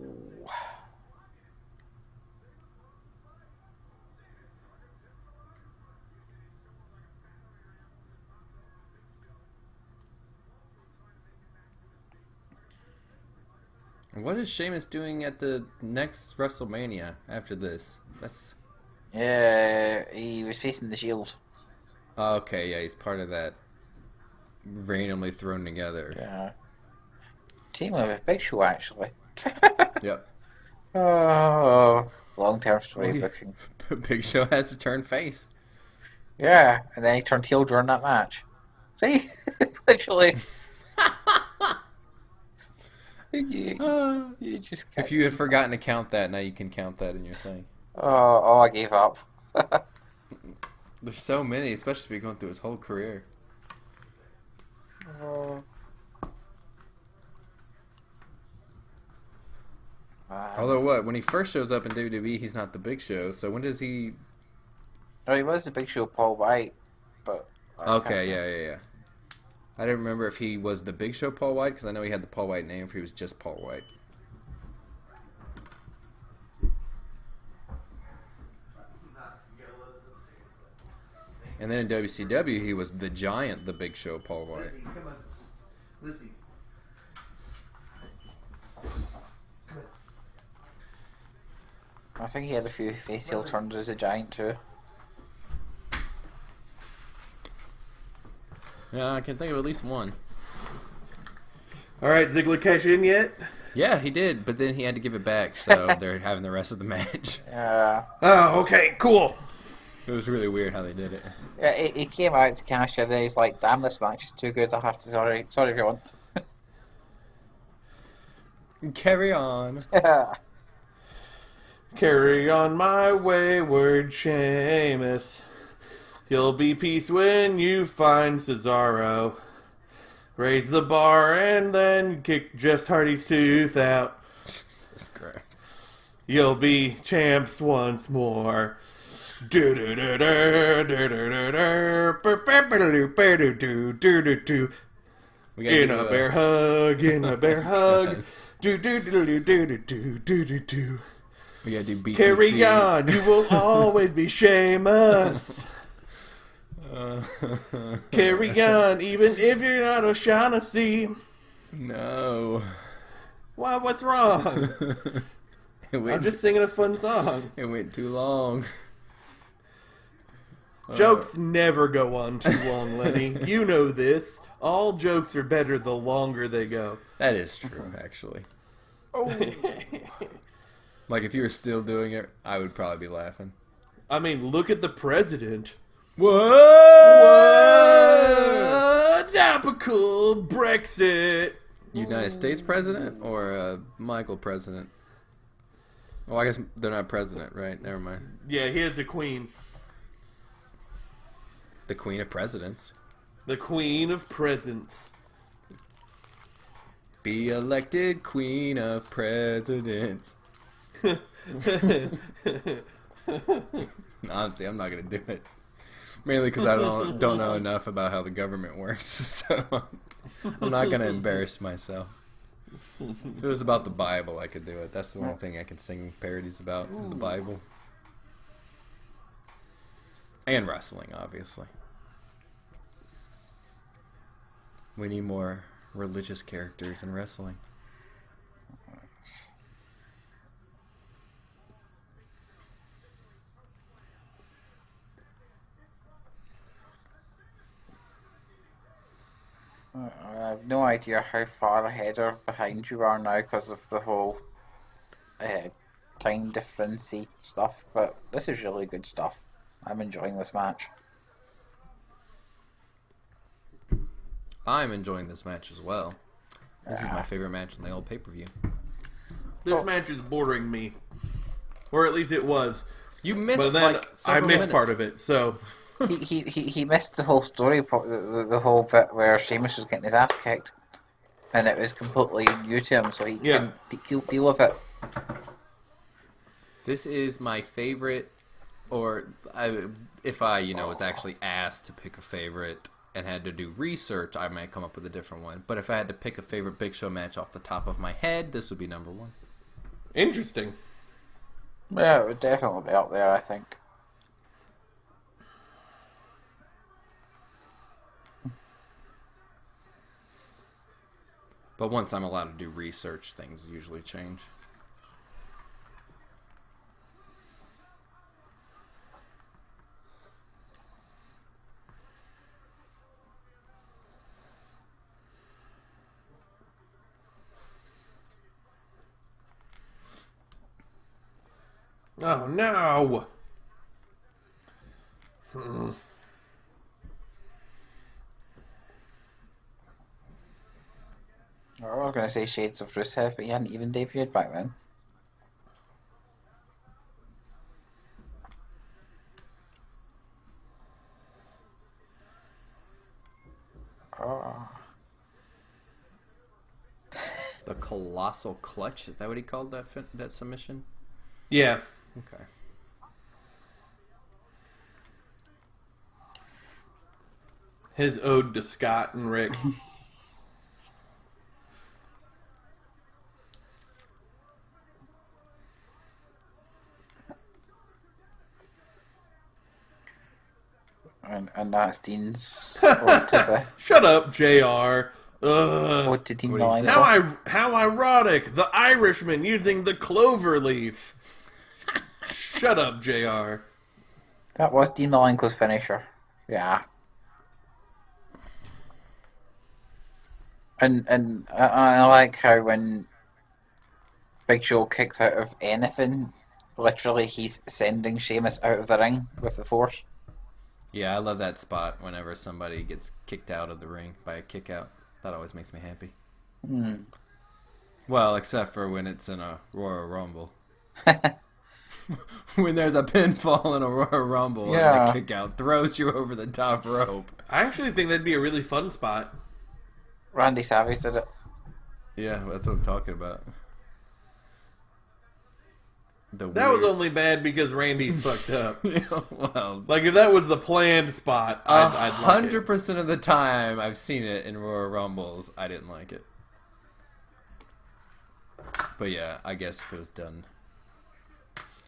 Speaker 2: What is Sheamus doing at the next WrestleMania after this? That's
Speaker 3: Yeah, he was facing the Shield.
Speaker 2: okay. Yeah, he's part of that randomly thrown together.
Speaker 3: Yeah. Team with Big Show, actually.
Speaker 2: Yep.
Speaker 3: Oh, long-term story booking.
Speaker 2: Big Show has to turn face.
Speaker 3: Yeah, and then he turned heel during that match. See? It's literally... you just can't...
Speaker 2: If you had forgotten to count that, now you can count that in your thing.
Speaker 3: Oh, I gave up.
Speaker 2: There's so many, especially if you're going through his whole career. Although what, when he first shows up in WWE, he's not the Big Show. So when does he?
Speaker 3: Oh, he was the Big Show, Paul White, but
Speaker 2: Okay, yeah. I didn't remember if he was the Big Show Paul White because I know he had the Paul White name. If he was just Paul White. And then in WCW, he was the Giant, the Big Show Paul White.
Speaker 1: Lizzie, come on. Lizzie.
Speaker 3: I think he had a few face heel turns as a Giant too.
Speaker 2: Yeah, I can think of at least one.
Speaker 1: All right, Ziggler cash in yet?
Speaker 2: Yeah, he did, but then he had to give it back, so they're having the rest of the match.
Speaker 3: Yeah.
Speaker 1: Oh, okay, cool.
Speaker 2: It was really weird how they did it.
Speaker 3: Yeah, he came out to cash in and he's like, damn, this match is too good, I have to, sorry everyone.
Speaker 2: Carry on.
Speaker 3: Yeah.
Speaker 1: Carry on my wayward Sheamus. You'll be peace when you find Cesaro. Raise the bar and then kick Jeff Hardy's tooth out.
Speaker 2: Jesus Christ.
Speaker 1: You'll be champs once more. Do do do do do do do do. In a bear hug, in a bear hug. Do do do do do do do do do.
Speaker 2: We gotta do BTC.
Speaker 1: Carry on, you will always be Sheamus. Carry on, even if you're not O'Shaughnessy.
Speaker 2: No.
Speaker 1: Why? What's wrong? I'm just singing a fun song.
Speaker 2: It went too long.
Speaker 1: Jokes never go on too long, Lenny. You know this. All jokes are better the longer they go.
Speaker 2: That is true, actually.
Speaker 3: Oh.
Speaker 2: Like, if you were still doing it, I would probably be laughing.
Speaker 1: I mean, look at the president.
Speaker 2: What?
Speaker 1: Topical Brexit.
Speaker 2: United States president or Michael president? Well, I guess they're not president, right? Never mind.
Speaker 1: Yeah, he has a queen.
Speaker 2: The queen of presidents.
Speaker 1: The queen of presents.
Speaker 2: Be elected queen of presidents. Honestly, I'm not gonna do it. Mainly because I don't know enough about how the government works, so I'm not gonna embarrass myself. If it was about the Bible, I could do it. That's the only thing I can sing parodies about, the Bible. And wrestling, obviously. We need more religious characters in wrestling.
Speaker 3: I have no idea how far ahead or behind you are now because of the whole time difference stuff, but this is really good stuff. I'm enjoying this match.
Speaker 2: I'm enjoying this match as well. This is my favorite match in the old pay-per-view.
Speaker 1: This match is bordering me. Or at least it was.
Speaker 2: You missed
Speaker 1: But then
Speaker 2: like
Speaker 1: I missed
Speaker 2: minutes.
Speaker 1: part of it, so...
Speaker 3: He missed the whole story, the whole bit where Sheamus was getting his ass kicked, and it was completely new to him, so he couldn't deal with it.
Speaker 2: This is my favorite, if I was actually asked to pick a favorite and had to do research, I might come up with a different one. But if I had to pick a favorite Big Show match off the top of my head, this would be number one.
Speaker 1: Interesting.
Speaker 3: Yeah, it would definitely be up there, I think.
Speaker 2: But once I'm allowed to do research, things usually change.
Speaker 1: Oh, no!
Speaker 3: I was going to say Shades of Rusev, but he hadn't even debuted back then. Oh.
Speaker 2: The Colossal Clutch, is that what he called that submission?
Speaker 1: Yeah.
Speaker 2: Okay.
Speaker 1: His ode to Scott and Rick.
Speaker 3: And that's Dean's ode to
Speaker 1: Shut up, JR.
Speaker 3: ode to Dean
Speaker 2: What do you say?
Speaker 3: Malenko.
Speaker 1: How ironic! The Irishman using the clover leaf. Shut up, JR.
Speaker 3: That was Dean Malenko's finisher. Yeah. And I like how when Big Show kicks out of anything, literally he's sending Sheamus out of the ring with the force.
Speaker 2: Yeah, I love that spot whenever somebody gets kicked out of the ring by a kick out. That always makes me happy. Well, except for when it's in a Royal Rumble. When there's a pinfall in a Royal Rumble and the kick out throws you over the top rope.
Speaker 1: I actually think that'd be a really fun spot.
Speaker 3: Randy Savage did it.
Speaker 2: Yeah, that's what I'm talking about.
Speaker 1: That was only bad because Randy fucked up.
Speaker 2: Well,
Speaker 1: Like, if that was the planned spot, I'd like it.
Speaker 2: 100% of the time I've seen it in Royal Rumbles, I didn't like it. But yeah, I guess if it was done,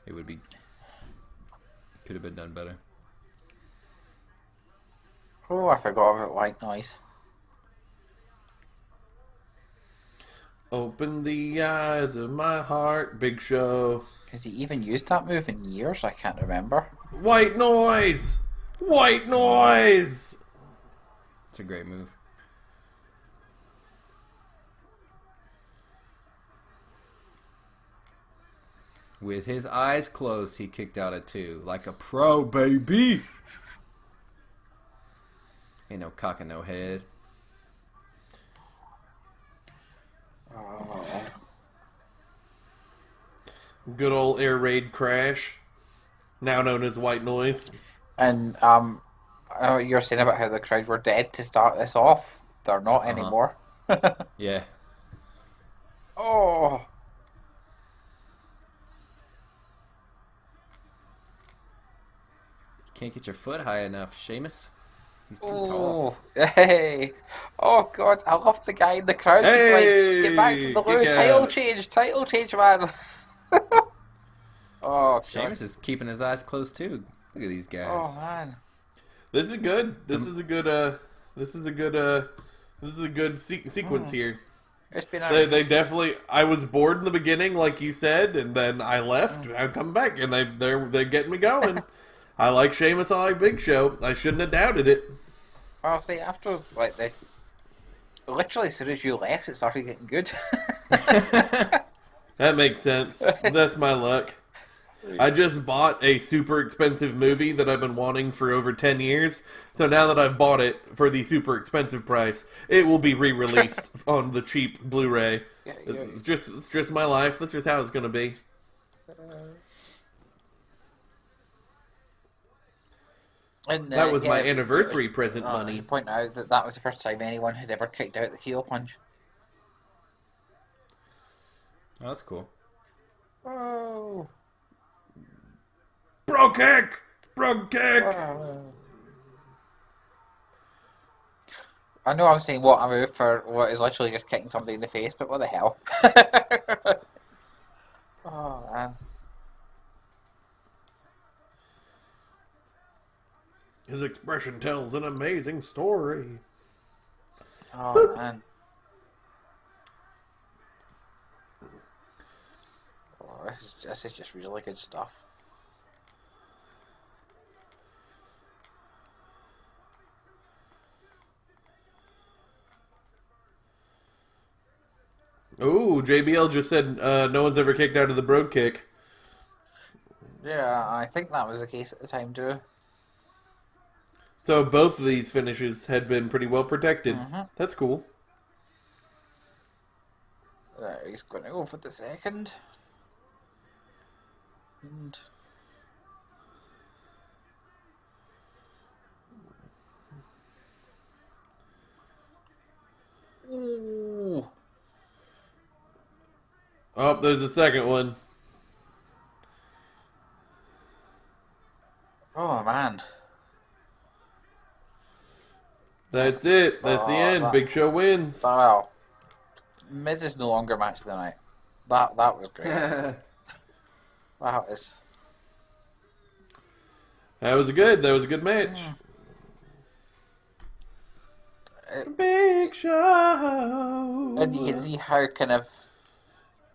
Speaker 2: it would be... could have been done better.
Speaker 3: Oh, I forgot about white noise.
Speaker 1: Open the eyes of my heart, Big Show.
Speaker 3: Has he even used that move in years? I can't remember.
Speaker 1: White noise! White noise!
Speaker 2: It's a great move. With his eyes closed, he kicked out at 2. Like a pro, baby! Ain't no cock and no head.
Speaker 1: Good old air raid crash, now known as white noise.
Speaker 3: And you're saying about how the crowd were dead to start this off. They're not anymore.
Speaker 2: Yeah.
Speaker 3: Oh.
Speaker 2: Can't get your foot high enough, Sheamus. He's too tall.
Speaker 3: Oh, hey! Oh God, I love the guy in the crowd. He's
Speaker 1: Hey,
Speaker 3: like, get back from the loo.
Speaker 1: kick
Speaker 3: Title change, man. Oh God.
Speaker 2: Sheamus is keeping his eyes closed too. Look at these guys.
Speaker 3: Oh man.
Speaker 1: This is good. This is a good sequence here.
Speaker 3: It's been
Speaker 1: They definitely. I was bored in the beginning, like you said, and then I left. I'm coming back, and they're getting me going. I like Sheamus. I like Big Show. I shouldn't have doubted it.
Speaker 3: Well, see, after like literally as soon as you left, it started getting good.
Speaker 1: That makes sense. That's my luck. I just bought a super expensive movie that I've been wanting for over 10 years. So now that I've bought it for the super expensive price, it will be re-released on the cheap Blu-ray. It's just my life. That's just how it's going to be.
Speaker 3: And,
Speaker 1: That was my anniversary present money.
Speaker 3: You point out that was the first time anyone had ever kicked out the heel punch.
Speaker 2: Oh, that's cool.
Speaker 3: Oh.
Speaker 1: Bro kick! Bro kick!
Speaker 3: I know I'm saying what a move for what is literally just kicking somebody in the face, but what the hell? Oh man.
Speaker 1: His expression tells an amazing story.
Speaker 3: Oh man. Oh, this is just really good stuff.
Speaker 1: Ooh, JBL just said no one's ever kicked out of the bro kick.
Speaker 3: Yeah, I think that was the case at the time too.
Speaker 1: So both of these finishes had been pretty well protected. That's cool.
Speaker 3: He's going to go for the second. And... Ooh.
Speaker 1: Oh, there's the second one.
Speaker 3: Oh man.
Speaker 1: That's it. That's the end. Big Show wins.
Speaker 3: Wow. Miz is no longer match of the night. That was great. That is.
Speaker 1: That was a good match. Big Show.
Speaker 3: And you can see how kind of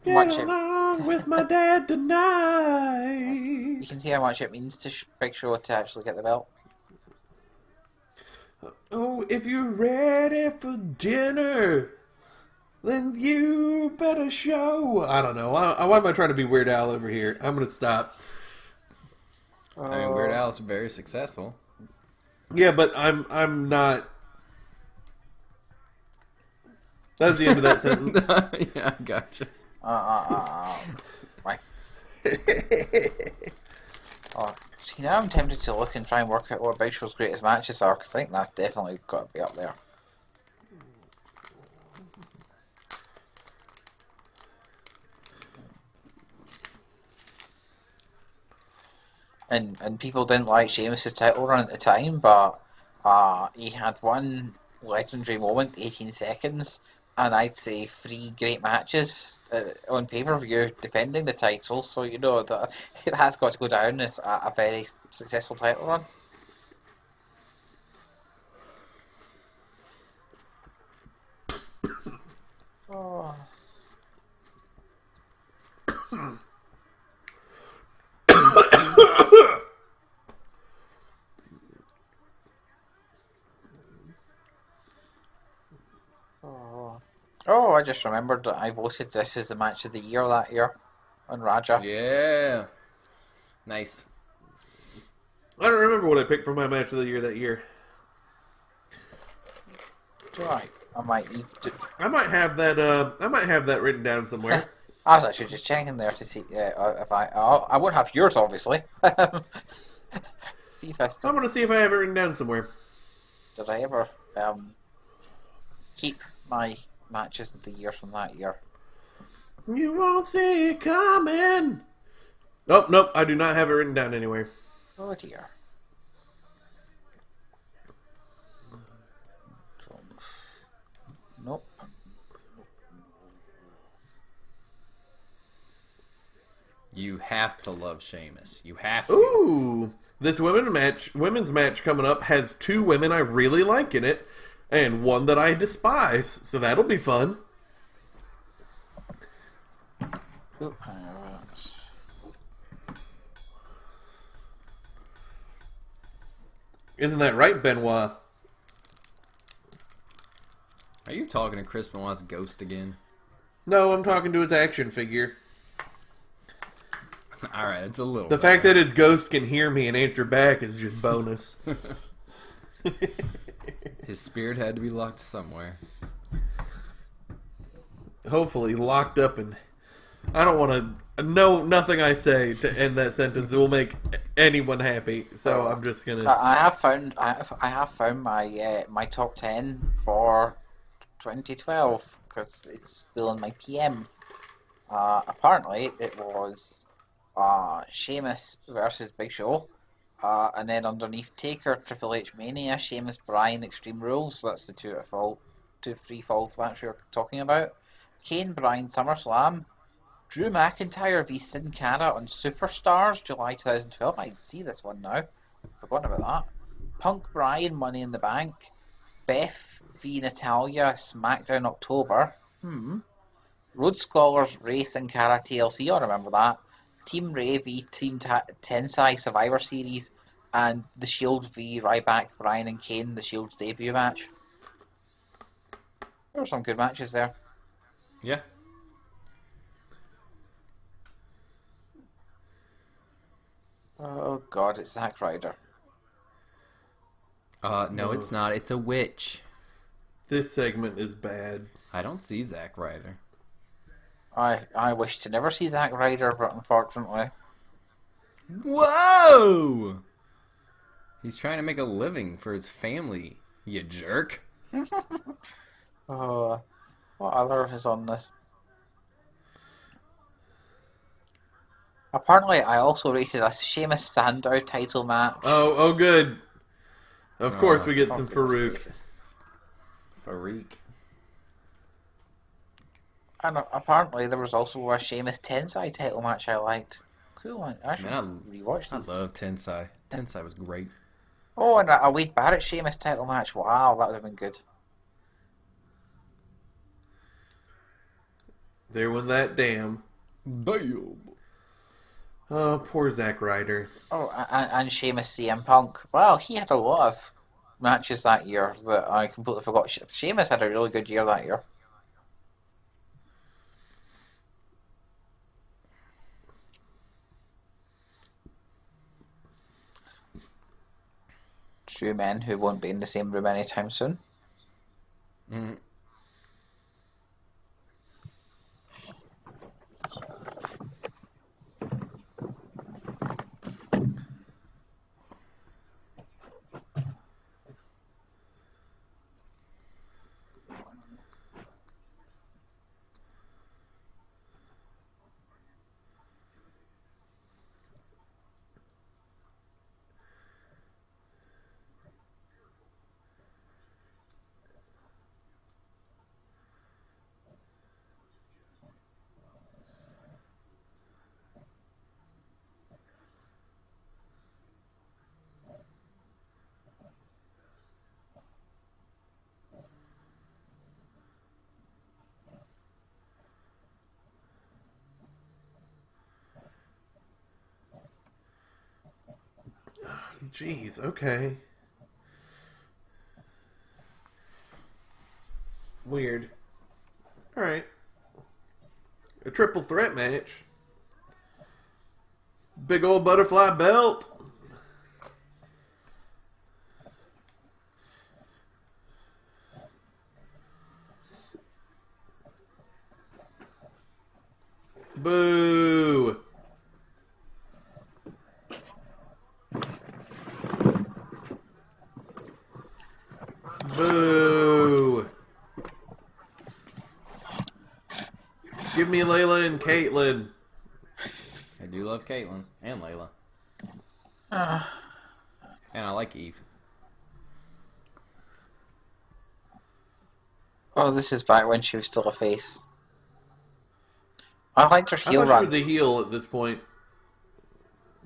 Speaker 1: Get
Speaker 3: much
Speaker 1: along with my dad tonight.
Speaker 3: you can see how much it means to Big Show to actually get the belt.
Speaker 1: Oh, if you're ready for dinner, then you better show. I don't know. Why am I trying to be Weird Al over here? I'm gonna stop.
Speaker 2: I mean, Weird Al is very successful.
Speaker 1: Yeah, but I'm not. That's the end of that sentence.
Speaker 2: Yeah, I gotcha.
Speaker 3: Right. Oh, see, now I'm tempted to look and try and work out what Big Show's greatest matches are, because I think that's definitely got to be up there. And people didn't like Sheamus' title run at the time, but he had one legendary moment, 18 seconds, and I'd say 3 great matches on pay-per-view defending the title, so you know that it has got to go down as a very successful title run. Oh. Oh, I just remembered that I voted this as the match of the year that year on Raja.
Speaker 2: Yeah. Nice.
Speaker 1: I don't remember what I picked for my match of the year that year.
Speaker 3: Right. I might
Speaker 1: have that. I might have that written down somewhere.
Speaker 3: I was actually just checking there to see if I won't have yours, obviously. See if I still,
Speaker 1: I'm gonna see if I have it written down somewhere.
Speaker 3: did I ever keep my matches of the year from that year.
Speaker 1: You won't see it coming. Oh, nope, I do not have it written down anywhere.
Speaker 3: Oh dear. Nope.
Speaker 2: You have to love Sheamus. You have to.
Speaker 1: Ooh, this women's match coming up has 2 women I really like in it, and 1 that I despise. So that'll be fun.
Speaker 3: Ooh,
Speaker 1: Isn't that right, Benoit?
Speaker 2: Are you talking to Chris Benoit's ghost again?
Speaker 1: No, I'm talking to his action figure.
Speaker 2: Alright, it's a little
Speaker 1: The fact that his ghost can hear me and answer back is just bonus.
Speaker 2: his spirit had to be locked somewhere.
Speaker 1: Hopefully locked up, and I don't want to know nothing I say to end that sentence that will make anyone happy. So I'm just gonna.
Speaker 3: I have found my my top 10 for 2012 because it's still in my PMs. Apparently it was Sheamus versus Big Show, and then underneath Taker, Triple H Mania, Sheamus, Bryan, Extreme Rules. So that's the 2-3 falls match we were talking about. Kane, Bryan, SummerSlam. Drew McIntyre v Sin Cara on Superstars, July 2012. I see this one now. Forgotten about that. Punk, Bryan, Money in the Bank. Beth v Natalia, SmackDown, October. Road Scholars, Ray, Sin Cara, TLC. I remember that. Team Ray v Team Tensai Survivor Series, and The Shield v Ryback, Bryan and Kane, The Shield's debut match. There were some good matches there.
Speaker 2: Yeah.
Speaker 3: Oh god, it's Zack Ryder.
Speaker 2: No, it's not. It's a witch.
Speaker 1: This segment is bad.
Speaker 2: I don't see Zack Ryder.
Speaker 3: I wish to never see Zack Ryder, but unfortunately.
Speaker 2: Whoa! He's trying to make a living for his family, you jerk.
Speaker 3: Oh, what other is on this? Apparently, I also rated a Sheamus Sandow title match.
Speaker 1: Oh, good. Of course, we get some Farouk.
Speaker 2: Farouk.
Speaker 3: And apparently, there was also a Sheamus Tensai title match I liked. Cool one. I should rewatch
Speaker 2: I
Speaker 3: these.
Speaker 2: love Tensai. Tensai was great.
Speaker 3: Oh, and a Wade Barrett Sheamus title match. Wow, that would have been good.
Speaker 1: There went that damn.
Speaker 2: Damn.
Speaker 1: Oh, poor Zack Ryder.
Speaker 3: Oh, and Sheamus CM Punk. Well, he had a lot of matches that year that I completely forgot. Sheamus had a really good year that year. Two men who won't be in the same room anytime soon.
Speaker 2: Mm.
Speaker 1: Jeez, okay. Weird. Alright. A triple threat match. Big old butterfly belt. Boo! Give me Layla and Caitlyn.
Speaker 2: I do love Caitlyn and Layla.
Speaker 3: Uh,
Speaker 2: And I like Eve.
Speaker 3: oh, this is back when she was still a face. I liked her
Speaker 1: I
Speaker 3: heel
Speaker 1: thought she
Speaker 3: run.
Speaker 1: was a heel at this point.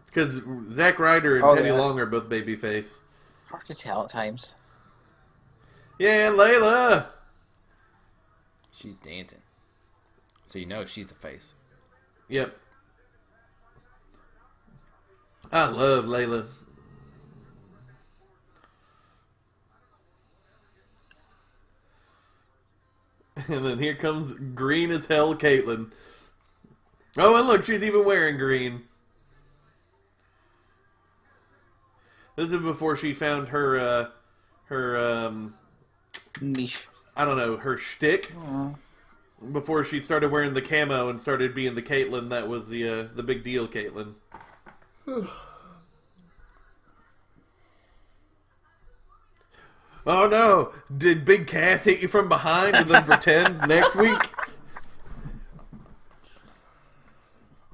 Speaker 1: Because Zack Ryder and
Speaker 3: Oh,
Speaker 1: Teddy
Speaker 3: yeah.
Speaker 1: Long are both babyface.
Speaker 3: Hard to tell at times.
Speaker 1: Yeah, Layla!
Speaker 2: She's dancing. So you know she's a face.
Speaker 1: Yep. I love Layla. And then here comes green as hell Caitlyn. Oh, and look, she's even wearing green. This is before she found her
Speaker 3: Niche.
Speaker 1: I don't know, her shtick. Before she started wearing the camo and started being the Caitlyn that was the big deal Caitlyn. Oh no! Did Big Cass hit you from behind and then pretend next week?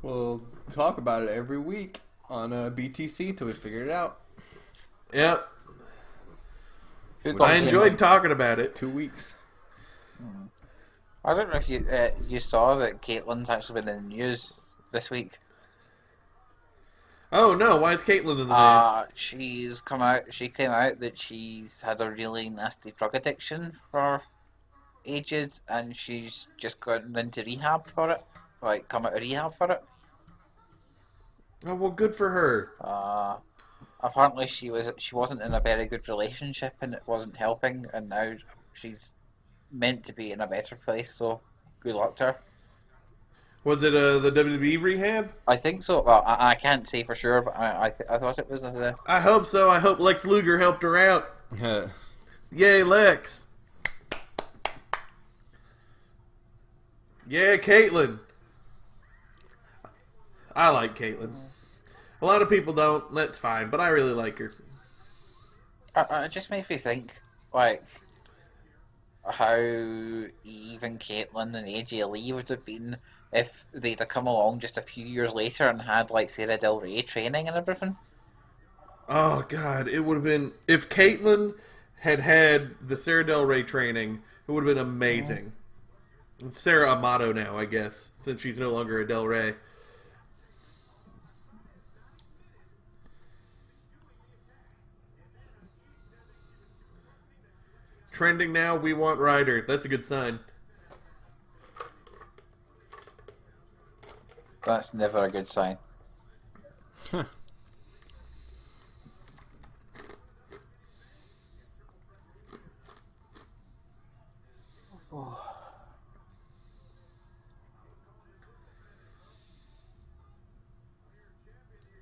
Speaker 2: We'll talk about it every week on BTC until we figure it out.
Speaker 1: Yep.
Speaker 3: Who
Speaker 1: I
Speaker 3: got
Speaker 1: enjoyed talking about it.
Speaker 2: 2 weeks.
Speaker 3: I don't know if you saw that Caitlyn's actually been in the news this week.
Speaker 1: Oh no! Why is Caitlyn in the news?
Speaker 3: She's come out. She came out that she's had a really nasty drug addiction for ages, and she's just gotten into rehab for it. Like, come out of rehab for it.
Speaker 1: Oh well, good for her.
Speaker 3: Apparently she wasn't in a very good relationship, and it wasn't helping. And now she's meant to be in a better place. So, good luck to her.
Speaker 1: Was it the WWE rehab?
Speaker 3: I think so. Well, I can't say for sure, but I thought it was a.
Speaker 1: I hope so. I hope Lex Luger helped her out. Yay, Lex! Yeah, Caitlyn. I like Caitlyn. A lot of people don't. That's fine, but I really like her.
Speaker 3: It just makes me think, like, how Eve and Caitlyn and AJ Lee would have been if they'd have come along just a few years later and had, like, Sarah Del Rey training and everything.
Speaker 1: Oh God, it would have been if Caitlyn had the Sarah Del Rey training. It would have been amazing. Sarah Amato now, I guess, since she's no longer a Del Rey. Trending now, we want Ryder. That's a good sign.
Speaker 3: That's never a good sign.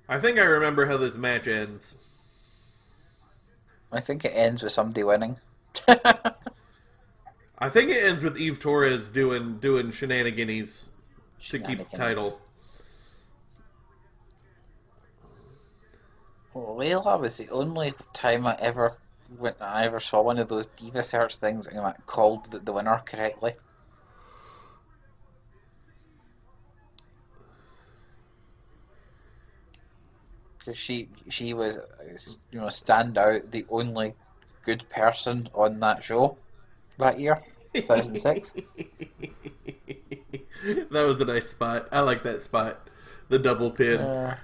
Speaker 1: I think I remember how this match ends.
Speaker 3: I think it ends with somebody winning.
Speaker 1: I think it ends with Eve Torres doing shenanigans to keep the title.
Speaker 3: Well, Layla was the only time I ever saw one of those Diva Search things and called the winner correctly. Because she was, stand out, the only good person on that show that year, 2006.
Speaker 1: That was a nice spot. I like that spot. The double pin.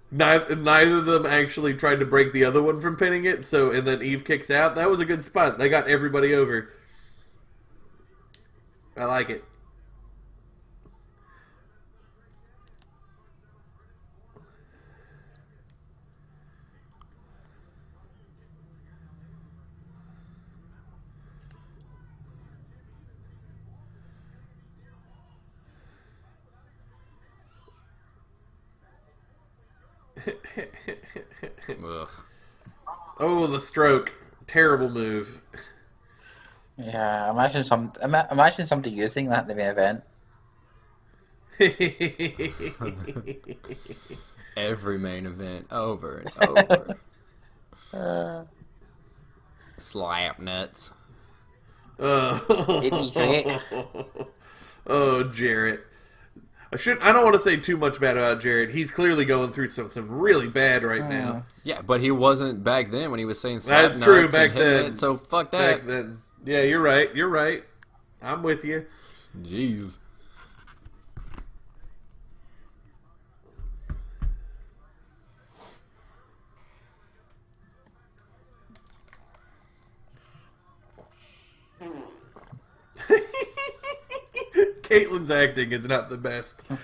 Speaker 1: Neither of them actually tried to break the other one from pinning it, and then Eve kicks out. That was a good spot. They got everybody over. I like it.
Speaker 2: Ugh.
Speaker 1: Oh, the stroke. Terrible move.
Speaker 3: Yeah, imagine somebody using that in the main event.
Speaker 2: Every main event over and over. Slap nuts.
Speaker 3: Isn't he great?
Speaker 1: Oh, Jarrett. I don't want to say too much bad about Jarrett. He's clearly going through something really bad right now.
Speaker 2: Yeah, but he wasn't back then when he was saying slap
Speaker 1: That's
Speaker 2: nuts
Speaker 1: true,
Speaker 2: and
Speaker 1: back
Speaker 2: hitting
Speaker 1: then.
Speaker 2: it, so fuck that.
Speaker 1: Back then. Yeah, you're right. You're right. I'm with you.
Speaker 2: Jeez.
Speaker 1: Caitlin's acting is not the best. No!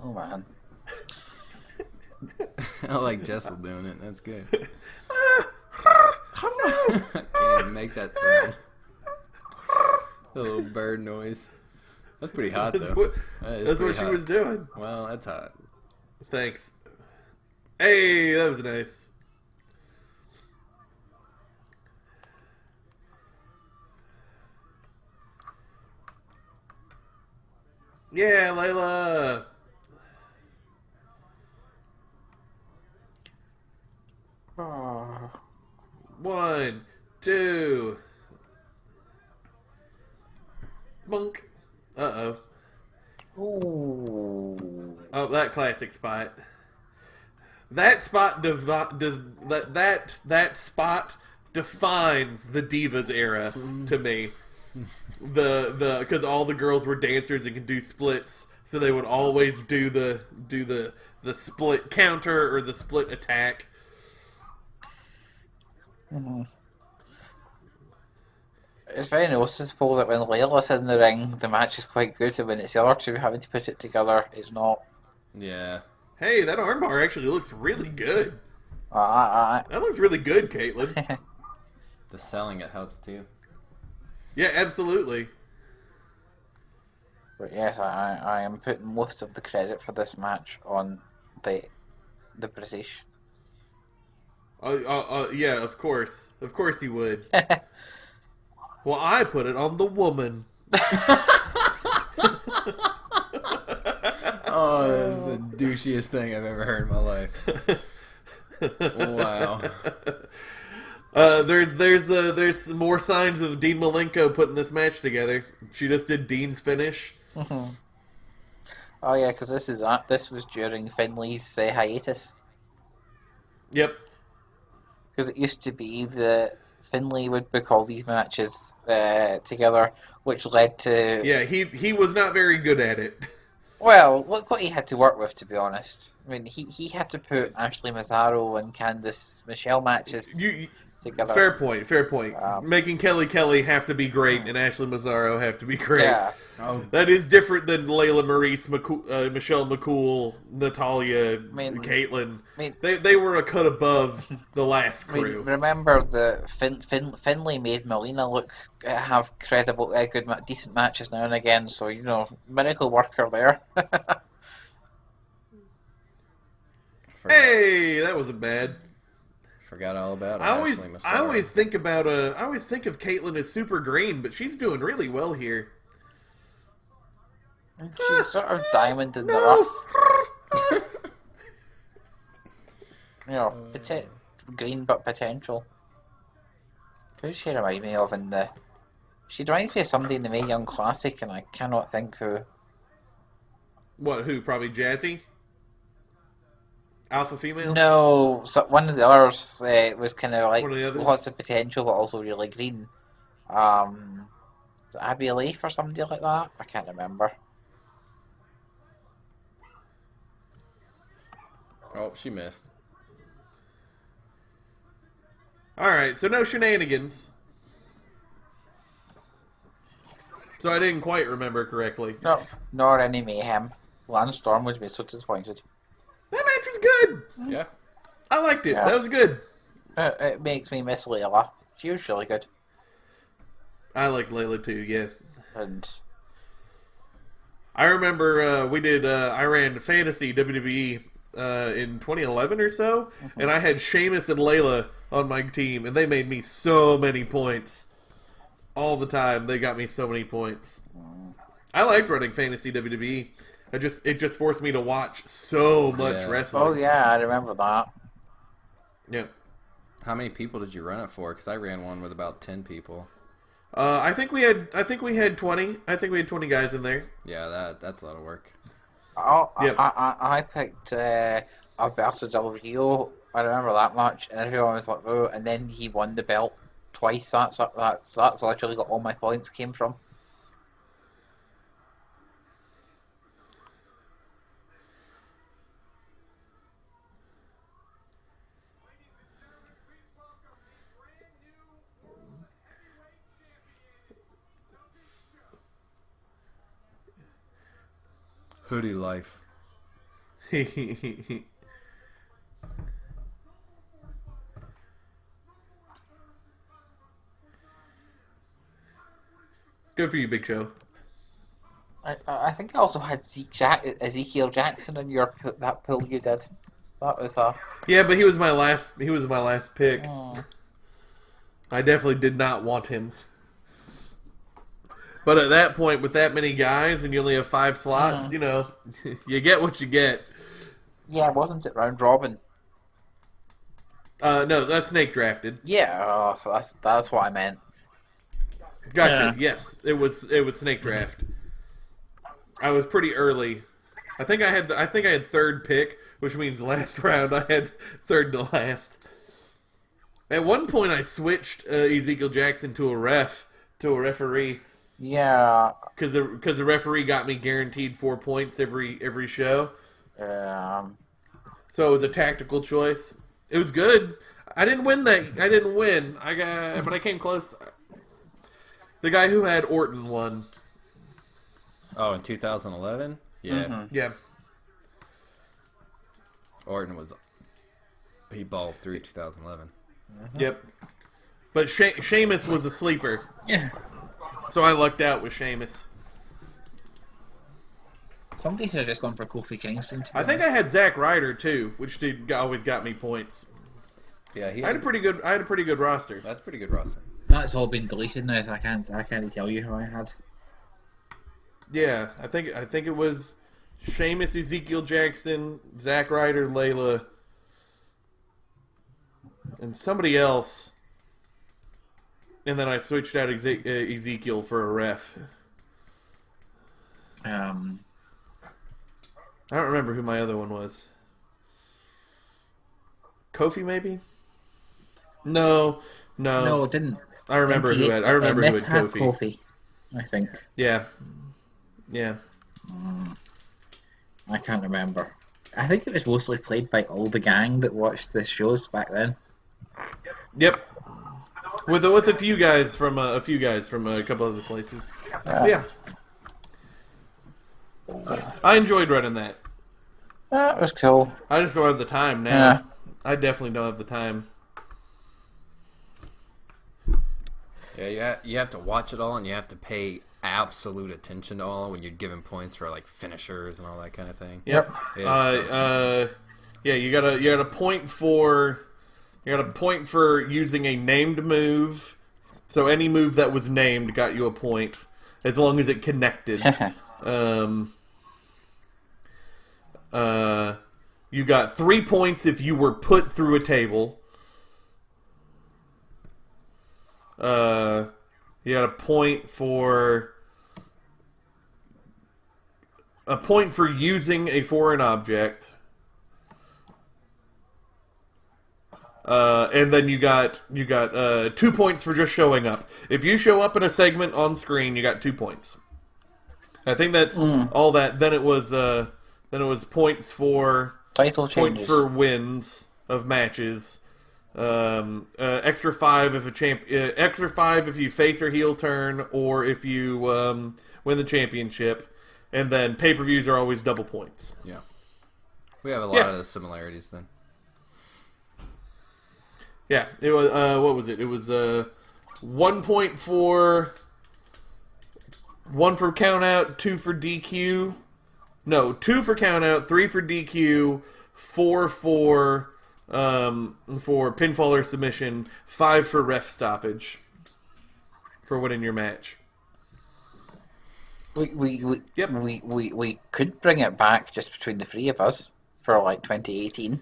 Speaker 3: Oh man.
Speaker 2: I like Jessel doing it. That's good. I can't even make that sound. The little bird noise. That's pretty hot, though.
Speaker 1: That's what she was doing.
Speaker 2: Well, that's hot.
Speaker 1: Thanks. Hey, that was nice. Yeah, Layla.
Speaker 3: Oh.
Speaker 1: 1, 2. Bunk. Uh-oh.
Speaker 3: Ooh.
Speaker 1: Oh, that classic spot. That spot that spot defines the Divas era to me. Because all the girls were dancers and could do splits, so they would always do the split counter or the split attack.
Speaker 3: Mm-hmm. It's very noticeable that when Layla's in the ring, the match is quite good, and when it's the other two having to put it together, it's not.
Speaker 2: Yeah.
Speaker 1: Hey, that armbar actually looks really good.
Speaker 3: That
Speaker 1: That looks really good, Caitlin.
Speaker 2: The selling, it helps, too.
Speaker 1: Yeah, absolutely.
Speaker 3: But yes, I am putting most of the credit for this match on the British.
Speaker 1: Yeah, of course. Of course he would. Well, I put it on the woman.
Speaker 2: Oh, that's the douchiest thing I've ever heard in my life. Wow.
Speaker 1: There's more signs of Dean Malenko putting this match together. She just did Dean's finish.
Speaker 3: Oh yeah, because this was during Finley's hiatus.
Speaker 1: Yep.
Speaker 3: Because it used to be that Finley would book all these matches together, which led to...
Speaker 1: Yeah, he was not very good at it.
Speaker 3: Well, look what he had to work with, to be honest. I mean, he had to put Ashley Mazzaro and Candice Michelle matches together.
Speaker 1: Fair point. Making Kelly have to be great and Ashley Mazzaro have to be great.
Speaker 3: Yeah.
Speaker 2: Oh.
Speaker 1: That is different than Layla Maurice, Michelle McCool, Natalia, Caitlin. They were a cut above the last crew.
Speaker 3: Remember that Finley made Melina have credible, decent matches now and again. So miracle worker there.
Speaker 1: Hey, that wasn't bad.
Speaker 2: Forgot all about it.
Speaker 1: I always think of Caitlin as super green, but she's doing really well here.
Speaker 3: She's sort of diamond in the rough. Green but potential. Who she remind me of She reminds me of somebody in the Mae Young Classic, and I cannot think who.
Speaker 1: What? Who? Probably Jazzy. Alpha female?
Speaker 3: No, so one of the others was kind of like lots of potential, but also really green. Abby Leaf or somebody like that. I can't remember.
Speaker 2: Oh, she missed.
Speaker 1: Alright, so no shenanigans. So I didn't quite remember correctly.
Speaker 3: No, nor any mayhem. Lance Storm would be so disappointed.
Speaker 1: That match was good!
Speaker 2: Yeah.
Speaker 1: I liked it.
Speaker 3: Yeah.
Speaker 1: That was good.
Speaker 3: It makes me miss Layla. She was really good.
Speaker 1: I like Layla too, yeah.
Speaker 3: And
Speaker 1: I remember I ran Fantasy WWE in 2011 or so, and I had Sheamus and Layla on my team, and they made me so many points. All the time, they got me so many points. I liked running fantasy WWE. It just forced me to watch so much wrestling.
Speaker 3: Oh yeah, I remember that.
Speaker 1: Yep.
Speaker 2: How many people did you run it for? Because I ran one with about 10 people.
Speaker 1: I think we had 20. I think we had 20 guys in there.
Speaker 2: Yeah, that's a lot of work.
Speaker 1: Yep.
Speaker 3: I picked Alberto Del Rio. I remember that much, and everyone was like, "Oh!" And then he won the belt twice. That's literally got all my points came from.
Speaker 2: Hoodie life.
Speaker 1: Good for you, Big Show.
Speaker 3: I think I also had Ezekiel Jackson in that pool you did. That was
Speaker 1: Yeah, but he was my last pick.
Speaker 3: Oh.
Speaker 1: I definitely did not want him. But at that point, with that many guys and you only have 5 slots, you know, you get what you get.
Speaker 3: Yeah, wasn't it round robin?
Speaker 1: No, that's snake drafted.
Speaker 3: Yeah, so that's what I meant.
Speaker 1: Gotcha. Yeah. Yes, it was snake draft. I was pretty early. I think I had third pick, which means last round I had third to last. At one point, I switched Ezekiel Jackson to a referee.
Speaker 3: Yeah.
Speaker 1: Because the referee got me guaranteed 4 points every show. So it was a tactical choice. It was good. I didn't win. But I came close. The guy who had Orton won.
Speaker 2: Oh, in 2011? Yeah.
Speaker 3: Mm-hmm.
Speaker 1: Yeah.
Speaker 2: Orton he balled through 2011.
Speaker 3: Mm-hmm.
Speaker 1: Yep. But Sheamus was a sleeper.
Speaker 3: Yeah.
Speaker 1: So I lucked out with Sheamus.
Speaker 3: Somebody should have just gone for Kofi Kingston.
Speaker 1: I think I had Zack Ryder too, which always got me points.
Speaker 2: Yeah,
Speaker 1: I had a pretty good roster.
Speaker 2: That's a pretty good roster.
Speaker 3: That's all been deleted now, so I can't tell you who I had.
Speaker 1: Yeah, I think it was Sheamus, Ezekiel Jackson, Zack Ryder, Layla, and somebody else. And then I switched out Ezekiel for a ref. I don't remember who my other one was. Kofi, maybe? No,
Speaker 3: No, it didn't.
Speaker 1: I remember who had Kofi.
Speaker 3: Kofi, I think.
Speaker 1: Yeah.
Speaker 3: I can't remember. I think it was mostly played by all the gang that watched the shows back then.
Speaker 1: Yep. With a few guys from a couple other places. Yeah. I enjoyed running that.
Speaker 3: That was cool.
Speaker 1: I just don't have the time now.
Speaker 3: Yeah.
Speaker 1: I definitely don't have the time.
Speaker 2: Yeah, you have to watch it all, and you have to pay absolute attention to all when you're giving points for like finishers and all that kind of thing.
Speaker 1: Yep.
Speaker 2: Yeah,
Speaker 1: you gotta point for using a named move. So any move that was named got you a point, as long as it connected. You got 3 points if you were put through a table. You got a point for using a foreign object. And then you got 2 points for just showing up. If you show up in a segment on screen, you got 2 points. I think that's all that. Then it was points for
Speaker 3: Title changes.
Speaker 1: Points for wins of matches. Extra 5 if extra 5 if you face or heel turn, or if you win the championship. And then pay-per-views are always double points.
Speaker 2: Yeah. We have a lot of similarities then.
Speaker 1: Yeah, it was. What was it? It was 1 point for 1 for count out, 2 for DQ. No, 2 for count out, 3 for DQ, 4 for pinfall or submission, 5 for ref stoppage for winning your match. Yep.
Speaker 3: We could bring it back just between the three of us for like 2018.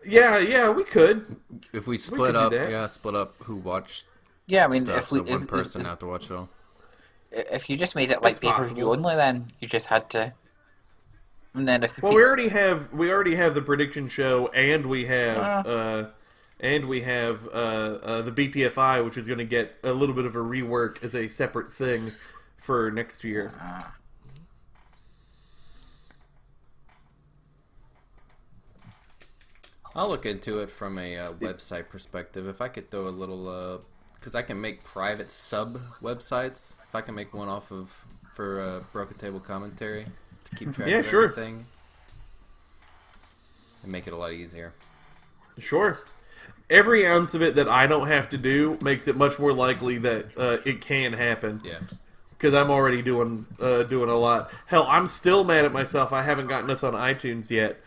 Speaker 1: Yeah, we could.
Speaker 2: If we
Speaker 1: could
Speaker 2: split
Speaker 1: do
Speaker 2: up,
Speaker 1: that.
Speaker 2: split up who watched
Speaker 3: Yeah, I mean,
Speaker 2: stuff, so one person have to watch it all.
Speaker 3: if you just made it like
Speaker 1: That's
Speaker 3: pay-per-view
Speaker 1: possible.
Speaker 3: only, then you just had to. And then if the
Speaker 1: Well, we already have the prediction show, and we have the BTFI, which is going to get a little bit of a rework as a separate thing for next year.
Speaker 2: I'll look into it from a website perspective. If I could throw a little, because I can make private sub websites. If I can make one off of for Broken Table Commentary to keep track of
Speaker 1: sure.
Speaker 2: everything, and make it a lot easier.
Speaker 1: Sure. Every ounce of it that I don't have to do makes it much more likely that it can happen.
Speaker 2: Yeah.
Speaker 1: Because I'm already doing a lot. Hell, I'm still mad at myself. I haven't gotten us on iTunes yet.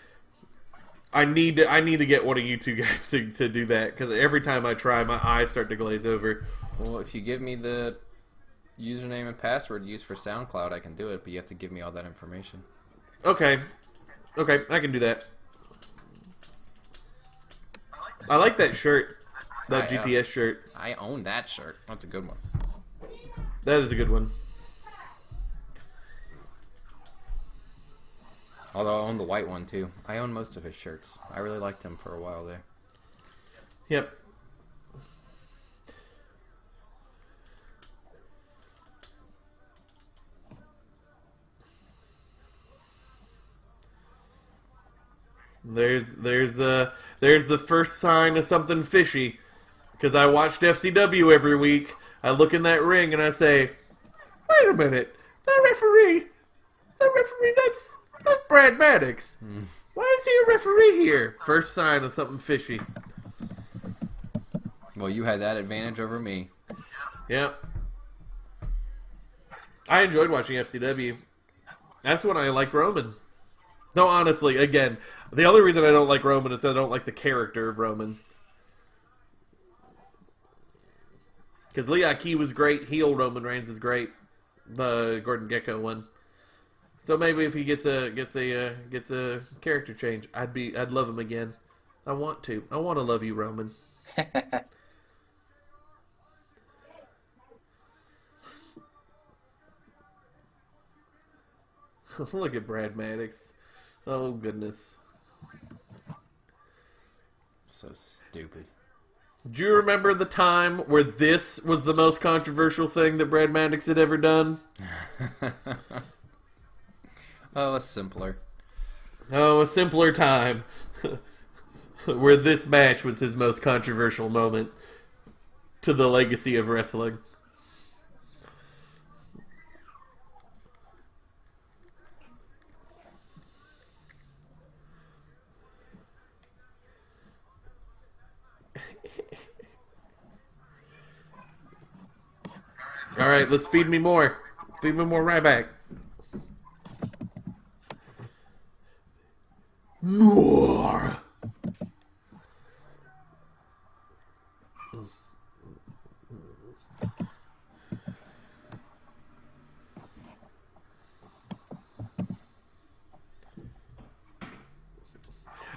Speaker 1: I need to get one of you two guys to do that, because every time I try, my eyes start to glaze over.
Speaker 2: Well, if you give me the username and password used for SoundCloud, I can do it, but you have to give me all that information.
Speaker 1: Okay, I can do that. I like that shirt, that GTS shirt.
Speaker 2: I own that shirt. That's a good one.
Speaker 1: That is a good one.
Speaker 2: Although I own the white one too. I own most of his shirts. I really liked him for a while there.
Speaker 1: Yep. There's the first sign of something fishy, because I watched FCW every week. I look in that ring and I say, "Wait a minute, that referee, that's Brad Maddox. Why is he a referee here?" First sign of something fishy.
Speaker 2: Well, you had that advantage over me.
Speaker 1: Yep. I enjoyed watching FCW. That's when I liked Roman. No, honestly, again, the only reason I don't like Roman is that I don't like the character of Roman. Because Lee Key was great, heel Roman Reigns is great, the Gordon Gekko one. So maybe if he gets a character change, I'd love him again. I want to love you, Roman. Look at Brad Maddox. Oh, goodness.
Speaker 2: So stupid.
Speaker 1: Do you remember the time where this was the most controversial thing that Brad Maddox had ever done?
Speaker 2: Oh, it's simpler.
Speaker 1: Oh, a simpler time. Where this match was his most controversial moment to the legacy of wrestling. All right, let's feed me more. Feed me more Ryback. More.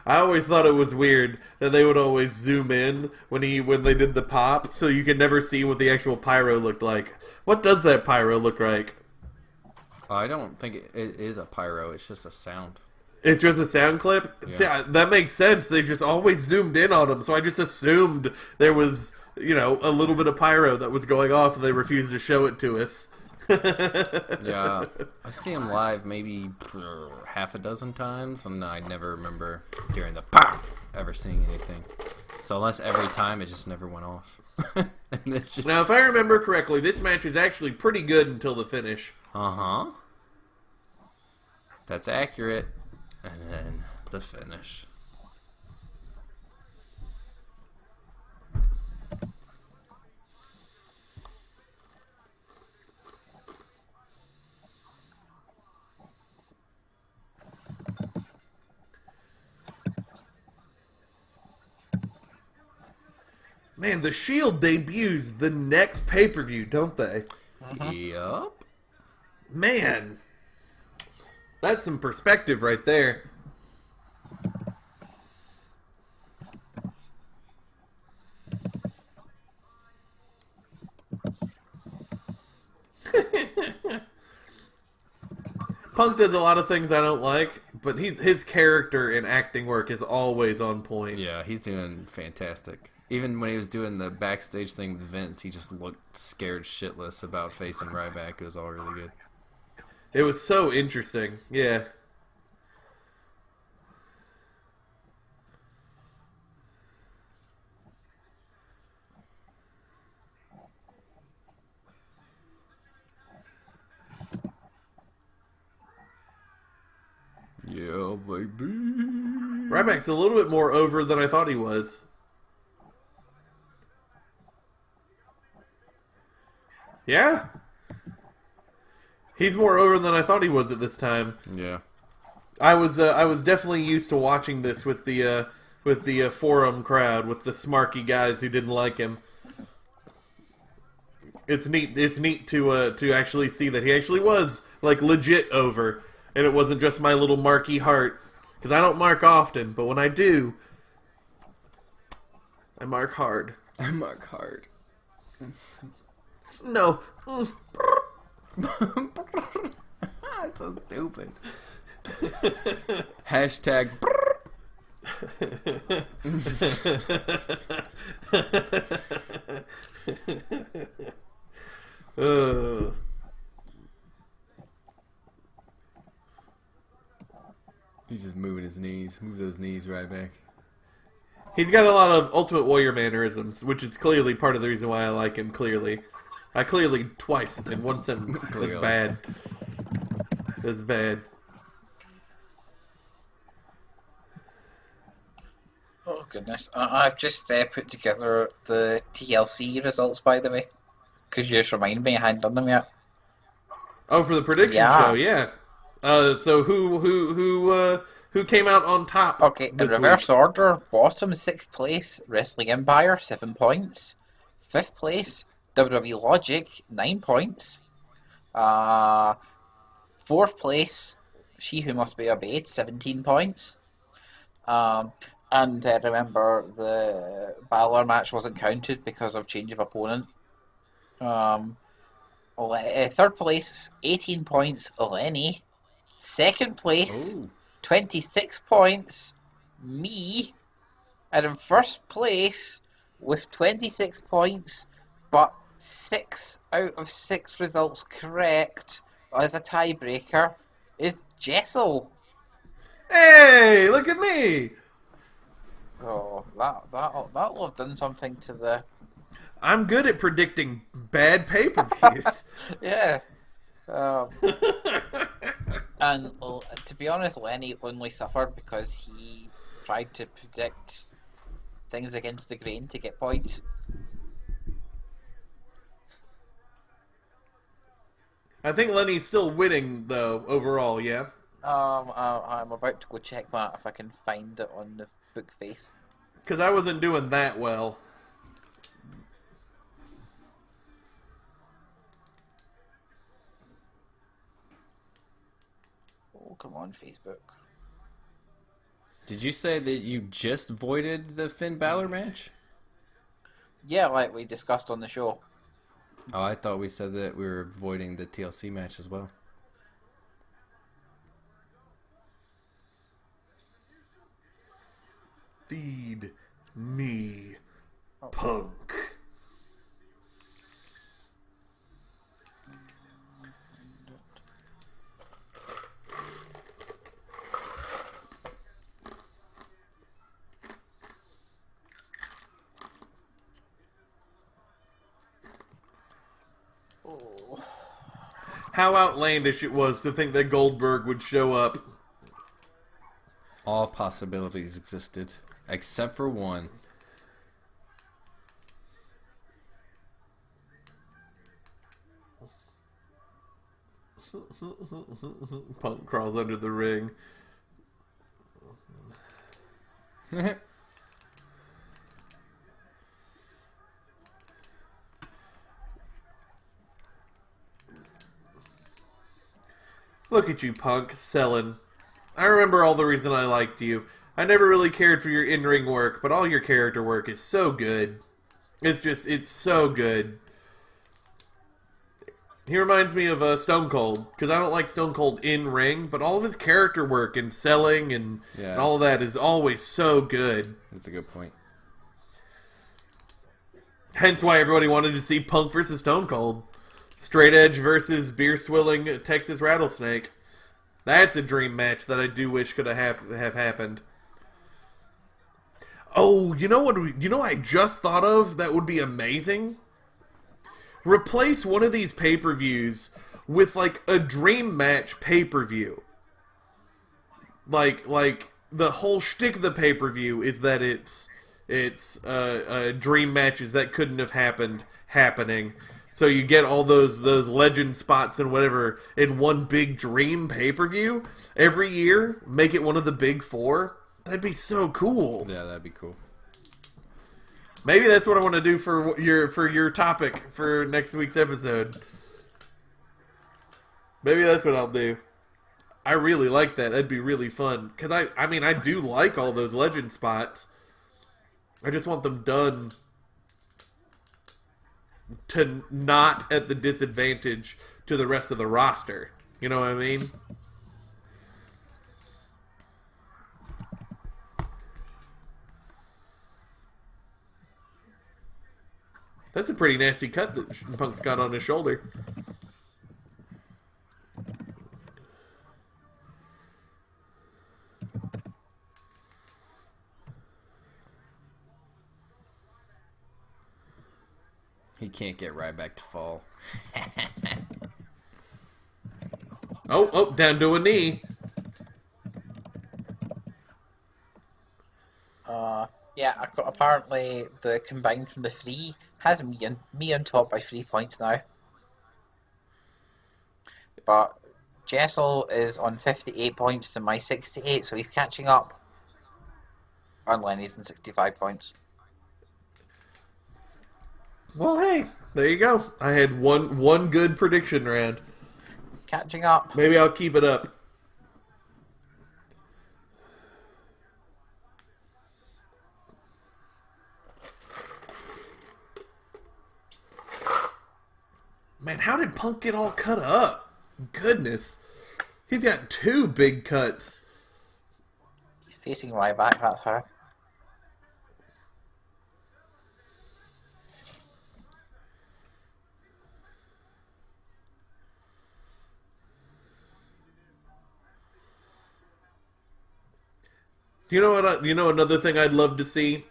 Speaker 1: I always thought it was weird that they would always zoom in when they did the pop, so you could never see what the actual pyro looked like. What does that pyro look like?
Speaker 2: I don't think it is a pyro. It's just a sound.
Speaker 1: It's just a sound clip?
Speaker 2: Yeah.
Speaker 1: See, that makes sense. They just always zoomed in on them, so I just assumed there was, a little bit of pyro that was going off and they refused to show it to us.
Speaker 2: Yeah, I see him live maybe half a dozen times, and I never remember hearing the pop ever seeing anything. So unless every time it just never went off. And it's just...
Speaker 1: Now, if I remember correctly, this match is actually pretty good until the finish.
Speaker 2: Uh-huh. That's accurate. And then the finish.
Speaker 1: Man, the Shield debuts the next pay-per-view, don't they?
Speaker 2: Yup.
Speaker 1: Man, that's some perspective right there. Punk does a lot of things I don't like, but his character and acting work is always on point.
Speaker 2: Yeah, he's doing fantastic. Even when he was doing the backstage thing with Vince, he just looked scared shitless about facing Ryback. It was all really good.
Speaker 1: It was so interesting. Yeah.
Speaker 2: Yeah, baby.
Speaker 1: Ryback's a little bit more over than I thought he was. Yeah. He's more over than I thought he was at this time.
Speaker 2: Yeah.
Speaker 1: I was definitely used to watching this with the forum crowd, with the smarky guys who didn't like him. It's neat to actually see that he actually was like legit over, and it wasn't just my little marky heart, because I don't mark often, but when I do, I mark hard.
Speaker 2: I mark hard.
Speaker 1: No.
Speaker 2: That's so stupid. Hashtag. He's just moving his knees. Move those knees right back.
Speaker 1: He's got a lot of Ultimate Warrior mannerisms, which is clearly part of the reason why I like him, clearly. I clearly twice in one sentence. That's bad. That's bad.
Speaker 3: Oh, goodness. I've just put together the TLC results, by the way. Because you just reminded me I hadn't done them yet.
Speaker 1: Oh, for the prediction show, yeah. So who came out on top?
Speaker 3: Okay, in reverse order, bottom 6th place, Wrestling Empire, 7 points. 5th place, WWE Logic, 9 points. 4th place, She Who Must Be Obeyed, 17 points. And remember, the Balor match wasn't counted because of change of opponent. 3rd place, 18 points, Lenny. 2nd place, 26 points, me. And in 1st place, with 26 points, but 6 out of 6 results correct as a tiebreaker, is Jessel.
Speaker 1: Hey, look at me!
Speaker 3: Oh, that'll have done something to the...
Speaker 1: I'm good at predicting bad pay-per-views.
Speaker 3: Yeah. And to be honest, Lenny only suffered because he tried to predict things against the grain to get points.
Speaker 1: I think Lenny's still winning, though, overall, yeah?
Speaker 3: I'm about to go check that if I can find it on the book face.
Speaker 1: Because I wasn't doing that well.
Speaker 3: Oh, come on, Facebook.
Speaker 2: Did you say that you just voided the Finn Balor match?
Speaker 3: Yeah, like we discussed on the show.
Speaker 2: Oh, I thought we said that we were voiding the TLC match as well.
Speaker 1: Feed me, Punk. How outlandish it was to think that Goldberg would show up.
Speaker 2: All possibilities existed, except for one.
Speaker 1: Punk crawls under the ring. Look at you, Punk, selling. I remember all the reason I liked you. I never really cared for your in-ring work, but all your character work is so good. It's so good. He reminds me of Stone Cold, because I don't like Stone Cold in-ring, but all of his character work and selling and all of that is always so good.
Speaker 2: That's a good point.
Speaker 1: Hence why everybody wanted to see Punk versus Stone Cold. Straight Edge versus beer-swilling Texas Rattlesnake. That's a dream match that I do wish could have happened. Oh, you know what? I just thought of that would be amazing? Replace one of these pay-per-views with, like, a dream match pay-per-view. Like the whole shtick of the pay-per-view is that it's dream matches that couldn't have happening. So you get all those legend spots and whatever in one big dream pay-per-view every year. Make it one of the big four. That'd be so cool.
Speaker 2: Yeah, that'd be cool.
Speaker 1: Maybe that's what I want to do for your topic for next week's episode. Maybe that's what I'll do. I really like that. That'd be really fun. Because I do like all those legend spots. I just want them done to not at the disadvantage to the rest of the roster. You know what I mean? That's a pretty nasty cut that Punk's got on his shoulder.
Speaker 2: He can't get Ryback to fall.
Speaker 1: Oh, down to a knee.
Speaker 3: Yeah, apparently the combined from the three has me on top by 3 points now. But Jessel is on 58 points to my 68, so he's catching up. And Lenny's on 65 points.
Speaker 1: Well, hey, there you go. I had one good prediction round.
Speaker 3: Catching up.
Speaker 1: Maybe I'll keep it up. Man, how did Punk get all cut up? Goodness. He's got 2 big cuts.
Speaker 3: He's facing Ryback, that's how.
Speaker 1: You know what? You know another thing I'd love to see?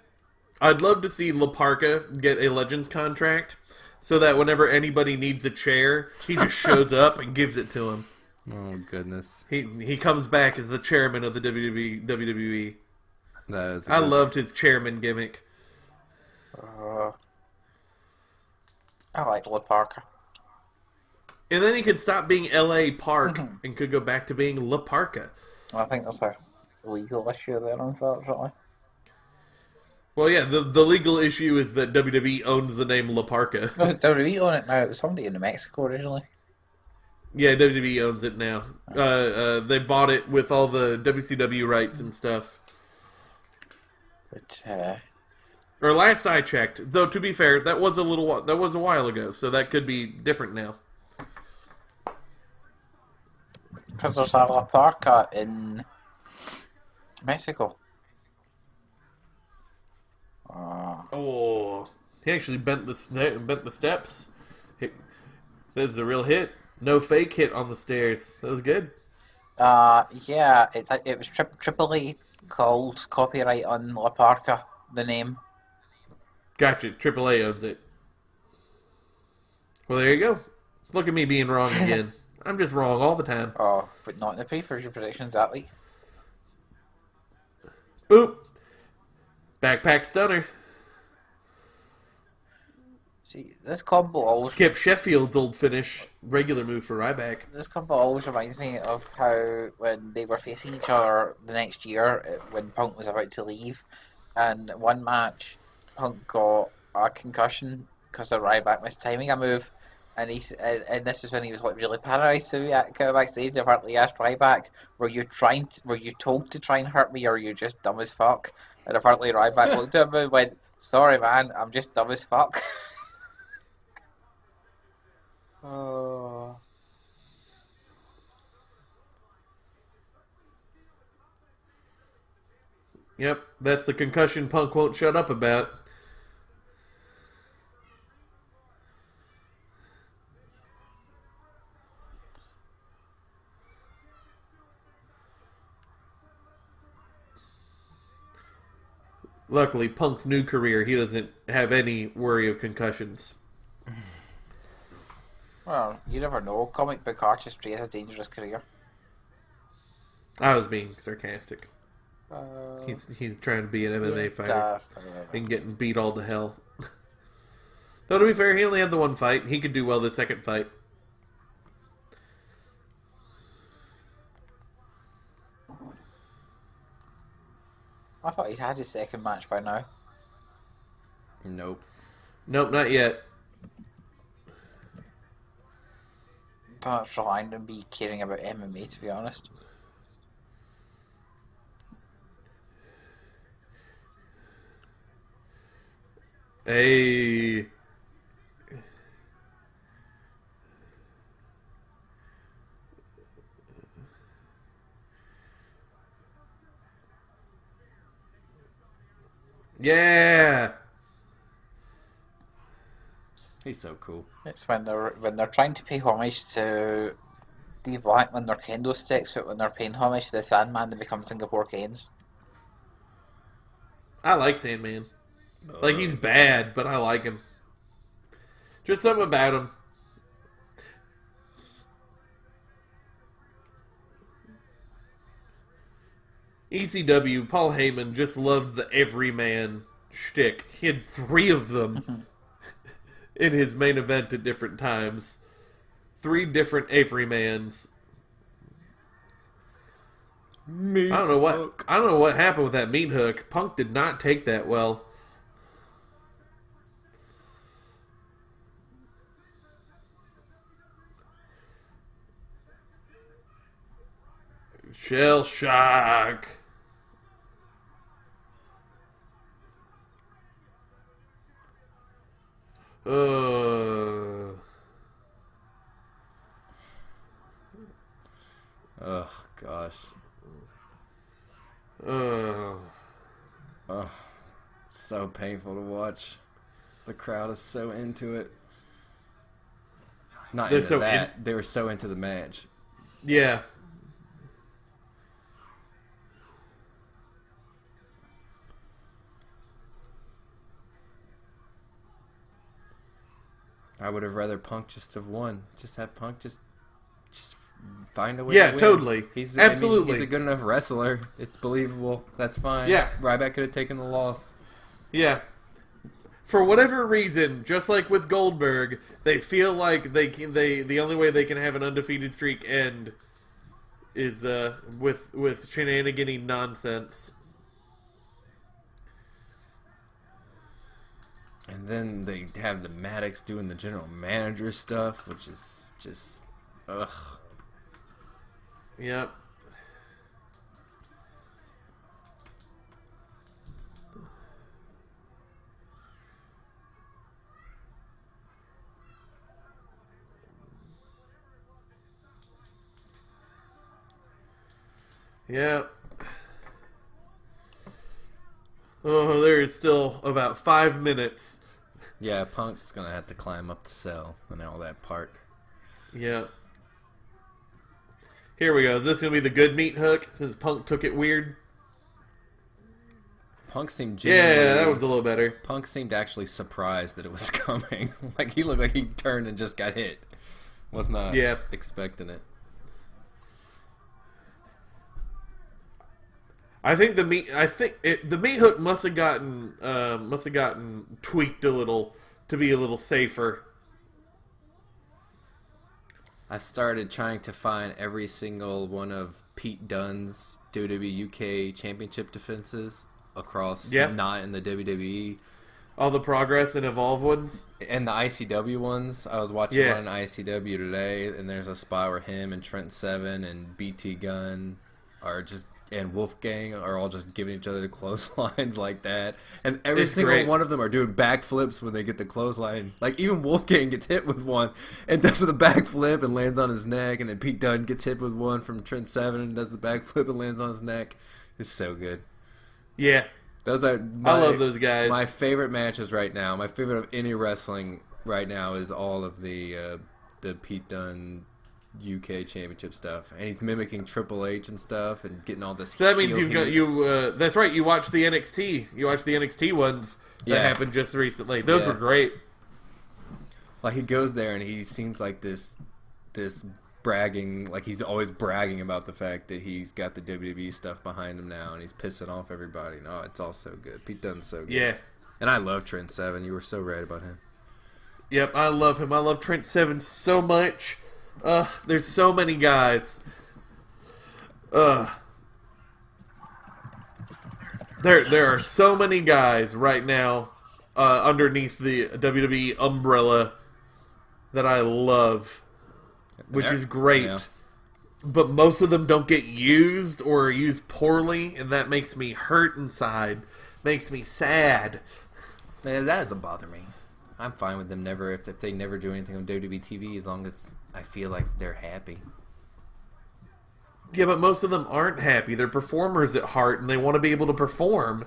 Speaker 1: I'd love to see La Parka get a Legends contract so that whenever anybody needs a chair, he just shows up and gives it to him.
Speaker 2: Oh, goodness.
Speaker 1: He comes back as the chairman of the WWE.
Speaker 2: I
Speaker 1: loved his chairman gimmick.
Speaker 3: I like La Parka.
Speaker 1: And then he could stop being L.A. Park and could go back to being La Parka.
Speaker 3: I think there's a legal issue there, unfortunately.
Speaker 1: Well, yeah, the legal issue is that WWE owns the name La Parka.
Speaker 3: No, WWE own it now. It was somebody in New Mexico originally.
Speaker 1: Yeah, WWE owns it now. They bought it with all the WCW rights and stuff.
Speaker 3: But
Speaker 1: or last I checked, though. To be fair, that was a while ago, so that could be different now.
Speaker 3: because there's a La Parka in Mexico.
Speaker 1: Oh, he actually bent the steps. That's a real hit. No fake hit on the stairs. That was good.
Speaker 3: Yeah, it was Triple A called copyright on La Parka, the name.
Speaker 1: Gotcha. Triple A owns it. Well, there you go. Look at me being wrong again. I'm just wrong all the time.
Speaker 3: Oh, but not in the pay-per-view predictions that week.
Speaker 1: Boop. Backpack stunner.
Speaker 3: See, this combo always...
Speaker 1: Skip Sheffield's old finish. Regular move for Ryback.
Speaker 3: This combo always reminds me of how when they were facing each other the next year, when Punk was about to leave, and one match, Punk got a concussion because of Ryback mistiming a move, and this is when he was like really paranoid. So he came backstage and Hartley asked Ryback, were you told to try and hurt me, or are you just dumb as fuck?" And apparently Ryback looked at him and went, "Sorry, man, I'm just dumb as fuck." Oh.
Speaker 1: Yep, that's the concussion Punk won't shut up about. Luckily, Punk's new career, he doesn't have any worry of concussions.
Speaker 3: Well, you never know. Comic book artistry is a dangerous career.
Speaker 1: I was being sarcastic.
Speaker 3: Uh,
Speaker 1: He's trying to be an MMA fighter
Speaker 3: uh,
Speaker 1: and getting beat all to hell. Though to be fair, he only had the one fight. He could do well the second fight.
Speaker 3: I thought he'd had his second match by now.
Speaker 2: Nope.
Speaker 1: Nope, not yet.
Speaker 3: That's relying on me caring about MMA, to be honest.
Speaker 1: Hey. Yeah.
Speaker 2: He's so cool.
Speaker 3: It's when they're trying to pay homage to Steve Blackman, they're kendo sticks, but when they're paying homage to the Sandman, they become Singapore canes.
Speaker 1: I like Sandman. Like, he's bad, but I like him. Just something about him. ECW, Paul Heyman just loved the everyman shtick. He had 3 of them in his main event at different times. 3 different everymans. I don't know what happened with that meat hook. Punk did not take that well. Shell shock.
Speaker 2: Oh gosh. So painful to watch. The crowd is so into it. Not into that. They were so into the match.
Speaker 1: Yeah.
Speaker 2: I would have rather Punk just have won. Just have Punk just find a way.
Speaker 1: Yeah,
Speaker 2: to win.
Speaker 1: totally. Absolutely.
Speaker 2: He's a good enough wrestler. It's believable. That's fine.
Speaker 1: Yeah.
Speaker 2: Ryback could have taken the loss.
Speaker 1: Yeah. For whatever reason, just like with Goldberg, they feel like the only way they can have an undefeated streak end is with shenanigans nonsense.
Speaker 2: And then they have the Maddox doing the general manager stuff, which is just, ugh.
Speaker 1: Yep. Yep. Oh, there is still about 5 minutes.
Speaker 2: Yeah, Punk's gonna have to climb up the cell and all that part.
Speaker 1: Yeah. Here we go. Is this gonna be the good meat hook since Punk took it weird?
Speaker 2: Punk seemed
Speaker 1: Yeah, that was a little better.
Speaker 2: Punk seemed actually surprised that it was coming. Like he looked like he turned and just got hit. Was not expecting it.
Speaker 1: I think the meat hook must have gotten tweaked a little to be a little safer.
Speaker 2: I started trying to find every single one of Pete Dunne's WWE UK Championship defenses across not in the WWE.
Speaker 1: All the Progress and Evolve ones.
Speaker 2: And the ICW ones. I was watching
Speaker 1: Yeah.
Speaker 2: one on ICW today, and there's a spot where him and Trent Seven and BT Gunn and Wolfgang are all just giving each other the clotheslines like that. And every
Speaker 1: It's
Speaker 2: single
Speaker 1: great.
Speaker 2: one of them are doing backflips when they get the clothesline. Like, even Wolfgang gets hit with one and does the backflip and lands on his neck. And then Pete Dunne gets hit with one from Trent Seven and does the backflip and lands on his neck. It's so good.
Speaker 1: Yeah.
Speaker 2: Those are
Speaker 1: I love those guys.
Speaker 2: My favorite matches right now. My favorite of any wrestling right now is all of the Pete Dunne UK Championship stuff, and he's mimicking Triple H and stuff, and getting all this.
Speaker 1: So that means
Speaker 2: heel
Speaker 1: that's right. You watched the NXT. You watched the NXT ones that happened just recently. Those were great.
Speaker 2: Like, he goes there and he seems like this bragging, like he's always bragging about the fact that he's got the WWE stuff behind him now, and he's pissing off everybody. No, it's all so good. Pete Dunne's so good.
Speaker 1: Yeah.
Speaker 2: And I love Trent Seven. You were so right about him.
Speaker 1: Yep, I love him. I love Trent Seven so much. There's so many guys. There are so many guys right now underneath the WWE umbrella that I love, which is great. Yeah. But most of them don't get used or are used poorly, and that makes me hurt inside. Makes me sad.
Speaker 2: Yeah, that doesn't bother me. I'm fine with them if they never do anything on WWE TV, as long as I feel like they're happy.
Speaker 1: Yeah, but most of them aren't happy. They're performers at heart, and they want to be able to perform.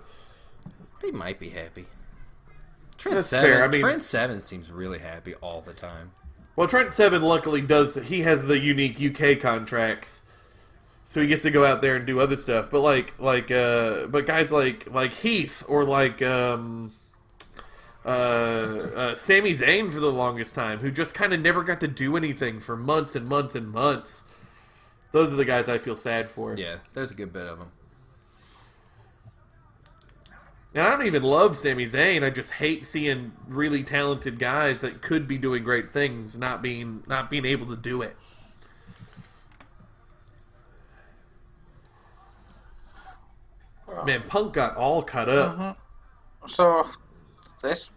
Speaker 2: They might be happy.
Speaker 1: That's fair. I mean,
Speaker 2: Trent Seven seems really happy all the time.
Speaker 1: Well, Trent Seven luckily does. He has the unique UK contracts, so he gets to go out there and do other stuff. But but guys like Heath or Sami Zayn for the longest time, who just kind of never got to do anything for months and months and months. Those are the guys I feel sad for.
Speaker 2: Yeah, there's a good bit of them.
Speaker 1: And I don't even love Sami Zayn. I just hate seeing really talented guys that could be doing great things not being able to do it. Man, Punk got all cut up.
Speaker 3: Mm-hmm. So this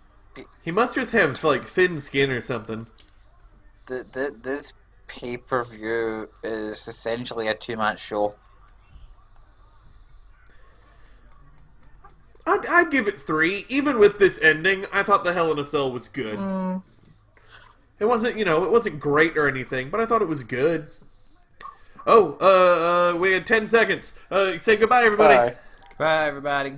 Speaker 1: he must just have like thin skin or something.
Speaker 3: This pay-per-view is essentially a two-match show.
Speaker 1: I'd give it 3. Even with this ending, I thought the Hell in a Cell was good. It wasn't, it wasn't great or anything, but I thought it was good. Oh, we had 10 seconds. Say goodbye, everybody.
Speaker 3: Bye.
Speaker 2: Bye, everybody.